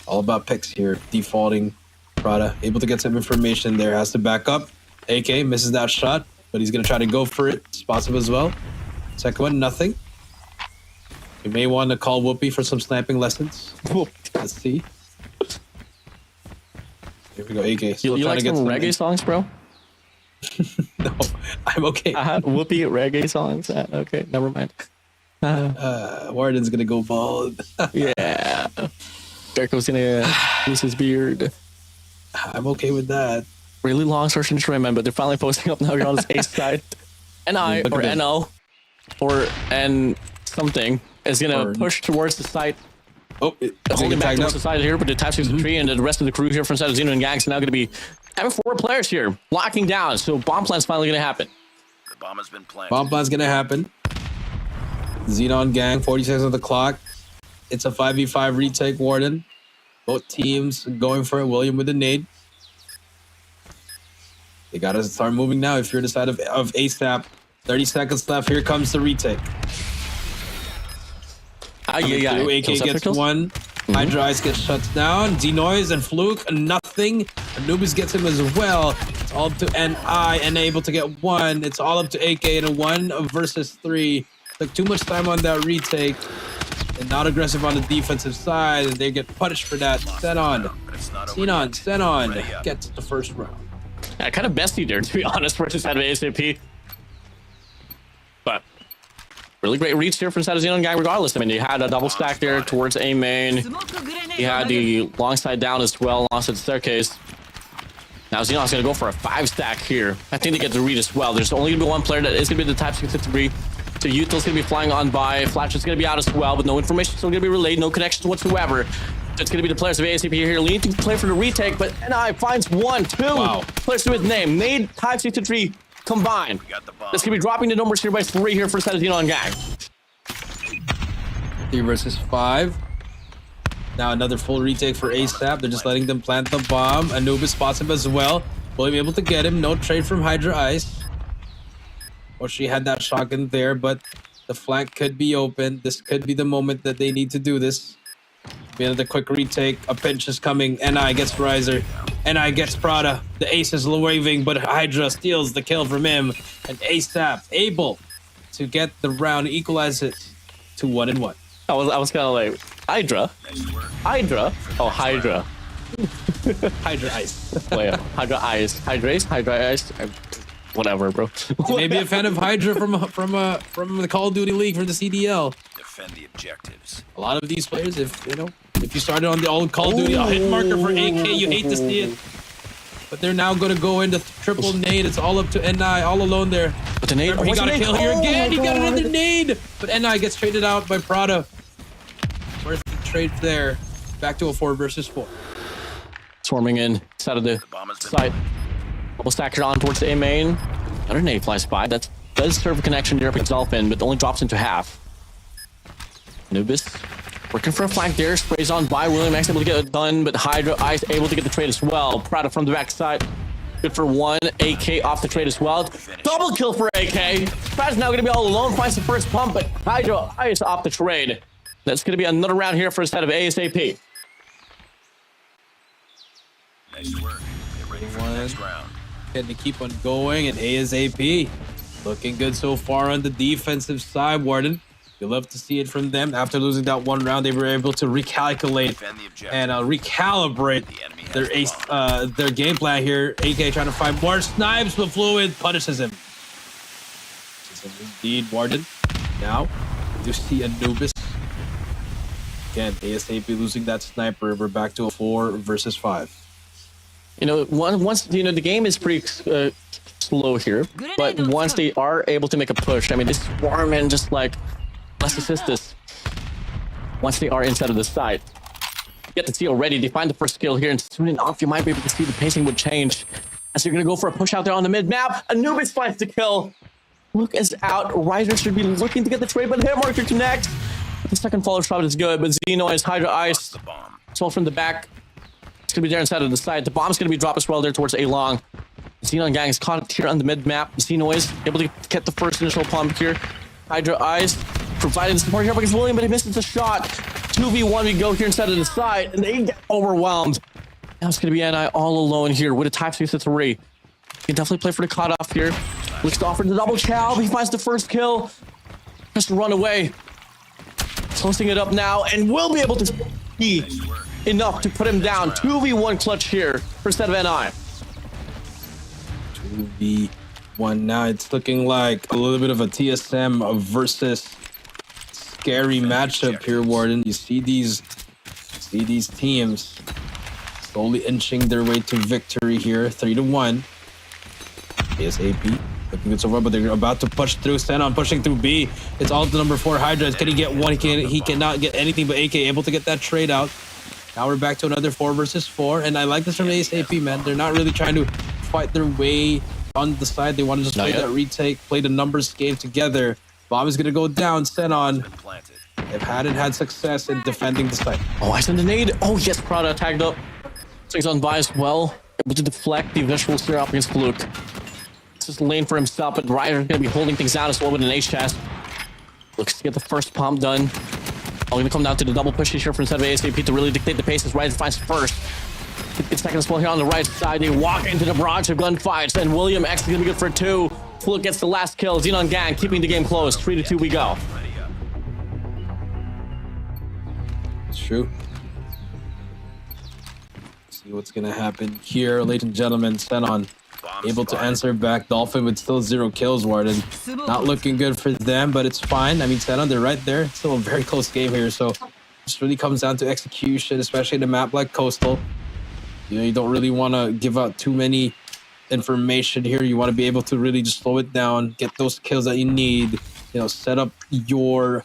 All about picks here, defaulting. Prada able to get some information there, has to back up. AK misses that shot, but he's going to try to go for it. Spots him as well. Second one, nothing. You may want to call Whoopi for some sniping lessons. Let's see. Here we go, AK. You like some reggae songs, bro? No, I'm okay. Whoopi reggae songs? Okay, never mind. Warden's going to go bald. Yeah. Darko's going to lose his beard. I'm okay with that. Really long Search and Destroy, man, but they're finally posting up now here on his ace side. NI or NO or N something is going to push towards the site. Oh, holding back towards the side here, but the Type 63 and the rest of the crew here from side of Xenon and Gangs are now going to be having 4 players here locking down. So bomb plan's finally going to happen. The bomb has been planted. Bomb plan's going to happen. Xenon Gang, 40 seconds on the clock. It's a 5v5 retake, Warden. Both teams going for it. William with the nade. They got to start moving now if you're the side of ASAP. 30 seconds left. Here comes the retake. AK gets one. Hydra Ice gets shut down. Denoise and Fluke, nothing. Anubis gets him as well. It's all up to NI and able to get one. It's all up to AK in a 1 versus 3. Took too much time on that retake. And not aggressive on the defensive side. And they get punished for that. Xenon gets the first round. Yeah, kind of bestie there, to be honest, versus side of ASAP. But really great reach here from side of Xenon Gang regardless. I mean, they had a double stack there towards A main. He had the long side down as well, alongside the staircase. Now Xenon's going to go for a 5 stack here. I think they get the read as well. There's only going to be one player that is going to be the Type 63. So Util's going to be flying on by. Flash is going to be out as well, but no information still going to be relayed. No connections whatsoever. It's going to be the players of ASAP here leading to play for the retake, but NI finds 1, 2 players with name. Made Type 63 combined. We got the bomb. That's going to be dropping the numbers here by 3 here for the side of Xenon gang. 3 versus 5. Now another full retake for ASAP. They're just letting them plant the bomb. Anubis spots him as well. Will be able to get him. No trade from Hydra Ice. Well, she had that shotgun there, but the flank could be open. This could be the moment that they need to do this. Be another quick retake. A pinch is coming. NI gets Riser. NI gets Prada. The ace is waving, but Hydra steals the kill from him. And ASAP able to get the round, equalize it to 1-1. I was kind of like, Hydra? Hydra? Oh, Hydra. Hydra Ice. Wait, Hydra Ice. Hydra Ice? Whatever, bro. You may be a fan of Hydra from the Call of Duty League, from the CDL. Defend the objectives. A lot of these players, if you started on the old Call of Duty, a hit marker for AK, you hate to see it. But they're now going to go into triple nade. It's all up to NI, all alone there. But the nade, He got a kill here again. He got God. another nade. But NI gets traded out by Prada. Worth the trade there. Back to a 4 versus 4. Swarming in, side of the bomb has been side. Double stacker on towards the A main. Another nade flies by. That does serve a connection there with Dolphin, but only drops into half. Anubis working for a flank there. Sprays on by William X, able to get it done, but Hydra Ice able to get the trade as well. Prada from the backside. Good for 1. AK off the trade as well. Double kill for AK. Prada's now going to be all alone. Finds the first pump, but Hydra Ice off the trade. That's going to be another round here for a set of ASAP. Nice work. Get ready for the next round. Getting to keep on going, and ASAP looking good so far on the defensive side, Warden. You love to see it from them. After losing that 1 round, they were able to recalculate Defend the objective. and recalibrate The enemy has the bomb. their game plan here. AK trying to find more snipes, but Fluid punishes him. Indeed, Warden. Now, you see Anubis. Again, ASAP losing that sniper. We're back to a 4 versus 5. You know, once the game is pretty slow here, but once they are able to make a push, I mean, this Swarm just like, let's assist this. Once they are inside of the site, you get to see already, they find the first kill here, and soon enough, you might be able to see the pacing would change. As you're going to go for a push out there on the mid-map, Anubis finds the kill. Look is out. Riser should be looking to get the trade, but hit marker connects. The second follow shot is good, but Xenon is Hydra Ice. The bomb. It's all from the back. It's going to be there inside of the side. The bomb's going to be dropped as well there towards A-Long. Xenon gang is caught here on the mid-map. Xeno is able to get the first initial pump here. Hydra Eyes providing the support here against William, but he misses the shot. 2v1 we go here inside of the side, and they get overwhelmed. Now it's going to be NI all alone here with a type 6 to 3. He can definitely play for the cutoff here. Looks to offer the double chow. He finds the first kill. Has to run away. Closing it up now, and will be able to be enough to put him down. 2v1 clutch here for instead of NI. 2v1 now. It's looking like a little bit of a TSM versus SKAERI matchup here, Warden. You see these teams slowly inching their way to victory here. 3-1. ASAP looking good so far, but they're about to push through. Xenon pushing through B. It's all to number 4 Hydra. Can he get one? He cannot get anything, but AK able to get that trade out. Now we're back to another 4 versus 4, and I like this from ASAP, man. They're not really trying to fight their way on the side. They want to just play that retake, play the numbers game together. Bomb is gonna go down. Xenon. Planted. They've had success in defending the site. Oh, I sent a nade. Oh, yes, Prada tagged up. Takes on by as well. Able to deflect the Visualz here up against Fluke. This is lane for himself, but Ryder's going to be holding things down as well with an ace chest. Looks to get the first pump done. All going to come down to the double push here for instead of ASAP to really dictate the pace as Ryder finds first. It's second as well here on the right side. They walk into the barrage of gunfights, and William X is going to be good for 2. Fluke gets the last kill. Xenon gang keeping the game close. 3-2 we go. Ready up. It's true. See what's gonna happen here, ladies and gentlemen. Xenon able to answer back. Dolphin with still 0 kills, Warden. Not looking good for them, but it's fine. I mean, Xenon, they're right there. It's still a very close game here, so this really comes down to execution, especially in a map like Coastal. You know, you don't really want to give out too many information here. You want to be able to really just slow it down, get those kills that you need. You know, set up your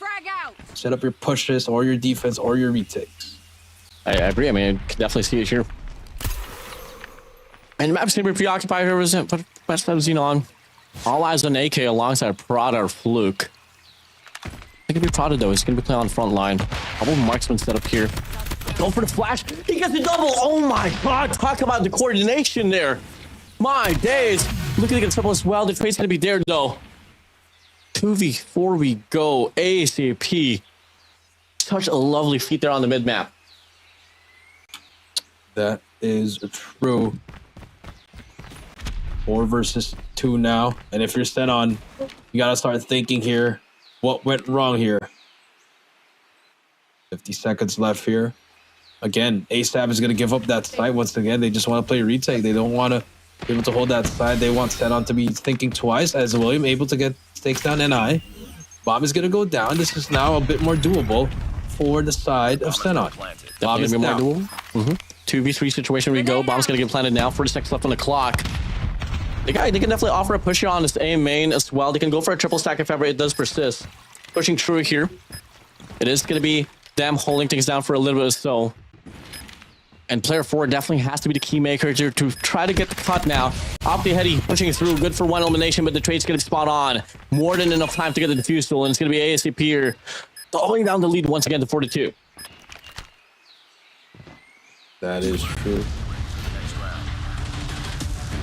pushes or your defense or your retakes. I agree. I mean, I can definitely see it here. And the map's going to be preoccupied here with Xenon. All eyes on AK alongside Prada or Fluke. I think it'd be Prada though. He's gonna be playing on the front line. Double marksman set up here. Go for the flash. He gets the double. Oh my god. Talk about the coordination there. My days. Looking to get trouble as well. The trade's gonna be there though. 2v4 we go. ASAP. Such a lovely feat there on the mid map. That is true. 4 versus 2 now. And if you're set on, you gotta start thinking here. What went wrong here? 50 seconds left here. Again, ASAP is gonna give up that site once again. They just want to play retake. They don't want to be able to hold that side. They want Xenon to be thinking twice as William able to get stakes down NI. Bomb is gonna go down. This is now a bit more doable for the side of Xenon. Bomb is Definitely down. more doable. 2v3 situation we go. Bomb's gonna get planted now. 40 seconds left on the clock. They can definitely offer a push on this A main as well. They can go for a triple stack if ever it does persist. Pushing through here. It is gonna be them holding things down for a little bit or so. And player 4 definitely has to be the key maker to try to get the cut now. Off the heady, pushing through. Good for one elimination, but the trade's gonna be spot on. More than enough time to get the defusal, and it's gonna be ASAP here. Throwing down the lead once again to 42. That is true.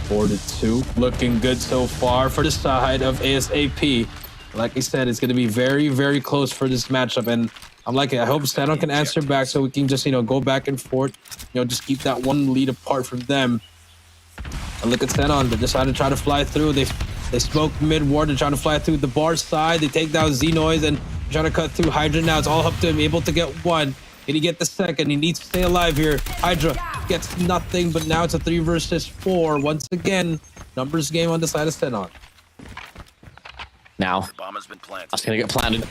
4-2. Looking good so far for the side of ASAP. Like I said, it's going to be very, very close for this matchup. And I'm like, I hope Xenon can answer back so we can just, go back and forth. Just keep that one lead apart from them. And look at Xenon. They decided to try to fly through. They smoked mid-ward and try to fly through the bar side. They take down Xenoid and try to cut through Hydra now. It's all up to him, able to get one. Can he get the second? He needs to stay alive here. Hydra gets nothing, but now it's a 3 versus 4. Once again, numbers game on the side of Xenon. Now, Bomb has been planted. that's gonna get planted.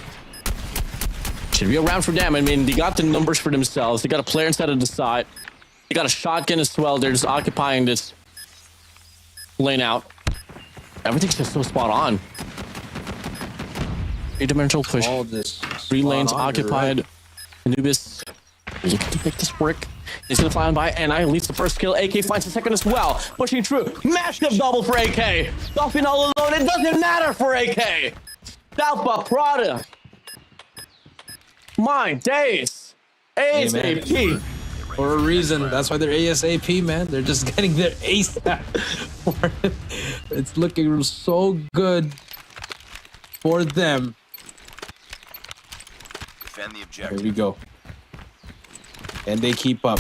Should be a round for them. I mean, they got the numbers for themselves. They got a player inside of the side. They got a shotgun as well. They're just occupying this lane out. Everything's just so spot on. 8-dimensional push. All this 3 lanes spot on, you're occupied. right. Anubis looking to make this work. He's gonna fly on by, and I leads the first kill. AK finds the second as well. Pushing through. Massive double for AK. Dolphin all alone. It doesn't matter for AK. Dalpa Prada. My days. ASAP. For a reason. That's why they're ASAP, man. They're just getting their ace. It's looking so good for them. Defend the Here objective. we go. And they keep up.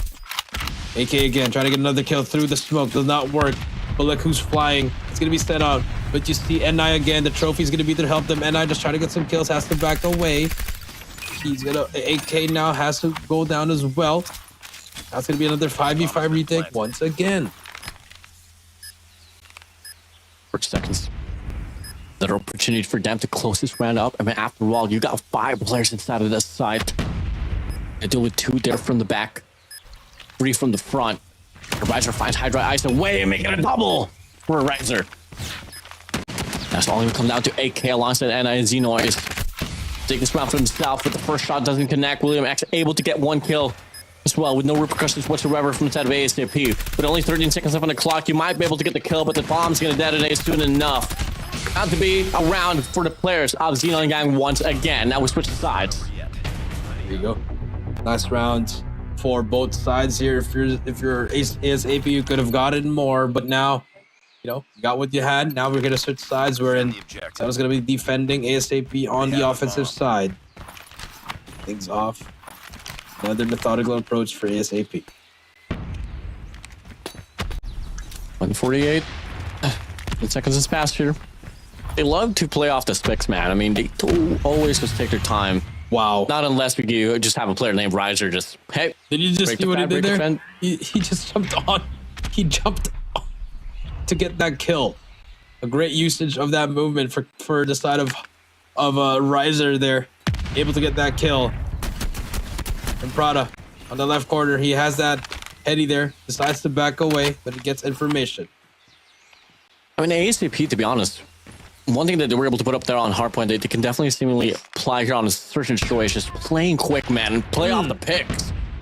AK again, trying to get another kill through the smoke. Does not work. But look who's flying. It's going to be set out. But you see NI again. The trophy's going to be there to help them. NI just trying to get some kills. Has to back away. He's going to... AK now has to go down as well. That's going to be another 5v5 retake once again. 4 seconds. Another opportunity for them to close this round up. I mean, after all, you got 5 players inside of this side. They deal with 2 there from the back, 3 from the front. The Riser finds Hydra Ice away and making a double for a Riser. That's all going to come down to AK alongside Anna and Xenoid. Take this round for himself, but the first shot doesn't connect. William X able to get 1 kill as well with no repercussions whatsoever from the side of ASAP. With only 13 seconds left on the clock, you might be able to get the kill, but the bomb's going to detonate soon enough. Not to be a round for the players of Xenon Gang once again. Now we switch sides. There you go. Last round for both sides here. If you're ASAP, you could have gotten more, but now, you got what you had. Now we're gonna switch sides. We're in. I was gonna be defending ASAP on the offensive side. Things off. Another methodical approach for ASAP. 148. 10 seconds has passed here. They love to play off the specs, man. I mean, they always just take their time. Wow. Not unless you just have a player named Riser just, hey. Did you just see what he did there? Defend. He just jumped on. He jumped on to get that kill. A great usage of that movement for the side of Riser there. Able to get that kill. And Prada on the left corner. He has that heady there. Decides to back away, but he gets information. I mean, ASAP, to be honest, one thing that they were able to put up there on hardpoint, they can definitely seemingly apply here on certain situations. Playing quick, man, and play off the picks.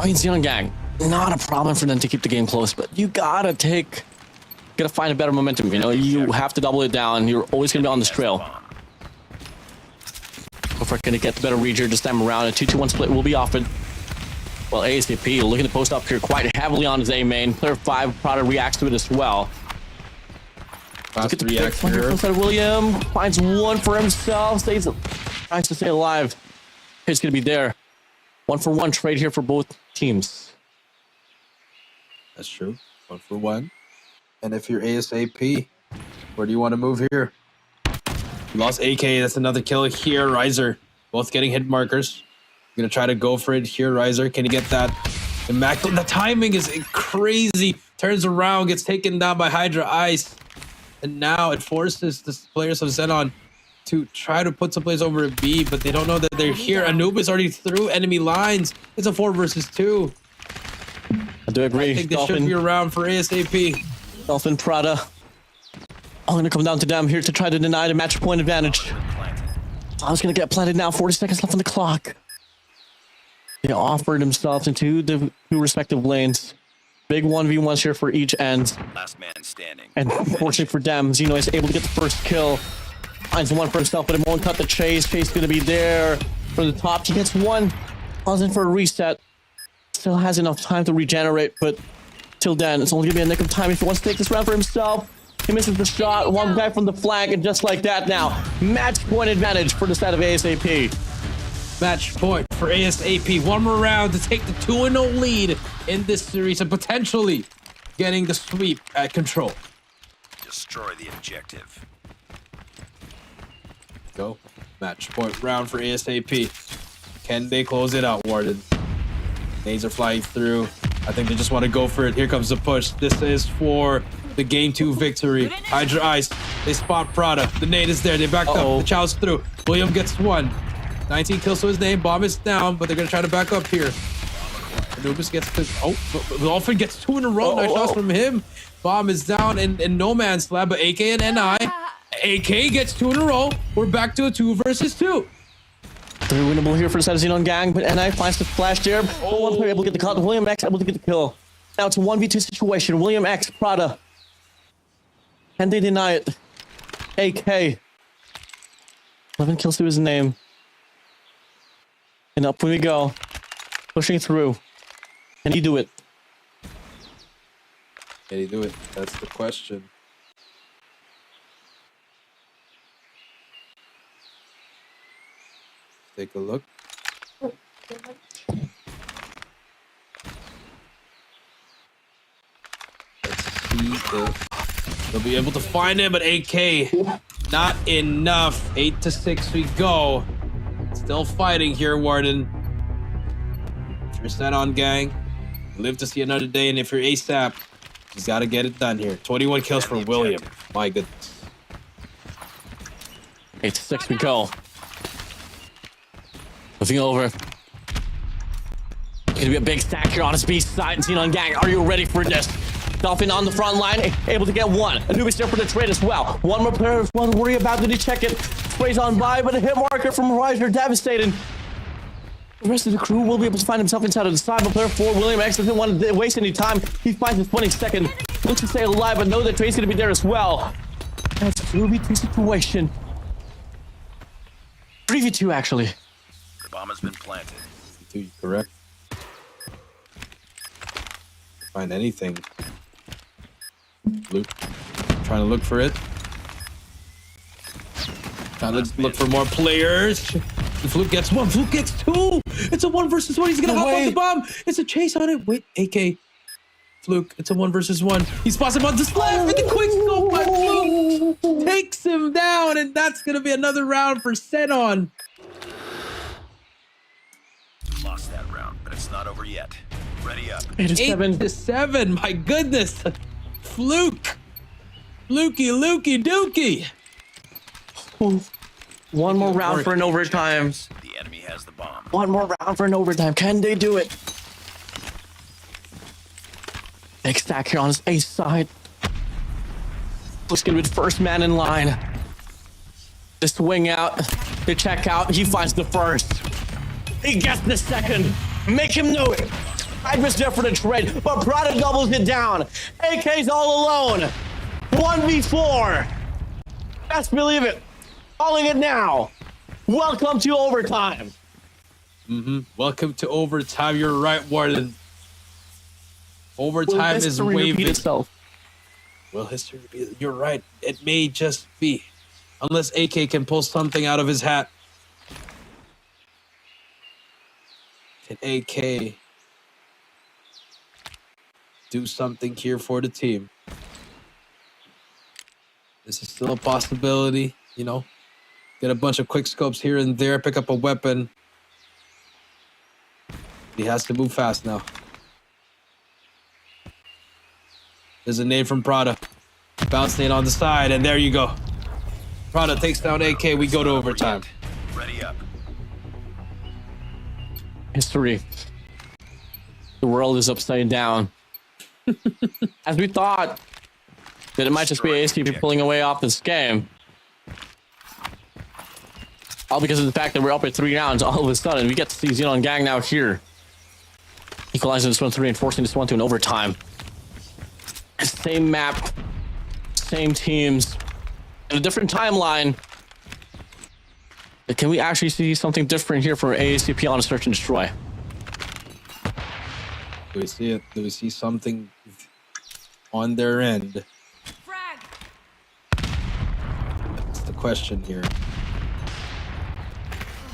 I mean, Xenon Gang, not a problem for them to keep the game close, but you gotta find a better momentum. You know, you have to double it down. You're always gonna be on this trail. If we're gonna get the better read here this time around, a 2-2-1 split will be offered. Well, ASAP looking to post up here quite heavily on his A main. Player 5 Prada reacts to it as well. Fast Look at the react pick here. from William. Finds one for himself. Tries to stay alive. It's gonna be there. 1-for-1 trade here for both teams. That's true. 1-for-1. And if you're ASAP, where do you want to move here? Lost AK. That's another kill here. Riser, both getting hit markers. Gonna try to go for it here. Riser, can he get that? The timing is crazy. Turns around, gets taken down by Hydra Ice. And now it forces the players of Xenon to try to put some plays over a B, but they don't know that they're here. Anubis already through enemy lines. It's a 4 versus 2. I do agree. I think this should be around for ASAP. Dolphin Prada. I'm gonna come down to them here to try to deny the match point advantage. I was gonna get planted now. 40 seconds left on the clock. They offered themselves into the 2 respective lanes. Big 1v1s here for each end. Last man standing. And fortunately for them, Xeno is able to get the first kill. Finds one for himself, but it won't cut the chase. Chase gonna be there from the top. He gets one. Calls in for a reset. Still has enough time to regenerate, but till then, it's only gonna be a nick of time if he wants to take this round for himself. He misses the shot. One guy from the flank, and just like that now, match point advantage for the side of ASAP. Match point for ASAP. One more round to take the 2-0 lead in this series and potentially getting the sweep at control. Destroy the objective. Go. Match point round for ASAP. Can they close it out, Warden? Nades are flying through. I think they just want to go for it. Here comes the push. This is for the game 2 victory. Hydra Ice. They spot Prada. The nade is there. They back up. The chow's through. William gets one. 19 kills to his name. Bomb is down, but they're going to try to back up here. Anubis gets to... Oh, Dolphin gets 2 in a row. Nice shots from him. Bomb is down in no man's land, but AK and NI. AK gets 2 in a row. We're back to a 2 versus 2. 3 winnable here for the side of Xenon Gang, but NI finds the flash there. One player able to get the cut. William X able to get the kill. Now it's a 1v2 situation. William X, Prada. Can they deny it? AK. 11 kills to his name. And up we go. Pushing through. Can he do it? Can he do it? That's the question. Take a look. Let's see if they'll be able to find him, but AK, not enough. 8-6 we go. Still fighting here, Warden. If you're Xenon Gang, live to see another day, and if you're ASAP, he's got to get it done here. 21 kills for William. My goodness. 8-6 we go. Moving over. Gonna be a big stack here on his B side. Xenon Gang, are you ready for this? Dolphin on the front line, able to get one. Anubis there for the trade as well. One more player as well to worry about. Did he check it? Sprays on by, but a hit marker from Horizon devastating. The rest of the crew will be able to find himself inside of the side, but player 4, William X, doesn't want to waste any time. He finds his 22nd. Looks to stay alive, but know that Trade's going to be there as well. That's a 2v2 situation. 3v2, actually. The bomb has been planted. Dude, you correct. Find anything. Luke, trying to look for it. Trying to look for more players. The Fluke gets one. Fluke gets 2. It's a 1 versus 1. He's gonna hop off the bomb. It's a chase on it. Wait, AK. Fluke. It's a 1 versus 1. He spots him on the slap, and the quick scope by Fluke takes him down, and that's gonna be another round for Xenon. Lost that round, but it's not over yet. Ready up. 8-7. My goodness. Fluke. Lukey Dookie. One more round for an overtime. The enemy has the bomb. One more round for an overtime. Can they do it? Big stack here on his ace side. Looks gonna be the first man in line. The swing out, the check out. He finds the first. He gets the second. Make him know it. Hydra's there for the trade, but Prada doubles it down. AK's all alone. 1v4. Best believe it. Calling it now. Welcome to overtime. Welcome to overtime. You're right, Warden. Overtime is waving. Itself. Will history be? You're right. It may just be. Unless AK can pull something out of his hat. Can AK do something here for the team? This is still a possibility, you know. Get a bunch of quick scopes here and there, pick up a weapon. He has to move fast now. There's a nade from Prada. Bounce nade on the side, and there you go. Prada takes down AK. We go to overtime. Ready up. History. The world is upside down. As we thought that it might just be ASTP pulling away off this game. All because of the fact that we're up at 3 rounds. All of a sudden, we get to see Xenon Gang now here. Equalizing this 1-3 and forcing this one to an overtime. Same map, same teams, and a different timeline. But can we actually see something different here for ASTP on a search and destroy? Do we see it? Do we see something on their end? That's the question here.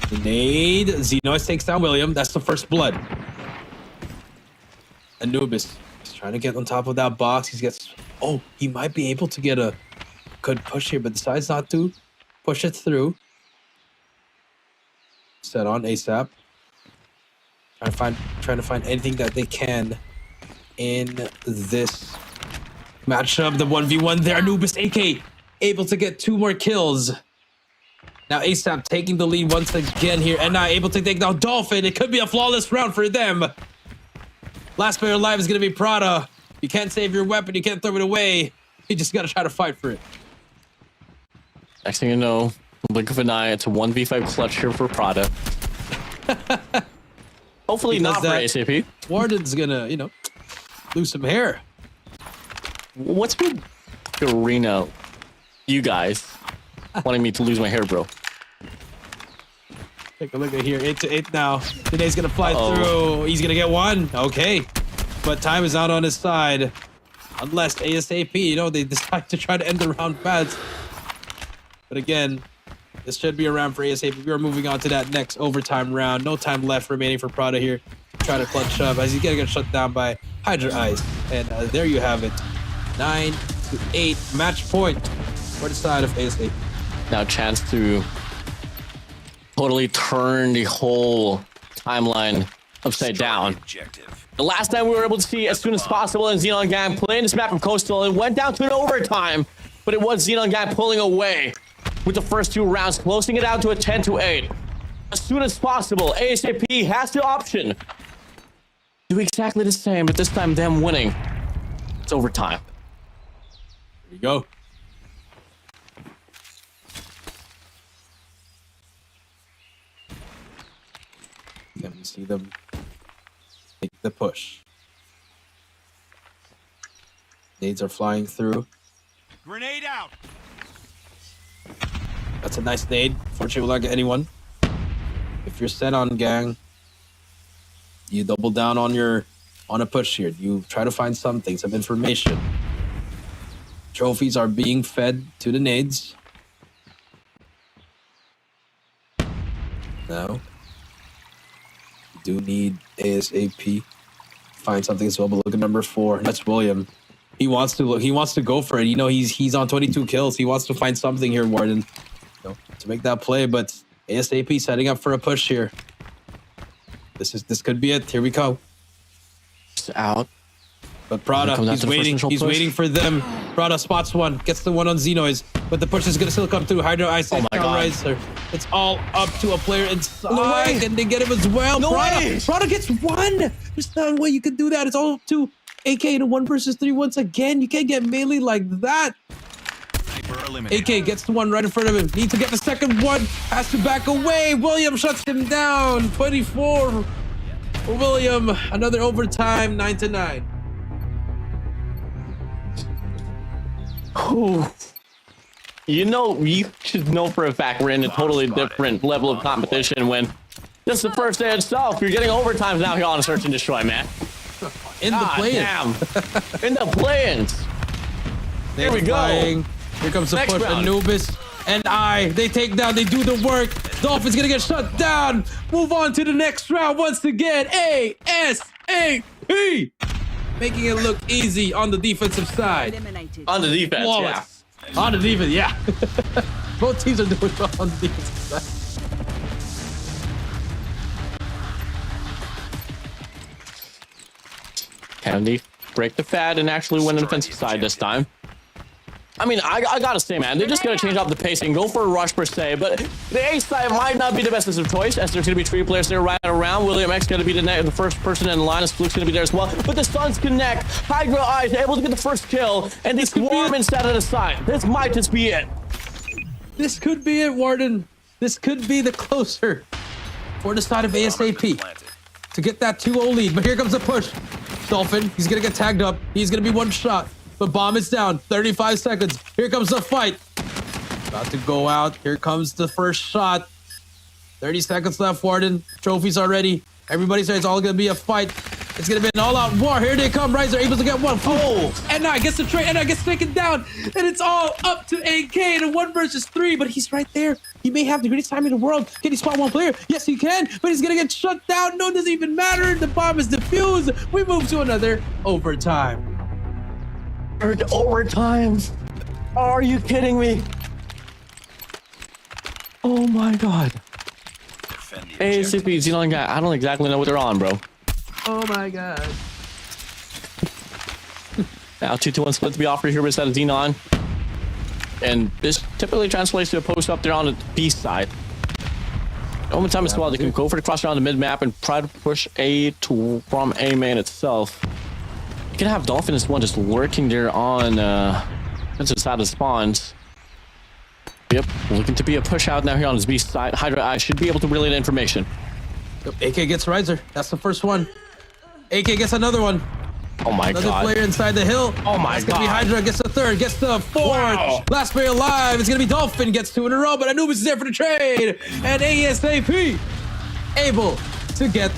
The nade. Xenon takes down William. That's the first blood. Anubis is trying to get on top of that box. He gets. Oh, he might be able to get a good push here, but decides not to push it through. Set on ASAP. Trying to find anything that they can in this matchup. The 1v1 there. Anubis AK able to get 2 more kills. Now ASAP taking the lead once again here, and not able to take down Dolphin. It could be a flawless round for them. Last player alive is going to be Prada. You can't save your weapon. You can't throw it away. You just got to try to fight for it. Next thing you know, blink of an eye, it's a 1v5 clutch here for Prada. Hopefully Because not for ASAP. Warden's going to, you know, lose some hair. What's with Garena? You guys wanting me to lose my hair, bro. Take a look at here. 8-8 now. Today's going to fly through. He's going to get 1. Okay. But time is not on his side. Unless ASAP, you know, they decide to try to end the round fast. But again, this should be a round for ASAP. We are moving on to that next overtime round. No time left remaining for Prada here. Try to clutch up as he's going to get shut down by Hydra Ice. And there you have it. 9-8 match point for the side of ASAP. Now a chance to totally turn the whole timeline upside down. Objective. The last time we were able to see as soon as possible in Xenon Gang playing this map of Coastal, and went down to an overtime, but it was Xenon Gang pulling away with the first 2 rounds, closing it out to a 10-8. As soon as possible, ASAP has the option to do exactly the same, but this time them winning. It's overtime. Here we go. Can we see them take the push? Nades are flying through. Grenade out. That's a nice nade. Fortunately, will not get anyone. If you're set on gang, you double down on a push here. You try to find something, some information. Trophies are being fed to the nades. Now, you do need ASAP. Find something as well, but look at number 4. That's William. He wants to go for it. You know, he's on 22 kills. He wants to find something here, Warden, you know, to make that play. But ASAP setting up for a push here. This could be it. Here we go. It's out. But Prada, he's waiting. He's waiting for them. Prada spots one, gets the one on Xenoids, but the push is gonna still come through. Hydro Ice, Riser. It's all up to a player inside, and they get him as well. Prada gets 1. There's no way you can do that. It's all up to AK in a 1 versus 3 once again. You can't get melee like that. AK gets the one right in front of him. Needs to get the second one. Has to back away. William shuts him down. 24. William, another overtime, 9-9. Whew. You know, you should know for a fact we're in a totally different level of competition when this is the first day itself. You're getting overtimes now here on Search and Destroy, man. In the play-in. Damn. In the play-ins. Here we go. Here comes the Next push. round. Anubis and they take down, they do the work. Dolphin's gonna get shut down. Move on to the next round once again. ASAP. Making it look easy on the defensive side. On the defense, Flawless. On the defense, yeah. Both teams are doing well on the defensive side. Can they break the fad and actually win the defensive side this time? I mean, I gotta say, man, they're just gonna change up the pacing, go for a rush per se, but the A side might not be the best of choice, as there's gonna be 3 players there right around. William X gonna be the first person in line, as Fluke's gonna be there as well. But the Suns connect, Hydra Eyes able to get the first kill, and they swarm instead of the side. This might just be it. This could be it, Warden. This could be the closer for the side of ASAP to get that 2-0 lead. But here comes the push. Dolphin, he's gonna get tagged up. He's gonna be one shot. But bomb is down. 35 seconds. Here comes the fight. About to go out. Here comes the first shot. 30 seconds left, Warden. Trophies already. Everybody says it's all gonna be a fight. It's gonna be an all-out war. Here they come. Riser able to get one. Oh! And I gets the trade. And I gets taken down. And it's all up to AK in a 1 versus 3. But he's right there. He may have the greatest time in the world. Can he spot one player? Yes, he can. But he's gonna get shut down. No, it doesn't even matter. The bomb is defused. We move to another overtime. Third overtime. Are you kidding me? Oh my god. ASAP, Xenon guy. I don't exactly know what they're on, bro. Oh my god. Now 2-2-1 split to be offered here beside of Xenon. And this typically translates to a post up there on the B side. Moment time as well, they can go for the cross around the mid map and try to push A from A main itself. You can have Dolphin as one just lurking there on that's the side of the spawns. Yep, looking to be a push out now here on his B side. Hydra Eye should be able to relay the information. AK gets Riser. That's the first one. AK gets another one. Oh my Another god. player inside the hill. Oh my That's gonna be god. Hydra, gets the third, gets the fourth. Wow. Last player alive. It's gonna be Dolphin, gets 2 in a row, but Anubis is there for the trade. And ASAP able to get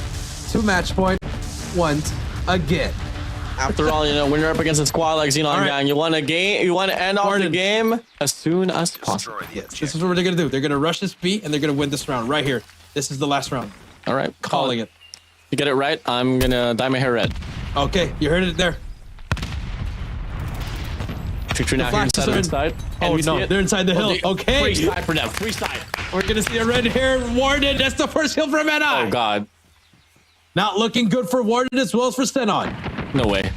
to match point once again. After all, you know, when you're up against a squad like Xenon All right. Gang, you want a game, you want to end off the Warden. game as soon as possible. This is what they're gonna do. They're gonna rush this beat and they're gonna win this round right here. This is the last round. All right, Calling it. You get it right, I'm gonna dye my hair red. Okay, you heard it there. Trick now here flash inside is of in. inside. Oh we see no, it? they're inside the hill. they- Okay. Free side for them, free side. We're gonna see a red hair Warden. That's the first kill for MNI. Oh god, Not looking good for Warden as well as for Xenon. no way.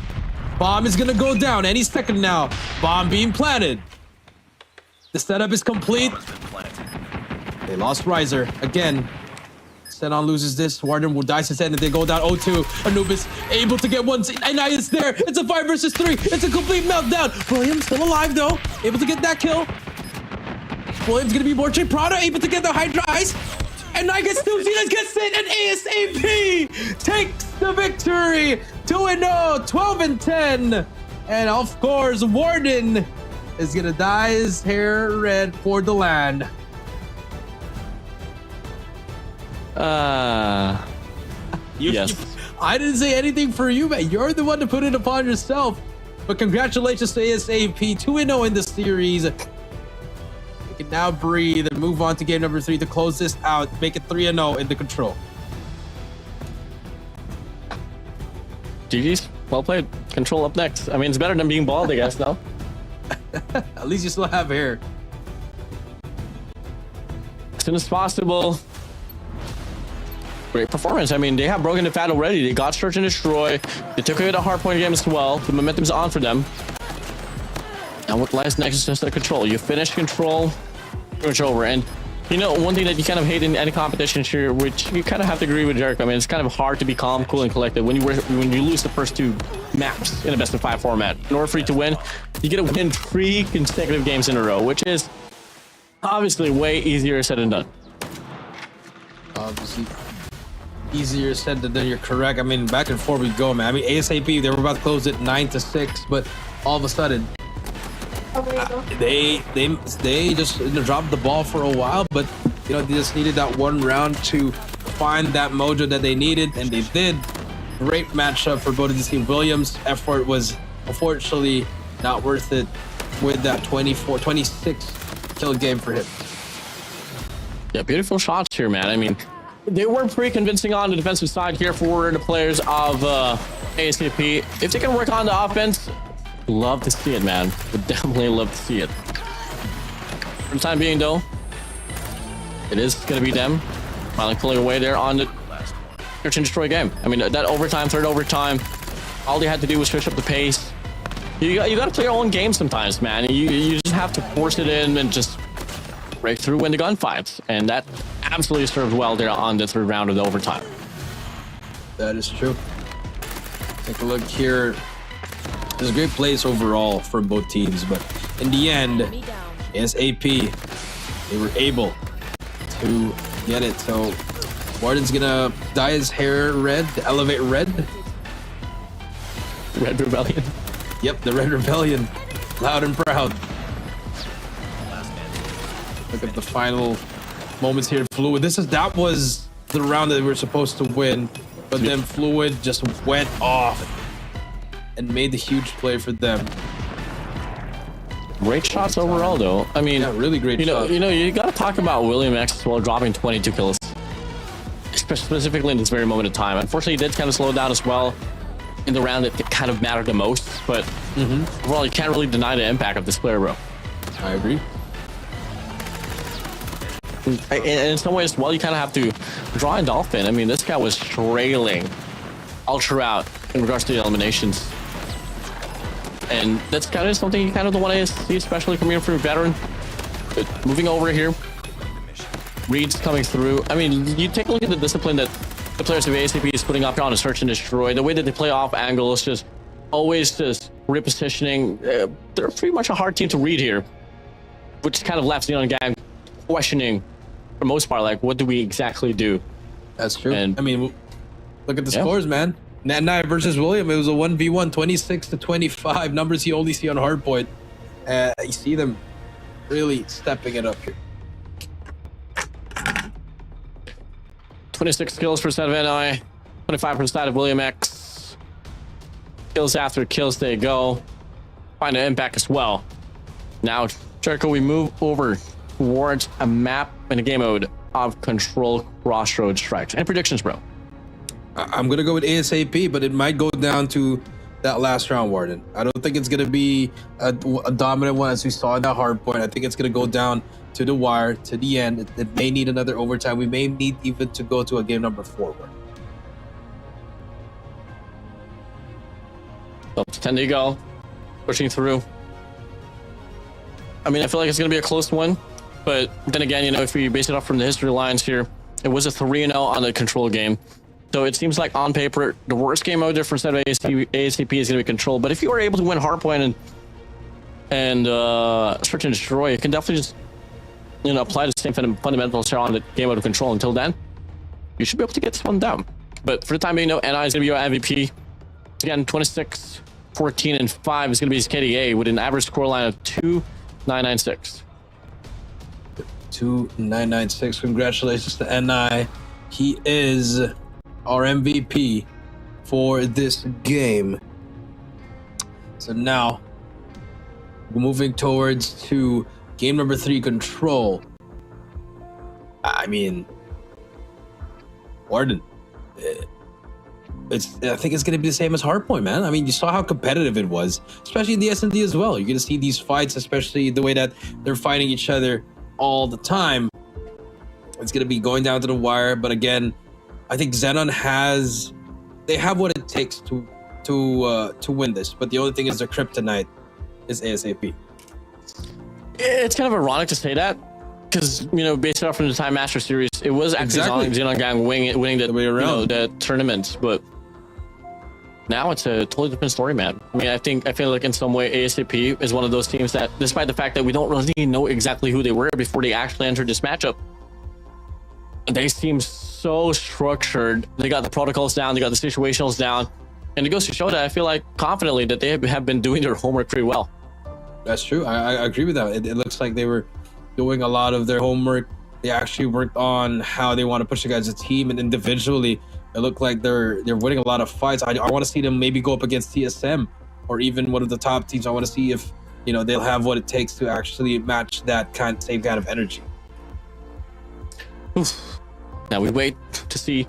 Bomb is gonna go down any second now. Bomb being planted. The setup is complete. They lost Riser again. Xenon loses this. Warden will dice his head and they go down 0-2. Anubis able to get one. And now it's there. It's a 5 versus 3. It's a complete meltdown. Williams still alive though. Able to get that kill. Williams gonna be more J Prada. Able to get the Hydra Ice. And I gets 2. Xenon gets it. And ASAP takes the victory. 2-0, 12-10. And of course, Warden is gonna dye his hair red for the land. Yes. I didn't say anything for you, man. You're the one to put it upon yourself. But congratulations to ASAP, 2-0 in the series. You can now breathe and move on to game number 3 to close this out. Make it 3-0 in the control. GG's, well played. Control up next. I mean, it's better than being bald, I guess, no? At least you still have hair. As soon as possible. Great performance. I mean, they have broken the fat already. They got Search and Destroy. They took away the hardpoint game as well. The momentum's on for them. Now what lies next is just the control. You finish control, pretty much over. And you know, one thing that you kind of hate in any competition here, which you kind of have to agree with Jericho. I mean, it's kind of hard to be calm, cool, and collected when you lose the first 2 maps in a best of 5 format. In order for you to win, you get to win 3 consecutive games in a row, which is obviously way easier said than done. Obviously. easier said than done. You're correct. I mean, back and forth we go, man. I mean, ASAP, they were about to close it 9-6, but all of a sudden, they just dropped the ball for a while, but they just needed that one round to find that mojo that they needed, and they did. Great matchup for both of these teams. Williams' effort was unfortunately not worth it with that 26 kill game for him. Yeah, beautiful shots here, man. I mean, they were pretty convincing on the defensive side here for the players of ASAP. If they can work on the offense, love to see it, man. Would definitely love to see it. For the time being, though, it is going to be them finally pulling away there on the search and destroy game. I mean, that overtime, third overtime, all they had to do was switch up the pace. You got to play your own game sometimes, man. You just have to force it in and just break through when the gunfights, and that absolutely served well there on the third round of the overtime. That is true. Take a look here. There's a great place overall for both teams, but in the end, ASAP, they were able to get it. So Warden's gonna dye his hair red, elevate red. Red Rebellion. Yep, the Red Rebellion, loud and proud. Look at the final moments here in Fluid. That was the round that we were supposed to win, but then Fluid just went off and made the huge play for them. Great shots overall, though. I mean, yeah, really great shots. You got to talk about William X as well, dropping 22 kills, specifically in this very moment of time. Unfortunately, he did kind of slow down as well in the round that kind of mattered the most, but overall, you can't really deny the impact of this player, bro. I agree. In some ways, well, you kind of have to draw in Dolphin. I mean, this guy was trailing all throughout in regards to the eliminations. And that's kind of something you kind of don't want to see, especially coming in from a veteran. But moving over here, Reed's coming through. I mean, you take a look at the discipline that the players of ASAP is putting up on a search and destroy. The way that they play off angles, just always just repositioning. They're pretty much a hard team to read here, which kind of left Xenon Gang questioning, for the most part, like, what do we exactly do? That's true. And I mean, look at the scores, man. Nat versus William, it was a 1v1, 26-25. Numbers you only see on Hardpoint. You see them really stepping it up here. 26 kills for Set of NI, 25% of William X. Kills after kills they go. Find an impact as well. Now, Jericho, we move over towards a map in a game mode of Control Crossroads strikes. Any predictions, bro? I'm going to go with ASAP, but it might go down to that last round, Warden. I don't think it's going to be a dominant one as we saw in that hard point. I think it's going to go down to the wire, to the end. It may need another overtime. We may need even to go to a game number 4. So, 10 to go. Pushing through. I mean, I feel like it's going to be a close one. But then again, if we base it off from the history lines here, it was a 3-0 on the Control game. So it seems like on paper, the worst game mode for set of ASAP is going to be Control. But if you are able to win Hardpoint and search and destroy, you can definitely just apply the same fundamentals here on the game mode of Control. Until then, you should be able to get this one down. But for the time being, NI is going to be your MVP. Again, 26, 14, and 5 is going to be his KDA with an average scoreline of 2,996. 2,996. Congratulations to NI. He is our MVP for this game. So now we're moving towards to game number 3, Control. I mean, Warden, I think it's going to be the same as Hardpoint, man. I mean, you saw how competitive it was, especially in the S&D as well. You're going to see these fights, especially the way that they're fighting each other all the time. It's going to be going down to the wire, but again, I think Xenon have what it takes to win this. But the only thing is their kryptonite is ASAP. It's kind of ironic to say that, because based off from the Time Master series, it was actually Xenon Gang winning the tournament, but now it's a totally different story, man. I mean, I feel like in some way ASAP is one of those teams that, despite the fact that we don't really know exactly who they were before they actually entered this matchup, they seem so structured. They got the protocols down, they got the situationals down, and it goes to show that I feel like confidently that they have been doing their homework pretty well. That's true. I agree with that. It looks like they were doing a lot of their homework. They actually worked on how they want to push against the team, and individually, it looked like they're winning a lot of fights. I want to see them maybe go up against TSM or even one of the top teams. I want to see if they'll have what it takes to actually match that same kind of energy. Oof. Now we wait to see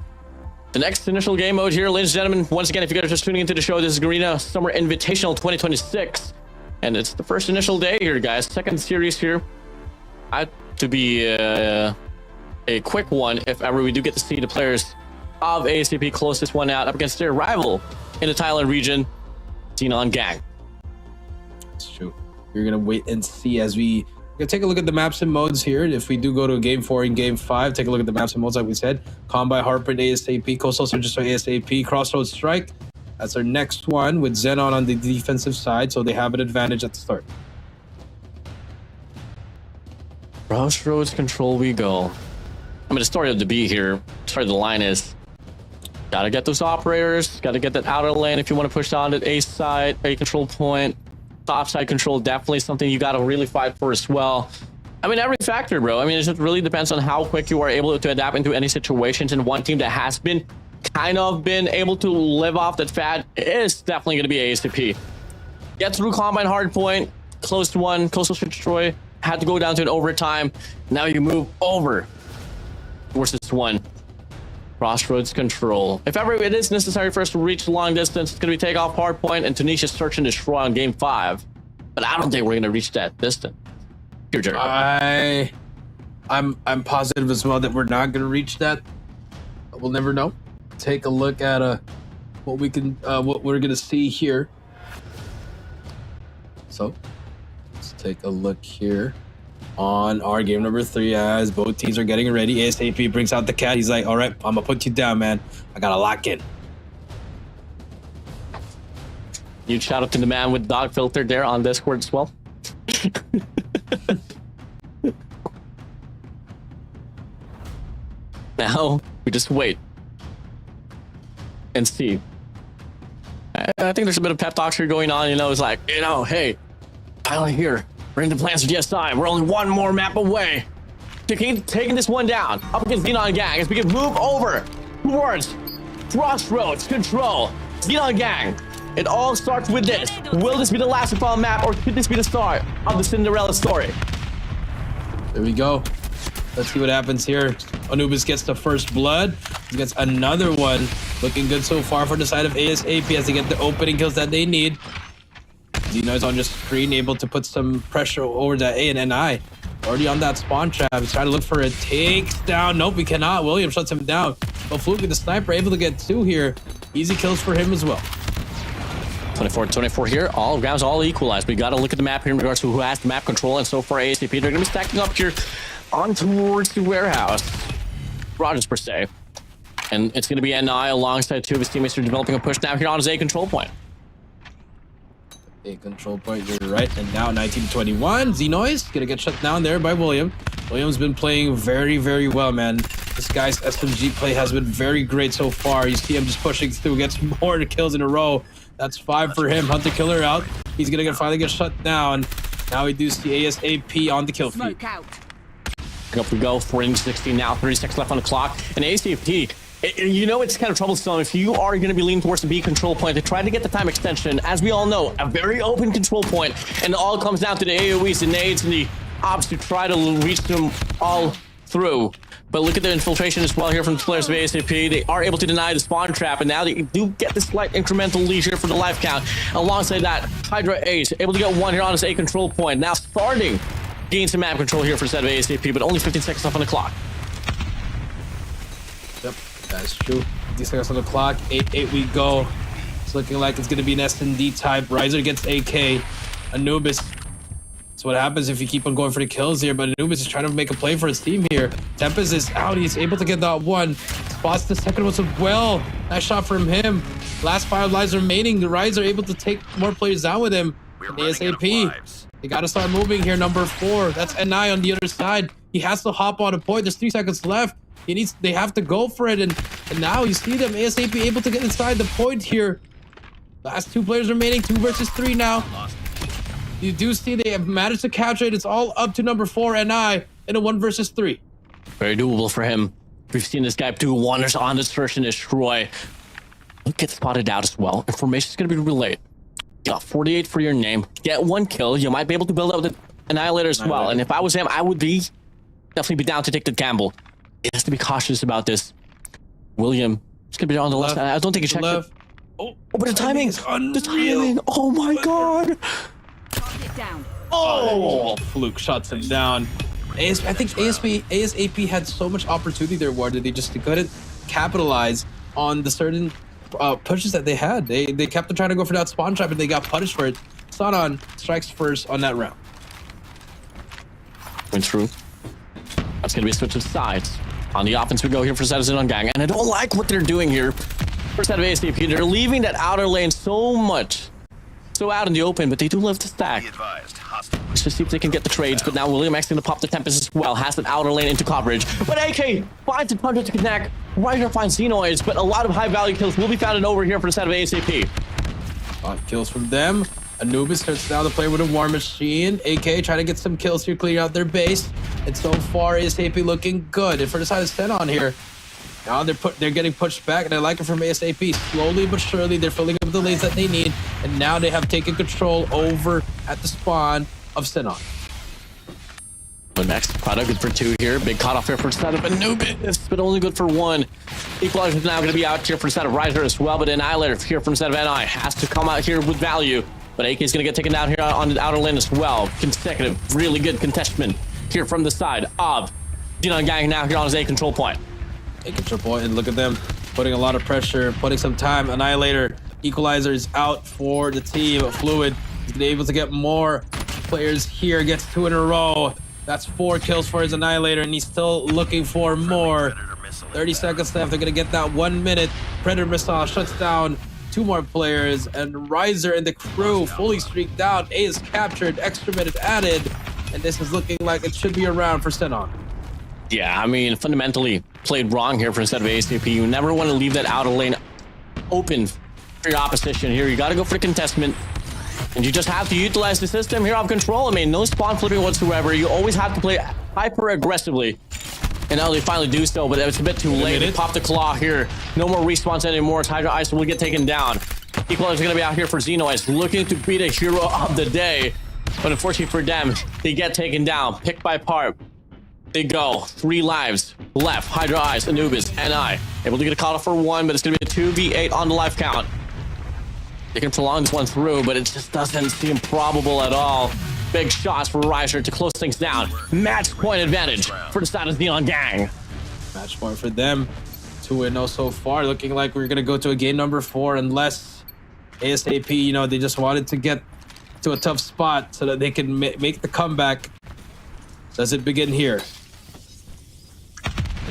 the next initial game mode here, ladies and gentlemen. Once again, if you guys are just tuning into the show, this is Garena Summer Invitational 2026, and it's the first initial day here, guys. Second series here. To be a quick one, if ever we do get to see the players of ASAP close this one out up against their rival in the Thailand region, Xenon Gang. That's true. You're gonna wait and see as we take a look at the maps and modes here. If we do go to game 4 and game 5, take a look at the maps and modes like we said. Combine Harper ASAP, Coastal Surges ASAP, Crossroads Strike. That's our next one with Xenon on the defensive side, so they have an advantage at the start. Crossroads control we go. I mean, the story of the B here, story of the line is, gotta get those operators, gotta get that outer lane if you want to push down to A side, A control point. Top side control, definitely something you gotta really fight for as well. I mean, every factor, bro. I mean, it just really depends on how quick you are able to adapt into any situations. And one team that has been able to live off that fad is definitely gonna be ASAP. Get through Combine Hardpoint, close to one, Coastal Destroy, had to go down to an overtime. Now you move over towards this one. Crossroads control. If ever it is necessary for us to reach the long distance, it's going to be take off Hardpoint and Tunisia's search and destroy on game 5. But I don't think we're going to reach that distance. Here, Jerry. I'm positive as well that we're not going to reach that. We'll never know. Take a look at what we're going to see here. So let's take a look here on our game number 3 as both teams are getting ready. ASAP brings out the cat. He's like, all right, I'm gonna put you down, man. I gotta lock in. Huge shout out to the man with dog filter there on Discord as well. Now we just wait and see. I think there's a bit of pep talks here going on. It's like, hey, finally here. We're in the plans for GSI. We're only one more map away. Taking this one down up against Xenon Gang as we can move over towards Crossroads control. Xenon Gang. It all starts with this. Will this be the last of our map, or could this be the start of the Cinderella story? There we go. Let's see what happens here. Anubis gets the first blood. He gets another one. Looking good so far for the side of ASAP as they get the opening kills that they need. Xeno is on your screen, able to put some pressure over that A and NI. Already on that spawn trap. He's trying to look for a takedown. Nope, we cannot. William shuts him down. But Fluke with the sniper able to get 2 here. Easy kills for him as well. 24-24 here. All rounds all equalized. We got to look at the map here in regards to who has the map control. And so far, ASAP, they're going to be stacking up here on towards the warehouse. Rogers per se. And it's going to be NI alongside 2 of his teammates who are developing a push now here on his A control point. A control point, you're right. And now 19-21. Xenois gonna get shut down there by William. William's been playing very, very well, man. This guy's SMG play has been very great so far. You see him just pushing through, gets more kills in a row. That's 5 for him. Hunter Killer out. He's gonna finally get shut down. Now we do see ASAP on the kill feed. Up we go. 4-16 now. 30 seconds left on the clock. And ASAP, it's kind of troublesome if you are going to be leaning towards the B control point to try to get the time extension. As we all know, a very open control point, and it all comes down to the AoEs, the nades, and the ops to try to reach them all through. But look at the infiltration as well here from the players of ASAP. They are able to deny the spawn trap, and now they do get the slight incremental lead here for the life count. Alongside that, Hydra Ace able to get 1 here on his A control point. Now starting gain some map control here for the set of ASAP, but only 15 seconds left on the clock. Yep, that's true. 50 seconds on the clock. 8-8 we go. It's looking like it's going to be an S&D type. Riser gets AK. Anubis. That's what happens if you keep on going for the kills here, but Anubis is trying to make a play for his team here. Tempest is out. He's able to get that 1. Spots the second one as well. Nice shot from him. Last 5 lives remaining. The Riser able to take more players down with him. ASAP. They got to start moving here. Number 4. That's NI on the other side. He has to hop on a point. There's 3 seconds left. They have to go for it, and now you see them ASAP able to get inside the point here. Last 2 players remaining, 2 versus 3 now. You do see they have managed to capture it. It's all up to number 4 NI in a 1 versus 3. Very doable for him. We've seen this guy do wonders on this search and destroy. Look, get spotted out as well. Information's gonna be relayed. You got 48 for your name. Get 1 kill. You might be able to build up the Annihilator as well. And if I was him, I would definitely be down to take the gamble. He has to be cautious about this. William, it's gonna be on the left. I don't think he checked it. Oh, but the timing! The timing! Oh my god! Target down. Oh, Fluke shuts him down. I think ASAP had so much opportunity there, Ward, that they couldn't capitalize on the certain pushes that they had. They kept on trying to go for that spawn trap, and they got punished for it. Xenon strikes first on that round. Went through. That's going to be a switch of sides. On the offense we go here for Xenon Gang, and I don't like what they're doing here. First out of ASAP, they're leaving that outer lane so out in the open, but they do love to stack. Be advised, hostile. Let's just see if they can get the trades, but now William X going to pop the Tempest as well, has that outer lane into coverage. But AK finds a punch to connect. Ryder finds Xenoids, but a lot of high value kills will be found over here for the side of ASAP. Kills from them. Anubis starts down the play with a War Machine. AK trying to get some kills here, clearing out their base. And so far, ASAP looking good. And for the side of Xenon here, now they're getting pushed back, and I like it from ASAP. Slowly but surely, they're filling up the lanes that they need, and now they have taken control over at the spawn of Xenon. The next product good for 2 here. Big cutoff here for the side of Anubis, but only good for 1. Equalizer is now going to be out here for the side of Riser as well, but Annihilator here from the side of NI has to come out here with value. But AK is going to get taken down here on the outer lane as well. Consecutive, really good contestment here from the side of Xenon Gang now here on his A control point. A control point, and look at them putting a lot of pressure, putting some time. Annihilator, Equalizer is out for the team. Fluid is able to get more players here, gets 2 in a row. That's 4 kills for his Annihilator, and he's still looking for more. 30 seconds left. They're going to get that 1 minute. Predator Missile shuts down 2 more players, and Riser and the crew fully streaked out. A is captured, extra minute added, and this is looking like it should be a round for Xenon. Yeah, I mean, fundamentally played wrong here for instead of ASAP. You never want to leave that outer lane open for your opposition here. You got to go for the contestment, and you just have to utilize the system here of control. I mean, no spawn flipping whatsoever. You always have to play hyper aggressively. And now they finally do so, but it's a bit too late. They pop the claw here. No more respawns anymore. Hydra Ice will get taken down. Equalizer is going to be out here for Xenoids, looking to beat a hero of the day. But unfortunately for them, they get taken down. Pick by part. They go. 3 lives left. Hydra Ice, Anubis, NI. Able to get a call for 1, but it's going to be a 2v8 on the life count. They can prolong this one through, but it just doesn't seem probable at all. Big shots for Riser to close things down. Match point advantage for the side of Xenon Gang. Match point for them. 2-0 so far. Looking like we're going to go to a game number 4 unless ASAP, they just wanted to get to a tough spot so that they can make the comeback. Does it begin here?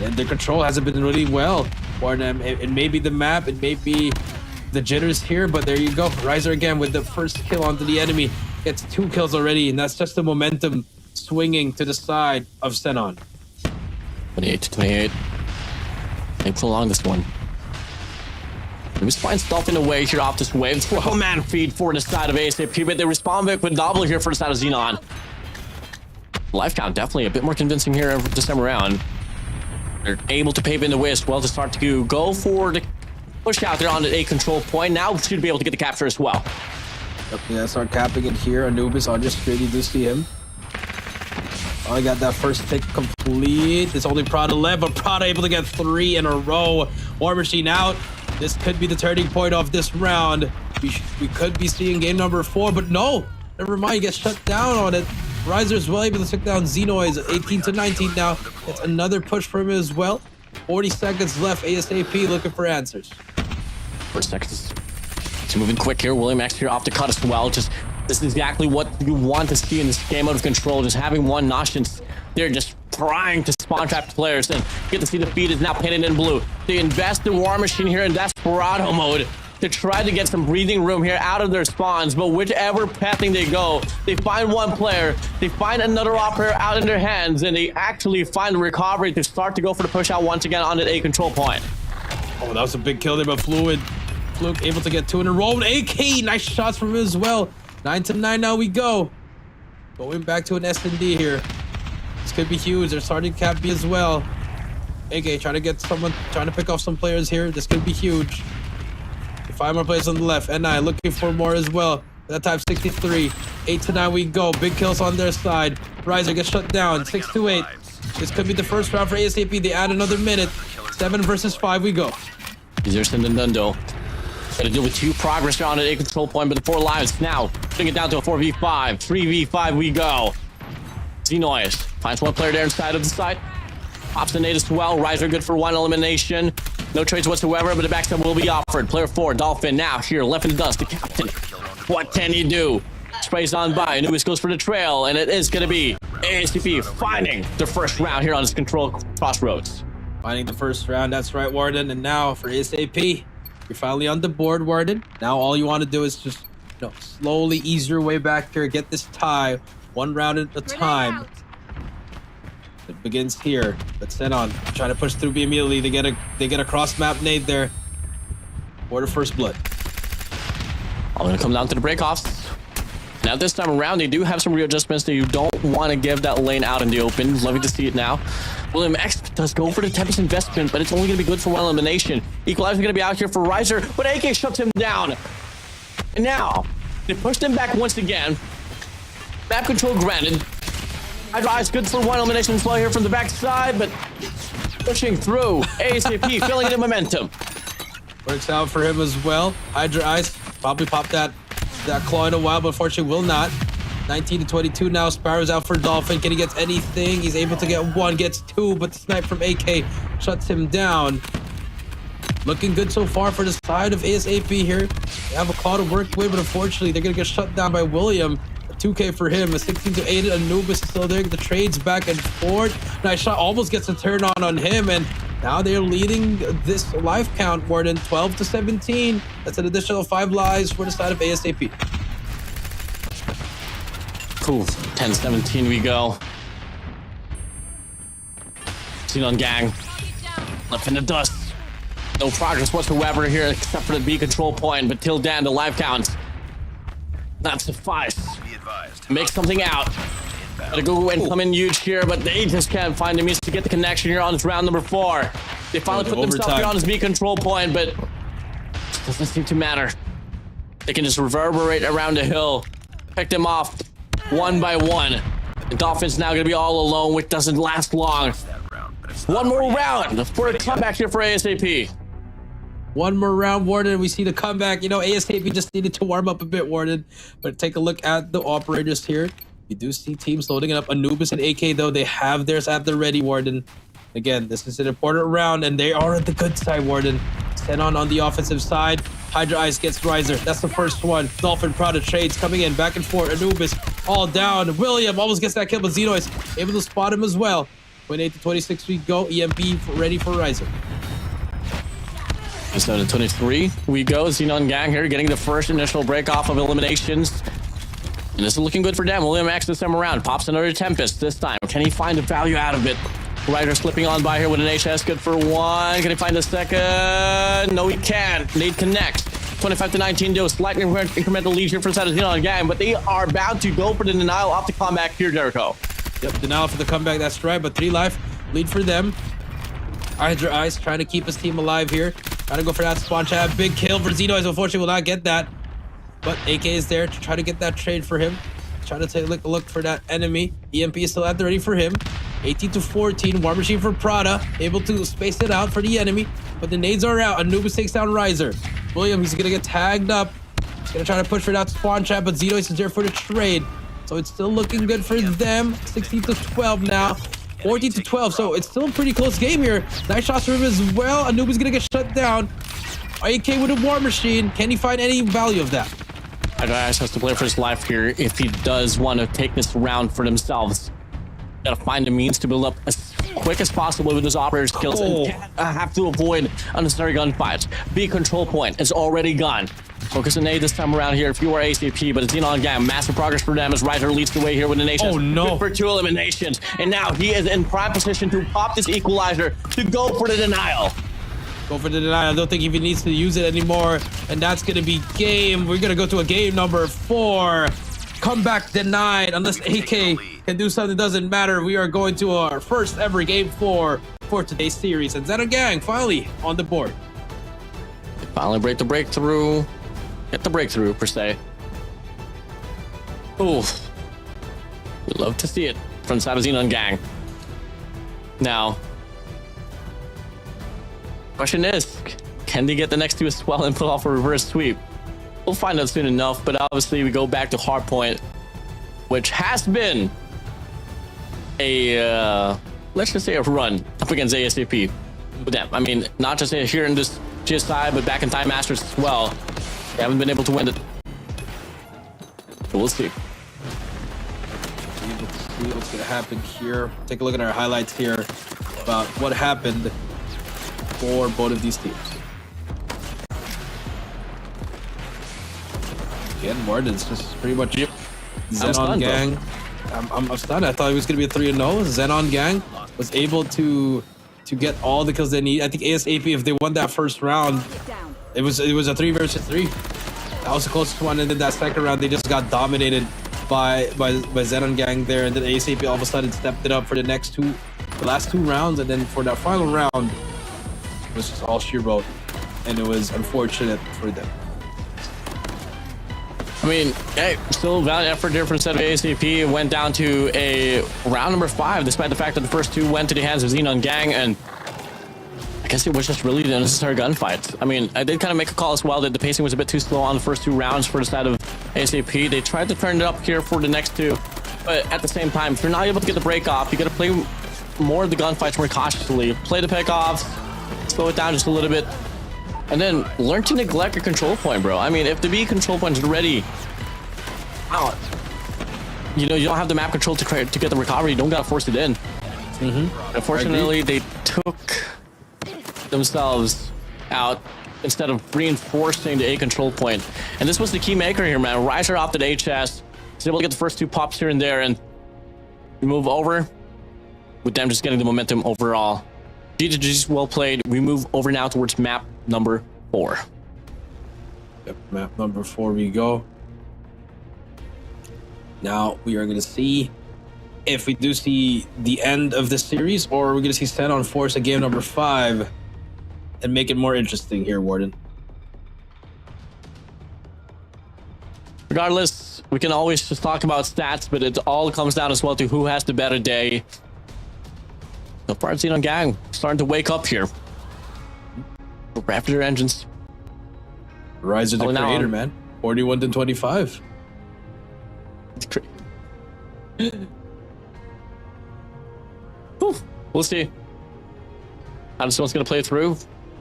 And their control hasn't been really well for them. It may be the map, it may be the jitters here, but there you go. Riser again with the first kill onto the enemy. Gets 2 kills already, and that's just the momentum swinging to the side of Xenon. 28-28. They prolong this one. They find stuff in the way here off this wave. Triple man feed for the side of ASAP, but they respond back with double here for the side of Xenon. Life count definitely a bit more convincing here this time around. They're able to pave in the way as well to start to go for the push out there on the A control point. Now should be able to get the capture as well. Okay, start capping it here. Anubis on your screen, you do see him. Oh, I got that first pick complete. It's only Prada left, but Prada able to get 3 in a row. War Machine out. This could be the turning point of this round. We could be seeing game number 4, but no. Never mind, he gets shut down on it. Riser is well able to take down Xenoids at 18-19 now. It's another push for him as well. 40 seconds left. ASAP looking for answers. 4 seconds. It's moving quick here. William X here off the cut as well. This is exactly what you want to see in this game out of control. Just having one Noshins. They're just trying to spawn trap players, and get to see the feed is now painted in blue. They invest in War Machine here in Desperado mode. to try to get some breathing room here out of their spawns, but whichever pathing they go, they find one player, they find another operator out in their hands, and they actually find the recovery to start to go for the push out once again on that A control point. Oh, that was a big kill there, but Fluke able to get 2 in a row. AK, nice shots from him as well. 9-9 now we go. Going back to an S&D here. This could be huge. They're starting cap B as well. AK trying to get someone, trying to pick off some players here. This could be huge. 5 more players on the left. NI looking for more as well. That time 63. 8-9 we go. Big kills on their side. Riser gets shut down. 6-8. This could be the first round for ASAP. They add another minute. 7 versus 5 we go. Easier said than done, though. Got to deal with 2 progress on an A control point, but the 4 lives now. Bring it down to a 4v5. 3v5 we go. Xenon finds one player there inside of the site. Pops the nade as well. Riser good for 1 elimination. No trades whatsoever, but the backstab will be offered. Player 4, Dolphin now here, left in the dust. The captain. What can he do? Sprays on by. Anubis goes for the trail, and it is going to be ASCP finding the first round here on his control Crossroads. Finding the first round. That's right, Warden. And now for ASAP, you're finally on the board, Warden. Now all you want to do is just, slowly ease your way back here. Get this tie 1 round at a time. It begins here. But Xenon trying to push through B immediately. They get a cross map nade there. For the first blood. All going to come down to the breakoffs. Now this time around, they do have some readjustments that you don't want to give that lane out in the open. Loving to see it now. William X does go for the Tempest investment, but it's only going to be good for 1 elimination. Equalizer going to be out here for Riser, but AK shuts him down. And now, they pushed him back once again. Map control granted. Hydra Ice good for 1 elimination as well here from the backside, but pushing through. ASAP filling in the momentum. Works out for him as well. Hydra Ice probably popped that claw in a while, but unfortunately will not. 19-22 now. Sparrow's out for Dolphin. Can he get anything? He's able to get 1, gets 2, but the snipe from AK shuts him down. Looking good so far for the side of ASAP here. They have a call to work with, but unfortunately they're going to get shut down by William. A 2K for him. A 16-8. Anubis is still there. The trades back and forth. Nice shot. Almost gets a turn on him, and now they're leading this life count, Warden. 12-17. That's an additional 5 lives for the side of ASAP. Cool. 10-17 we go. Xenon gang. Left in the dust. No progress whatsoever here except for the B control point, but till then the life count not suffice. Make something out. Gotta go and come in huge here, but they just can't find the means to get the connection here on this round number 4. They finally put themselves here on this B control point, but it doesn't seem to matter. They can just reverberate around the hill, pick them off 1 by 1. The Dolphins now gonna be all alone, which doesn't last long. 1 more round for a comeback here for ASAP. 1 more round, Warden. We see the comeback. ASAP just needed to warm up a bit, Warden. But take a look at the operators here. You do see teams loading it up. Anubis and AK, though, they have theirs at the ready, Warden. Again, this is an important round, and they are at the good side, Warden. Xenon on the offensive side. Hydra Ice gets Riser. That's the first one. Dolphin Prada trades coming in, back and forth. Anubis all down. William almost gets that kill, but Xenon is able to spot him as well. 28-26 we go. EMP ready for Riser. So to 23 we go. Xenon gang here getting the first initial break off of eliminations. And this is looking good for them. William X this time around. Pops another Tempest this time. Can he find the value out of it? Rider slipping on by here with an HS. Good for 1. Can he find the second? No, he can't. Lead connects. 25-19 though. Slightly incremental lead here for the side of Xenon gang. But they are bound to go for the denial of the comeback here, Jericho. Yep, denial for the comeback. That's right. But 3 life lead for them. Hydra Ice trying to keep his team alive here. Trying to go for that spawn chat. Big kill for Xenon. Unfortunately, will not get that. But AK is there to try to get that trade for him. Trying to take a look for that enemy. EMP is still at the ready for him. 18-14. War Machine for Prada. Able to space it out for the enemy. But the nades are out. Anubis takes down Riser. William, he's going to get tagged up. He's going to try to push for that spawn chat. But Xenon is there for the trade. So it's still looking good for them. 16-12 now. 14-12. So it's still a pretty close game here. Nice shots for him as well. Anubis is going to get shut down. AK with a War Machine. Can he find any value of that? Hydra Ice has to play for his life here if he does want to take this round for themselves. Gotta find a means to build up a quick as possible with his operator skills and have to avoid unnecessary gunfights. B control point is already gone. Focus on A this time around here if you are ACP, but it's Xenon Gang. Massive progress for them as Riser leads the way here with the nation. Oh no. Good for 2 eliminations. And now he is in prime position to pop this equalizer to go for the denial. Go for the denial. I don't think he even needs to use it anymore. And that's going to be game. We're going to go to a game number 4. Comeback denied. Unless AK can do something, doesn't matter. We are going to our first ever game 4 for today's series. And Xenon Gang finally on the board. They finally break the breakthrough. Get the breakthrough, per se. Oof. We love to see it from the side of Xenon Gang. Now, question is, can they get the next 2 as well and pull off a reverse sweep? We'll find out soon enough, but obviously we go back to Hardpoint, which has been a, let's just say a run up against ASAP with them. I mean, not just here in this GSI, but back in Time Masters as well. They haven't been able to win it. But we'll see. Let's see what's going to happen here. Take a look at our highlights here about what happened for both of these teams. Again, Warden's just pretty much Xenon stunned, Gang. I'm stunned. I thought it was going to be a 3-0. Xenon Gang was able to get all the kills they need. I think ASAP, if they won that first round, Down. it was a 3 versus 3. That was the closest one, and then that second round they just got dominated by Xenon Gang there, and then ASAP all of a sudden stepped it up for the last 2 rounds, and then for that final round it was just all sheerboat, and it was unfortunate for them. I mean, hey, still valiant effort there from the set of ASAP. It went down to a round number 5, despite the fact that the first 2 went to the hands of Xenon Gang, and I guess it was just really the unnecessary gunfight. I mean, I did kind of make a call as well that the pacing was a bit too slow on the first 2 rounds for the side of ASAP. They tried to turn it up here for the next 2, but at the same time, if you're not able to get the break off, you got to play more of the gunfights more cautiously. Play the pick offs, slow it down just a little bit, and then learn to neglect your control point, bro. I mean, if the B control point is ready, out, you know, you don't have the map control to get the recovery. You don't gotta force it in. Unfortunately, they took themselves out instead of reinforcing the A control point. And this was the key maker here, man. Riser opted HS. He's able to get the first 2 pops here and there and move over with them just getting the momentum overall. GG's well played. We move over now towards map number 4. Yep, map number 4 we go. Now we are going to see if we do see the end of this series, or we're going to see Xenon force a game number 5 and make it more interesting here, Warden. Regardless, we can always just talk about stats, but it all comes down as well to who has the better day. So far, Xenon Gang starting to wake up here. Rapid their engines. Rise of the creator, man. 41-25. We'll see how this one's going to play through,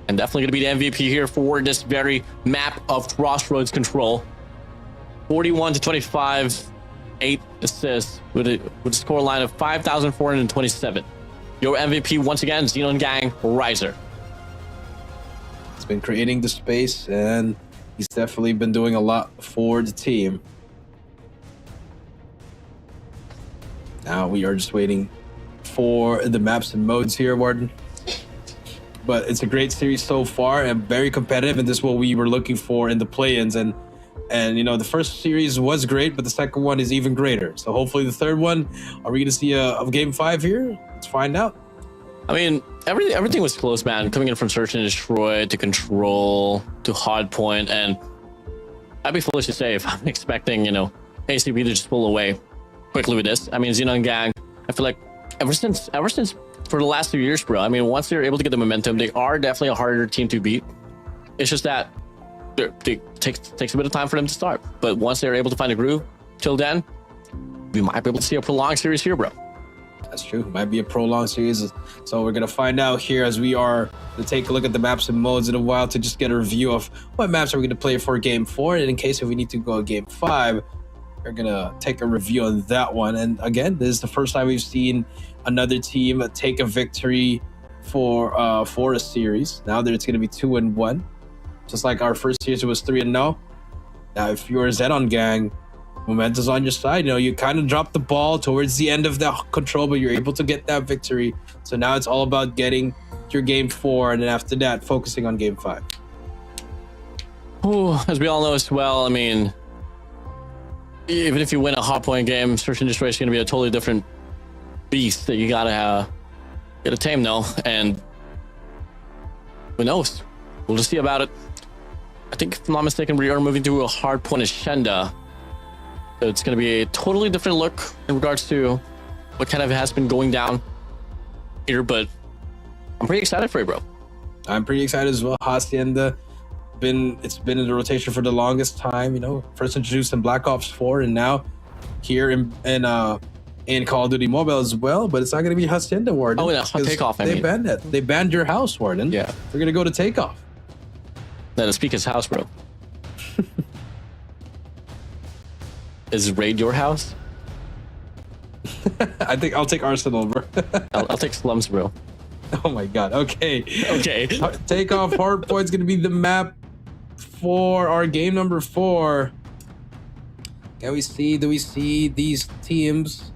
and definitely going to be the MVP here for this very map of Crossroads control. 41-25, 8 assists with a score line of 5,427. Your MVP once again, Xenon Gang Riser. He's been creating the space, and he's definitely been doing a lot for the team. Now we are just waiting for the maps and modes here, Warden. But it's a great series so far and very competitive, and this is what we were looking for in the play-ins. And you know, the first series was great, but the second one is even greater. So hopefully the third one, are we going to see a game 5 here? Let's find out. I mean, everything was close, man. Coming in from Search and Destroy to Control to Hardpoint, and I'd be foolish to say if I'm expecting, you know, ACB to just pull away quickly with this. I mean, Xenon Gang, I feel like ever since for the last 2 years, bro, I mean, once they're able to get the momentum, they are definitely a harder team to beat. It's just that it takes a bit of time for them to start. But once they're able to find a groove, till then, we might be able to see a prolonged series here, bro. That's true. Might be a prolonged series. So we're going to find out here as we are to take a look at the maps and modes in a while to just get a review of what maps are we going to play for game 4. And in case if we need to go game 5, we're gonna take a review on that one. And again, this is the first time we've seen another team take a victory for a series. Now that it's gonna be 2-1, just like our first series was 3-0. Now, if you're a Xenon gang, momentum's on your side. You know, you kind of dropped the ball towards the end of the control, but you're able to get that victory. So now it's all about getting your game 4, and then after that, focusing on game 5. Ooh, as we all know as well, I mean, even if you win a hardpoint game, search and destroy is going to be a totally different beast that you gotta tame though. And who knows? We'll just see about it. I think, if I'm not mistaken, we are moving to a hardpoint agenda. So it's going to be a totally different look in regards to what kind of has been going down here. But I'm pretty excited for you, bro. I'm pretty excited as well. Hacienda, it's been in the rotation for the longest time. You know, first introduced in Black Ops 4, and now here in Call of Duty Mobile as well. But it's not going to be Hacienda, Warden. Oh, yeah, Takeoff. They banned it. They banned your house, Warden. Yeah, they're going to go to Takeoff. Let us speak his house, bro. Is Raid your house? I think I'll take Arsenal, bro. I'll take Slums, bro. Oh my god. Okay. Okay. Takeoff hardpoint's gonna be the map for our game number 4. Do we see these teams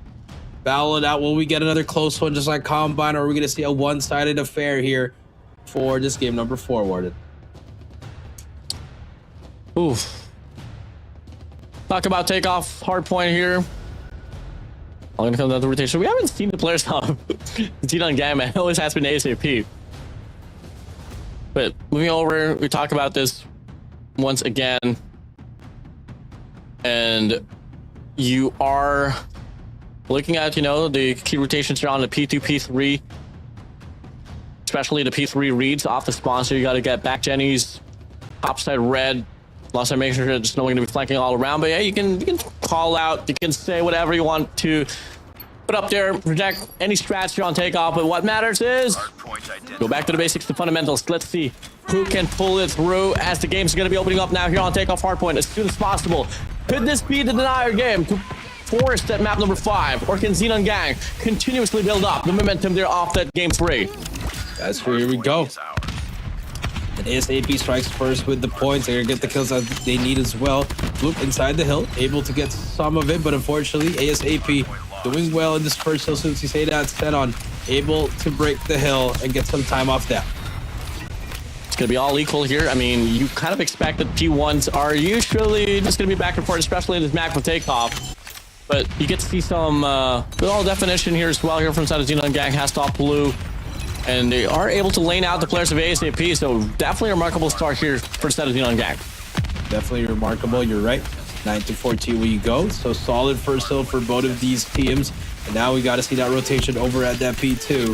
battle it out? Will we get another close one just like Combine, or are we gonna see a one-sided affair here for this game number 4, Warden? Oof. Talk about Takeoff hardpoint here. I'm gonna come down to rotation. We haven't seen the players on Xenon Gang, man. It always has been ASAP. But moving over, we talk about this once again. And you are looking at, you know, the key rotations here on the P2, P3. Especially the P3 reads off the sponsor. You got to get back Jenny's topside red. Lost time making sure there's no one going to be flanking all around. But yeah, you can call out, you can say whatever you want to put up there, project any strats here on Takeoff. But what matters is go back to the basics, the fundamentals. Let's see who can pull it through as the game's going to be opening up now here on Takeoff hardpoint as soon as possible. Could this be the denier game to force that map number 5, or can Xenon Gang continuously build up the momentum there off that game 3? That's where here we go. And ASAP strikes first with the points. They're gonna get the kills that they need as well. Luke inside the hill, able to get some of it, but unfortunately, ASAP doing well in this first hill since you say that. Xenon able to break the hill and get some time off that. It's going to be all equal here. I mean, you kind of expect that P1s are usually just going to be back and forth, especially in this map with Takeoff. But you get to see some good old definition here as well here from side of Xenon Gang. Has top blue. And they are able to lane out the players of ASAP, so definitely a remarkable start here for the side of Xenon Gang. Definitely remarkable, you're right. 9-14 we go. So solid first hill for both of these teams. And now we got to see that rotation over at that P2.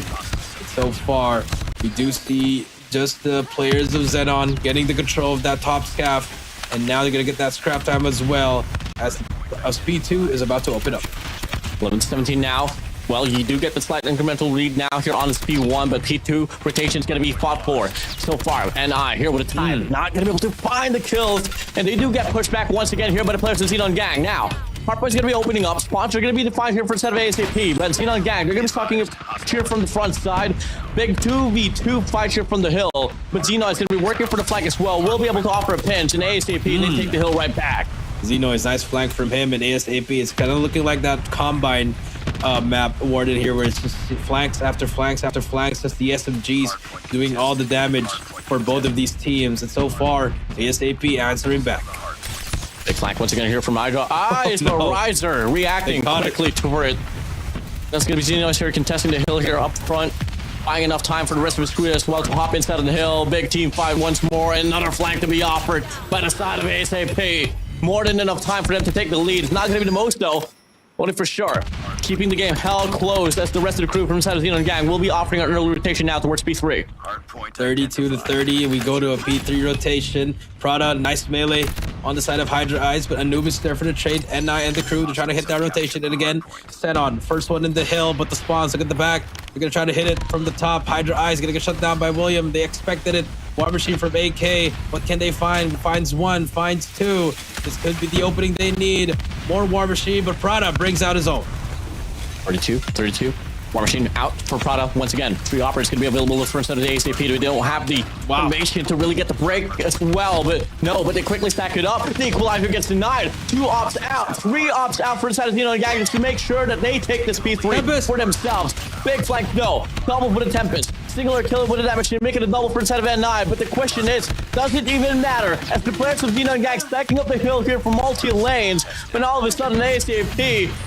But so far, we do see just the players of Xenon getting the control of that top scaff. And now they're going to get that scrap time as well as P2 is about to open up. 11-17 now. Well, you do get the slight incremental lead now here on this P1, but P2 rotation is going to be fought for so far. And here with a time, not going to be able to find the kills. And they do get pushed back once again here by the players of Xenon Gang. Now, Hardpoint's going to be opening up. Spawns are going to be defined here for the set of ASAP. But Xenon Gang, they're going to be talking here from the front side. Big 2v2 fight here from the hill. But Xenon is going to be working for the flank as well. We'll be able to offer a pinch, and ASAP, they take the hill right back. Xeno is nice flank from him, and ASAP is kind of looking like that Combine map awarded here, where it's just flanks after flanks after flanks, just the SMGs doing all the damage for both of these teams. And so far, ASAP answering back. Big flank once again here from Hydra. It's the Riser reacting quickly to it. That's going to be Xenos here contesting the hill here up front. Buying enough time for the rest of his crew as well to hop inside of the hill. Big team fight once more. Another flank to be offered by the side of ASAP. More than enough time for them to take the lead. It's not going to be the most, though. Only for sure. Keeping the game held close as the rest of the crew from inside of Xenon Gang will be offering an early rotation now towards P3. 32-30. We go to a P3 rotation. Prada, nice melee on the side of Hydra Eyes, but Anubis there for the trade. NI and the crew to try to hit that rotation. And again, Xenon, first one in the hill, but the spawns look at the back. They're going to try to hit it from the top. Hydra Eyes going to get shut down by William. They expected it. War Machine from AK. What can they find? Finds one, finds two. This could be the opening they need. More War Machine, but Prada brings out his own. 32. War Machine out for Prada once again. 3 operators going to be available for instead of the ASAP. They don't have the formation to really get the break as well, but they quickly stack it up. The equalizer gets denied. 2 ops out, 3 ops out for inside of Xenon Gang to make sure that they take this P3 for themselves. Big flank, no. Double for the Tempest. Singular killer with a damage, making a double for inside of N9. But the question is, does it even matter? As the players of Xenon Gang stacking up the hill here for multi-lanes, but all of a sudden ASAP,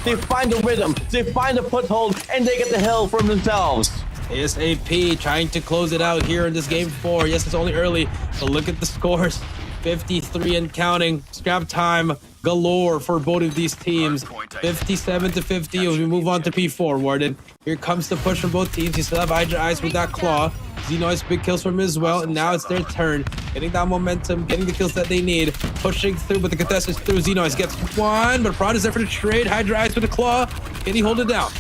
they find the rhythm, they find the foothold, and they get the hill for themselves. ASAP trying to close it out here in this game 4. Yes, it's only early, but look at the scores. 53 and counting. Scrap time galore for both of these teams. 57-50 as we move on to P4, Warden. Here comes the push from both teams. You still have Hydra Ice with that claw. Xeno's big kills from him as well, and now it's their turn. Getting that momentum, getting the kills that they need. Pushing through, but the contest is through. Xenos gets one, but Prod is there for the trade. Hydra Ice with a claw. Can he hold it down?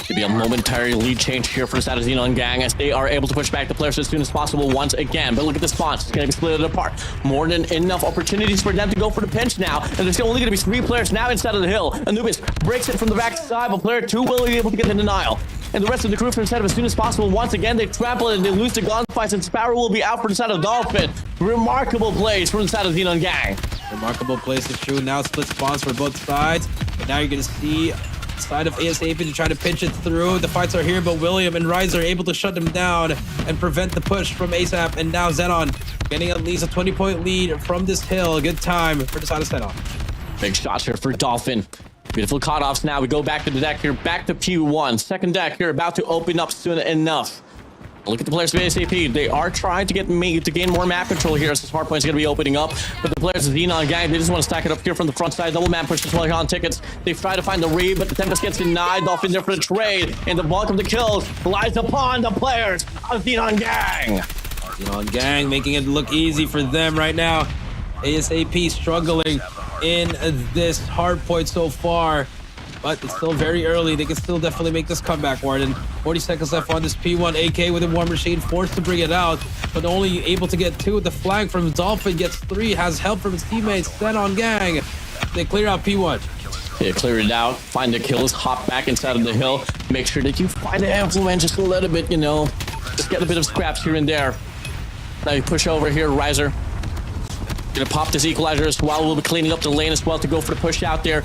Could be a momentary lead change here for the side of Xenon Gang as they are able to push back the players as soon as possible once again. But look at the spawns. It's going to be split apart. More than enough opportunities for them to go for the pinch now. And there's only going to be 3 players now inside of the hill. Anubis breaks it from the back side, but player 2 will be able to get in denial. And the rest of the crew from inside of as soon as possible. Once again, they trample it and they lose the gunfights, and Sparrow will be out for the side of Dolphin. Remarkable plays from the side of Xenon Gang. Remarkable plays to true. Now split spawns for both sides. But now you're going to see side of ASAP to try to pinch it through. The fights are here, but William and Riser are able to shut them down and prevent the push from ASAP. And now Xenon getting at least a 20-point lead from this hill. A good time for the side of Xenon. Big shots here for Dolphin. Beautiful cutoffs now. We go back to the deck here, back to P1. Second deck here, about to open up soon enough. Look at the players of ASAP. They are trying to gain more map control here as this hard point is going to be opening up. But the players of Xenon Gang, they just want to stack it up here from the front side. Double man push as well here on tickets. They try to find the read, but the Tempest gets denied. Dolphin there for the trade. And the bulk of the kills lies upon the players of Xenon Gang. Xenon Gang making it look easy for them right now. ASAP struggling in this hard point so far. But it's still very early. They can still definitely make this comeback, Warden. 40 seconds left on this P1. AK with a War Machine, forced to bring it out, but only able to get 2 with the flank from Dolphin. Gets 3, has help from his teammates. Xenon Gang, they clear out P1. They clear it out, find the kills, hop back inside of the hill. Make sure that you find the influence just a little bit, Just get a bit of scraps here and there. Now you push over here, Riser. Gonna pop this equalizer as well. We'll be cleaning up the lane as well to go for the push out there.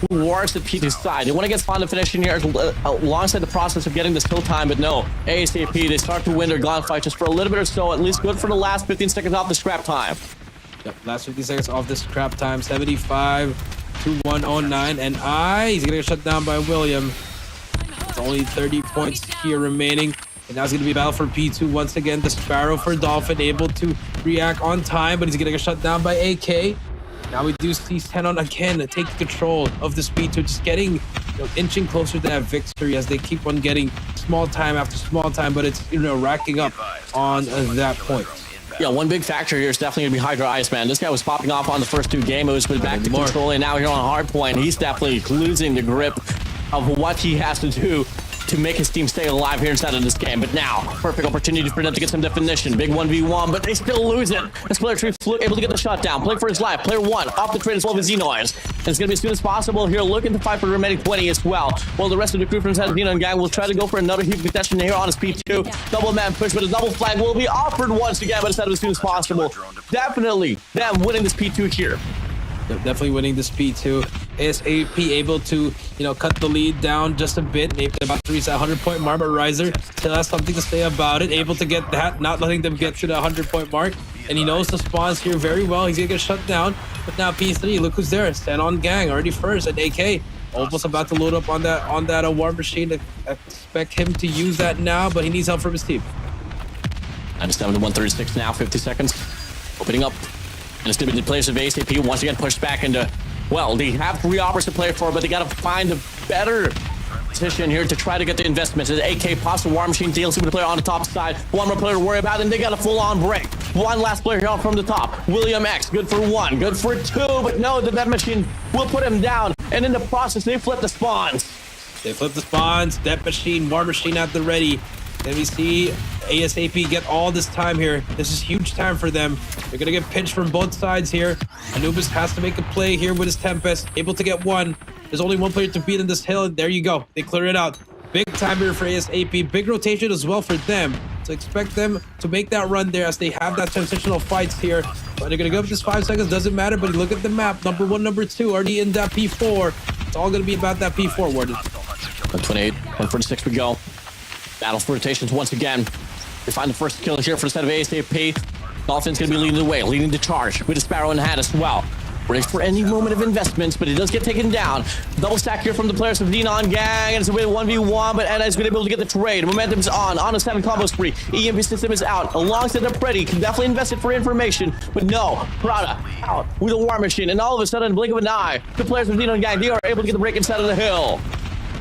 Who works at P2's side? They want to get spawned and finish in here alongside the process of getting this kill time, but no. ASAP, they start to win their gunfight just for a little bit or so, at least good for the last 15 seconds off the scrap time. Yep, last 15 seconds off this scrap time. 75 to 109, and he's gonna get shut down by William. It's only 30 points here remaining. And now it's going to be a battle for P2 once again. The Sparrow for Dolphin able to react on time, but he's going to get shut down by AK. Now we do see Xenon again take control of this P2, just getting, inching closer to that victory as they keep on getting small time after small time, but it's, racking up on that point. Yeah, one big factor here is definitely going to be Hydra Iceman. This guy was popping off on the first 2 games, but back to control, and now here on hard point, he's definitely losing the grip of what he has to do to make his team stay alive here inside of this game. But now, perfect opportunity for them to get some definition. Big 1v1, but they still lose it. As player 3 able to get the shot down. Play for his life. Player 1 off the trade as well with Xeno's. And it's going to be as soon as possible here, looking to fight for the remaining 20 as well. While the rest of the crew from inside of Xenon Gang will try to go for another huge contestation here on his P2. Double man push, but a double flag will be offered once again, but instead of as soon as possible. Definitely them winning this P2 here. Definitely winning this P2. ASAP able to, cut the lead down just a bit. Maybe about to reach that 100-point mark, but Riser still has something to say about it. Able to get that, not letting them get to the 100-point mark. And he knows the spawns here very well. He's going to get shut down. But now P3, look who's there. Xenon Gang already first, and AK almost about to load up on that War Machine. Expect him to use that now, but he needs help from his team. 97 to 136 now, 50 seconds. Opening up. And it's going to be the players of ASAP once again pushed back into, well, they have 3 operas to play for, but they got to find a better position here to try to get the investment. As AK pops the War Machine DLC with the player on the top side. One more player to worry about, and they got a full-on break. One last player here from the top. William X, good for 1, good for 2, but no, the Death Machine will put him down, and in the process, they flip the spawns. They flip the spawns. Death Machine, War Machine at the ready. Then we see ASAP get all this time here. This is huge time for them. They're gonna get pinched from both sides here. Anubis has to make a play here with his Tempest, able to get one. There's only one player to beat in this hill. There you go. They clear it out. Big time here for ASAP. Big rotation as well for them. So expect them to make that run there as they have that transitional fights here. But they're gonna go up this 5 seconds. Doesn't matter, but look at the map. Number 1, number 2 already in that P4. It's all gonna be about that P4, Warden. 128, 146 we go. Battle for rotations once again. They find the first kill here for the set of ASAP. Dolphin's gonna be leading the way, leading the charge with a Sparrow in hand as well. Ready for any moment of investments, but it does get taken down. Double stack here from the players of Xenon Gang, and it's a bit 1v1, but Anna is going to be able to get the trade. Momentum's on a 7 combo spree. EMP system is out. Alongside the Pretty, can definitely invest it for information, but no. Prada out with a war machine, and all of a sudden, in the blink of an eye, the players of Xenon Gang, they are able to get the break inside of the hill.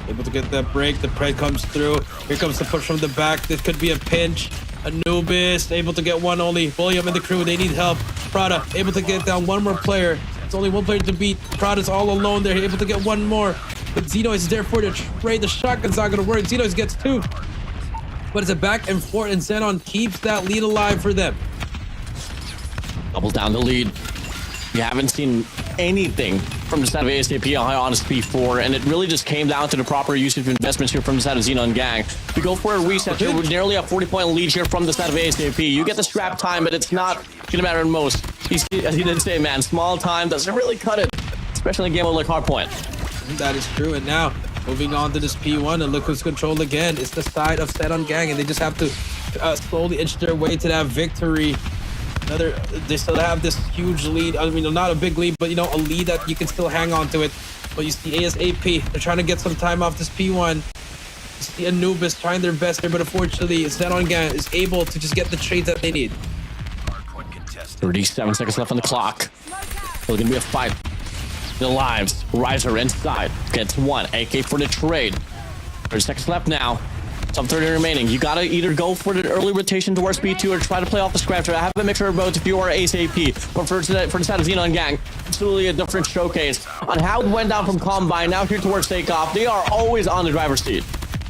Able to get that break. The Pred comes through. Here comes the push from the back. This could be a pinch. Anubis able to get one only. William and the crew, they need help. Prada able to get down one more player. It's only one player to beat. Prada's all alone. They're able to get one more. But Xeno is there for the trade. The shotgun's not going to work. Xeno gets 2. But it's a back and forth, and Xenon keeps that lead alive for them. Double down the lead. We haven't seen anything from the side of ASAP on his P4, and it really just came down to the proper usage of investments here from the side of Xenon Gang. We go for a reset here with nearly a 40-point lead here from the side of ASAP. You get the strap time, but it's not going to matter in most. As he did say, man, small time doesn't really cut it, especially in a game mode like Hardpoint. That is true, and now moving on to this P1, and look who's control again. It's the side of Xenon Gang, and they just have to slowly inch their way to that victory. They still have this huge lead. I mean, not a big lead, but a lead that you can still hang on to it. But you see ASAP, they're trying to get some time off this P1. You see Anubis trying their best here, but unfortunately, Xenon Gang is able to just get the trades that they need. 37 seconds left on the clock. It's gonna be a fight. The lives. Riser inside. Gets 1. AK for the trade. 30 seconds left now. Top 30 remaining. You gotta either go for the early rotation towards P2 or try to play off the scratcher. I have a mixture of both if you are ASAP. But for the side of Xenon Gang, absolutely a different showcase on how it went down from Combine now here towards takeoff. They are always on the driver's seat.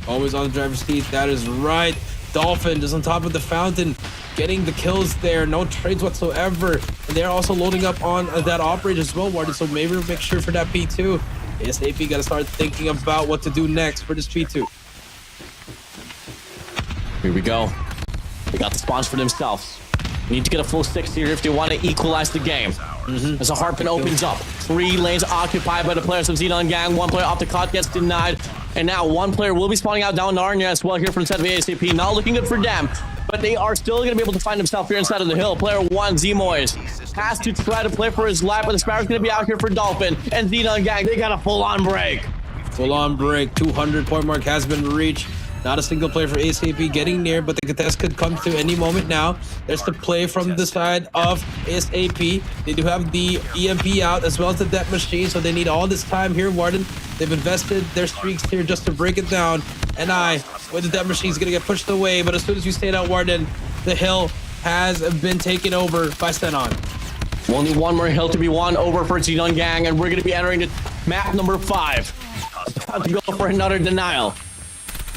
Always on the driver's seat. That is right. Dolphin is on top of the fountain, getting the kills there. No trades whatsoever. And they're also loading up on that operator as well, Warden. So maybe make sure for that P2. ASAP got to start thinking about what to do next for this P2. Here we go. They got the spawns for themselves. Need to get a full 6 here if they want to equalize the game. As the Harpin opens up. 3 lanes occupied by the players of Xenon Gang. 1 player off the COD gets denied. And now 1 player will be spawning out down Narnia as well here from the set of ASAP. Not looking good for them. But they are still going to be able to find themselves here inside of the hill. Player 1, Zemois, has to try to play for his life. But the Sparrow's going to be out here for Dolphin. And Xenon Gang, they got a full-on break. Full-on break. 200-point mark has been reached. Not a single player for ASAP getting near, but the contest could come to any moment now. There's the play from the side of ASAP. They do have the EMP out as well as the death machine, so they need all this time here, Warden. They've invested their streaks here just to break it down. And with the death machine, is going to get pushed away, but as soon as you stay out, Warden, the hill has been taken over by Xenon. Only 1 more hill to be won over for Xenon Gang, and we're going to be entering the map number 5. About to go for another denial.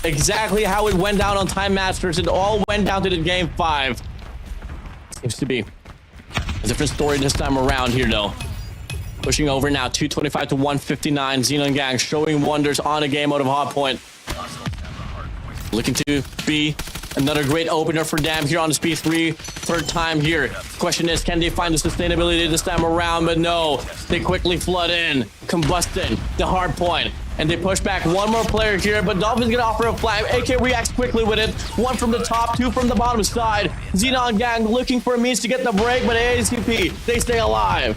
Exactly how it went down on Time Masters. It all went down to the game 5. Seems to be a different story this time around here, though. Pushing over now, 225 to 159. Xenon Gang showing wonders on a game mode of Hardpoint. Looking to be another great opener for them here on the Speed 3. 3rd time here. Question is, can they find the sustainability this time around? But no, they quickly flood in, combusting the Hardpoint. And they push back 1 more player here, but Dolphin's gonna offer a flag. AK reacts quickly with it. 1 from the top, 2 from the bottom side. Xenon Gang looking for a means to get the break, but ASAP, they stay alive.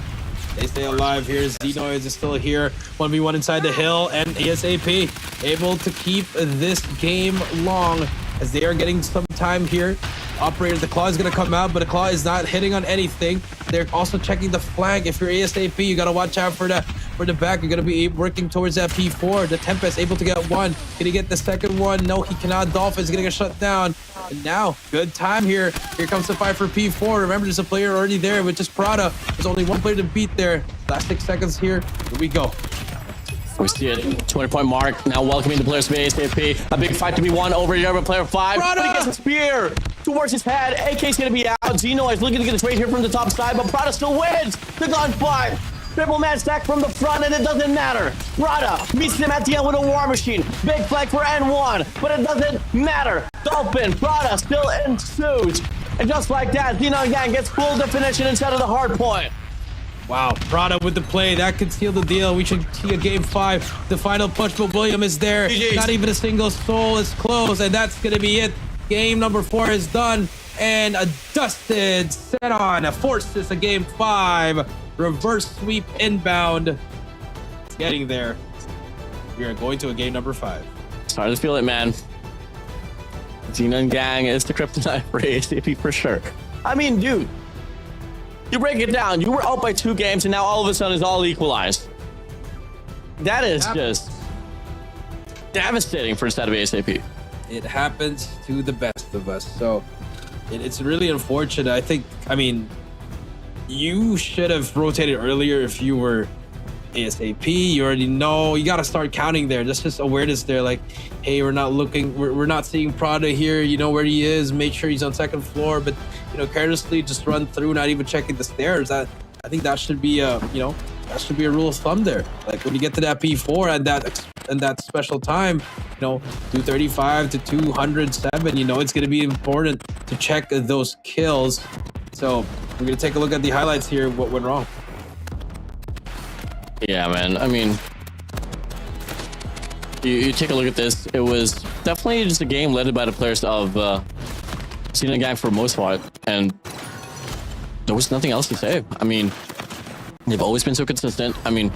They stay alive here. Xenoid is still here. 1v1 inside the hill, and ASAP able to keep this game long as they are getting some time here. Operator, the claw is going to come out, but the claw is not hitting on anything. They're also checking the flank. If you're ASAP, you got to watch out for the back. You're going to be working towards that P4. The Tempest able to get 1. Can he get the second one? No, he cannot. Dolphin's going to get shut down. And now, good time here. Here comes the fight for P4. Remember, there's a player already there, which is Prada. There's only 1 player to beat there. Last 6 seconds here. Here we go. We see it, 20-point mark. Now welcoming the players of ASAP. A big fight to be won over here with player 5. Prada! But he gets a spear towards his head. AK's gonna be out. Xenon is looking to get a trade here from the top side, but Prada still wins. The gunfight. Triple man stack from the front, and it doesn't matter. Prada meets him at the end with a war machine. Big flag for N1, but it doesn't matter. Dolphin, Prada still ensues. And just like that, Xenon Gang gets full definition instead of the hard point. Wow, Prada with the play. That could seal the deal. We should see a game 5. The final push, but William is there. GG's. Not even a single soul is closed, and that's going to be it. Game number 4 is done. And a dusted Xenon forces a game 5. Reverse sweep inbound. It's getting there. We are going to a game number 5. Starting to feel it, man. Xenon Gang is the kryptonite for ASAP for sure. I mean, dude, you break it down. You were up by 2 games, and now all of a sudden it's all equalized. That is just devastating for instead of ASAP. It happens to the best of us. So it's really unfortunate. I mean, you should have rotated earlier if you were ASAP. You already know. You got to start counting there. That's just awareness there. Like, hey, we're not seeing Prada here. You know where he is. Make sure he's on 2nd floor. But, you know, carelessly just run through, not even checking the stairs. I think that should be that should be a rule of thumb there. Like when you get to that P4 and that special time, you know, 235 to 207, you know, it's going to be important to check those kills. So we're going to take a look at the highlights here. What went wrong? Yeah, man. I mean, you take a look at this. It was definitely just a game led by the players of Xenon Gang for the most part, and there was nothing else to say. I mean, they've always been so consistent. I mean,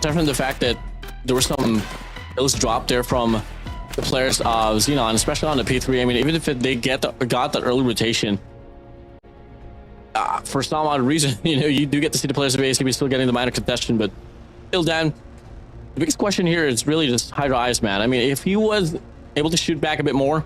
definitely the fact that there were some kills dropped there from the players of Xenon, especially on the P3. I mean, even if they got that early rotation, for some odd reason, you know, you do get to see the players of ASAP still getting the minor contestation, but still, Dan, the biggest question here is really just Hydra Eyes, man. I mean, if he was able to shoot back a bit more,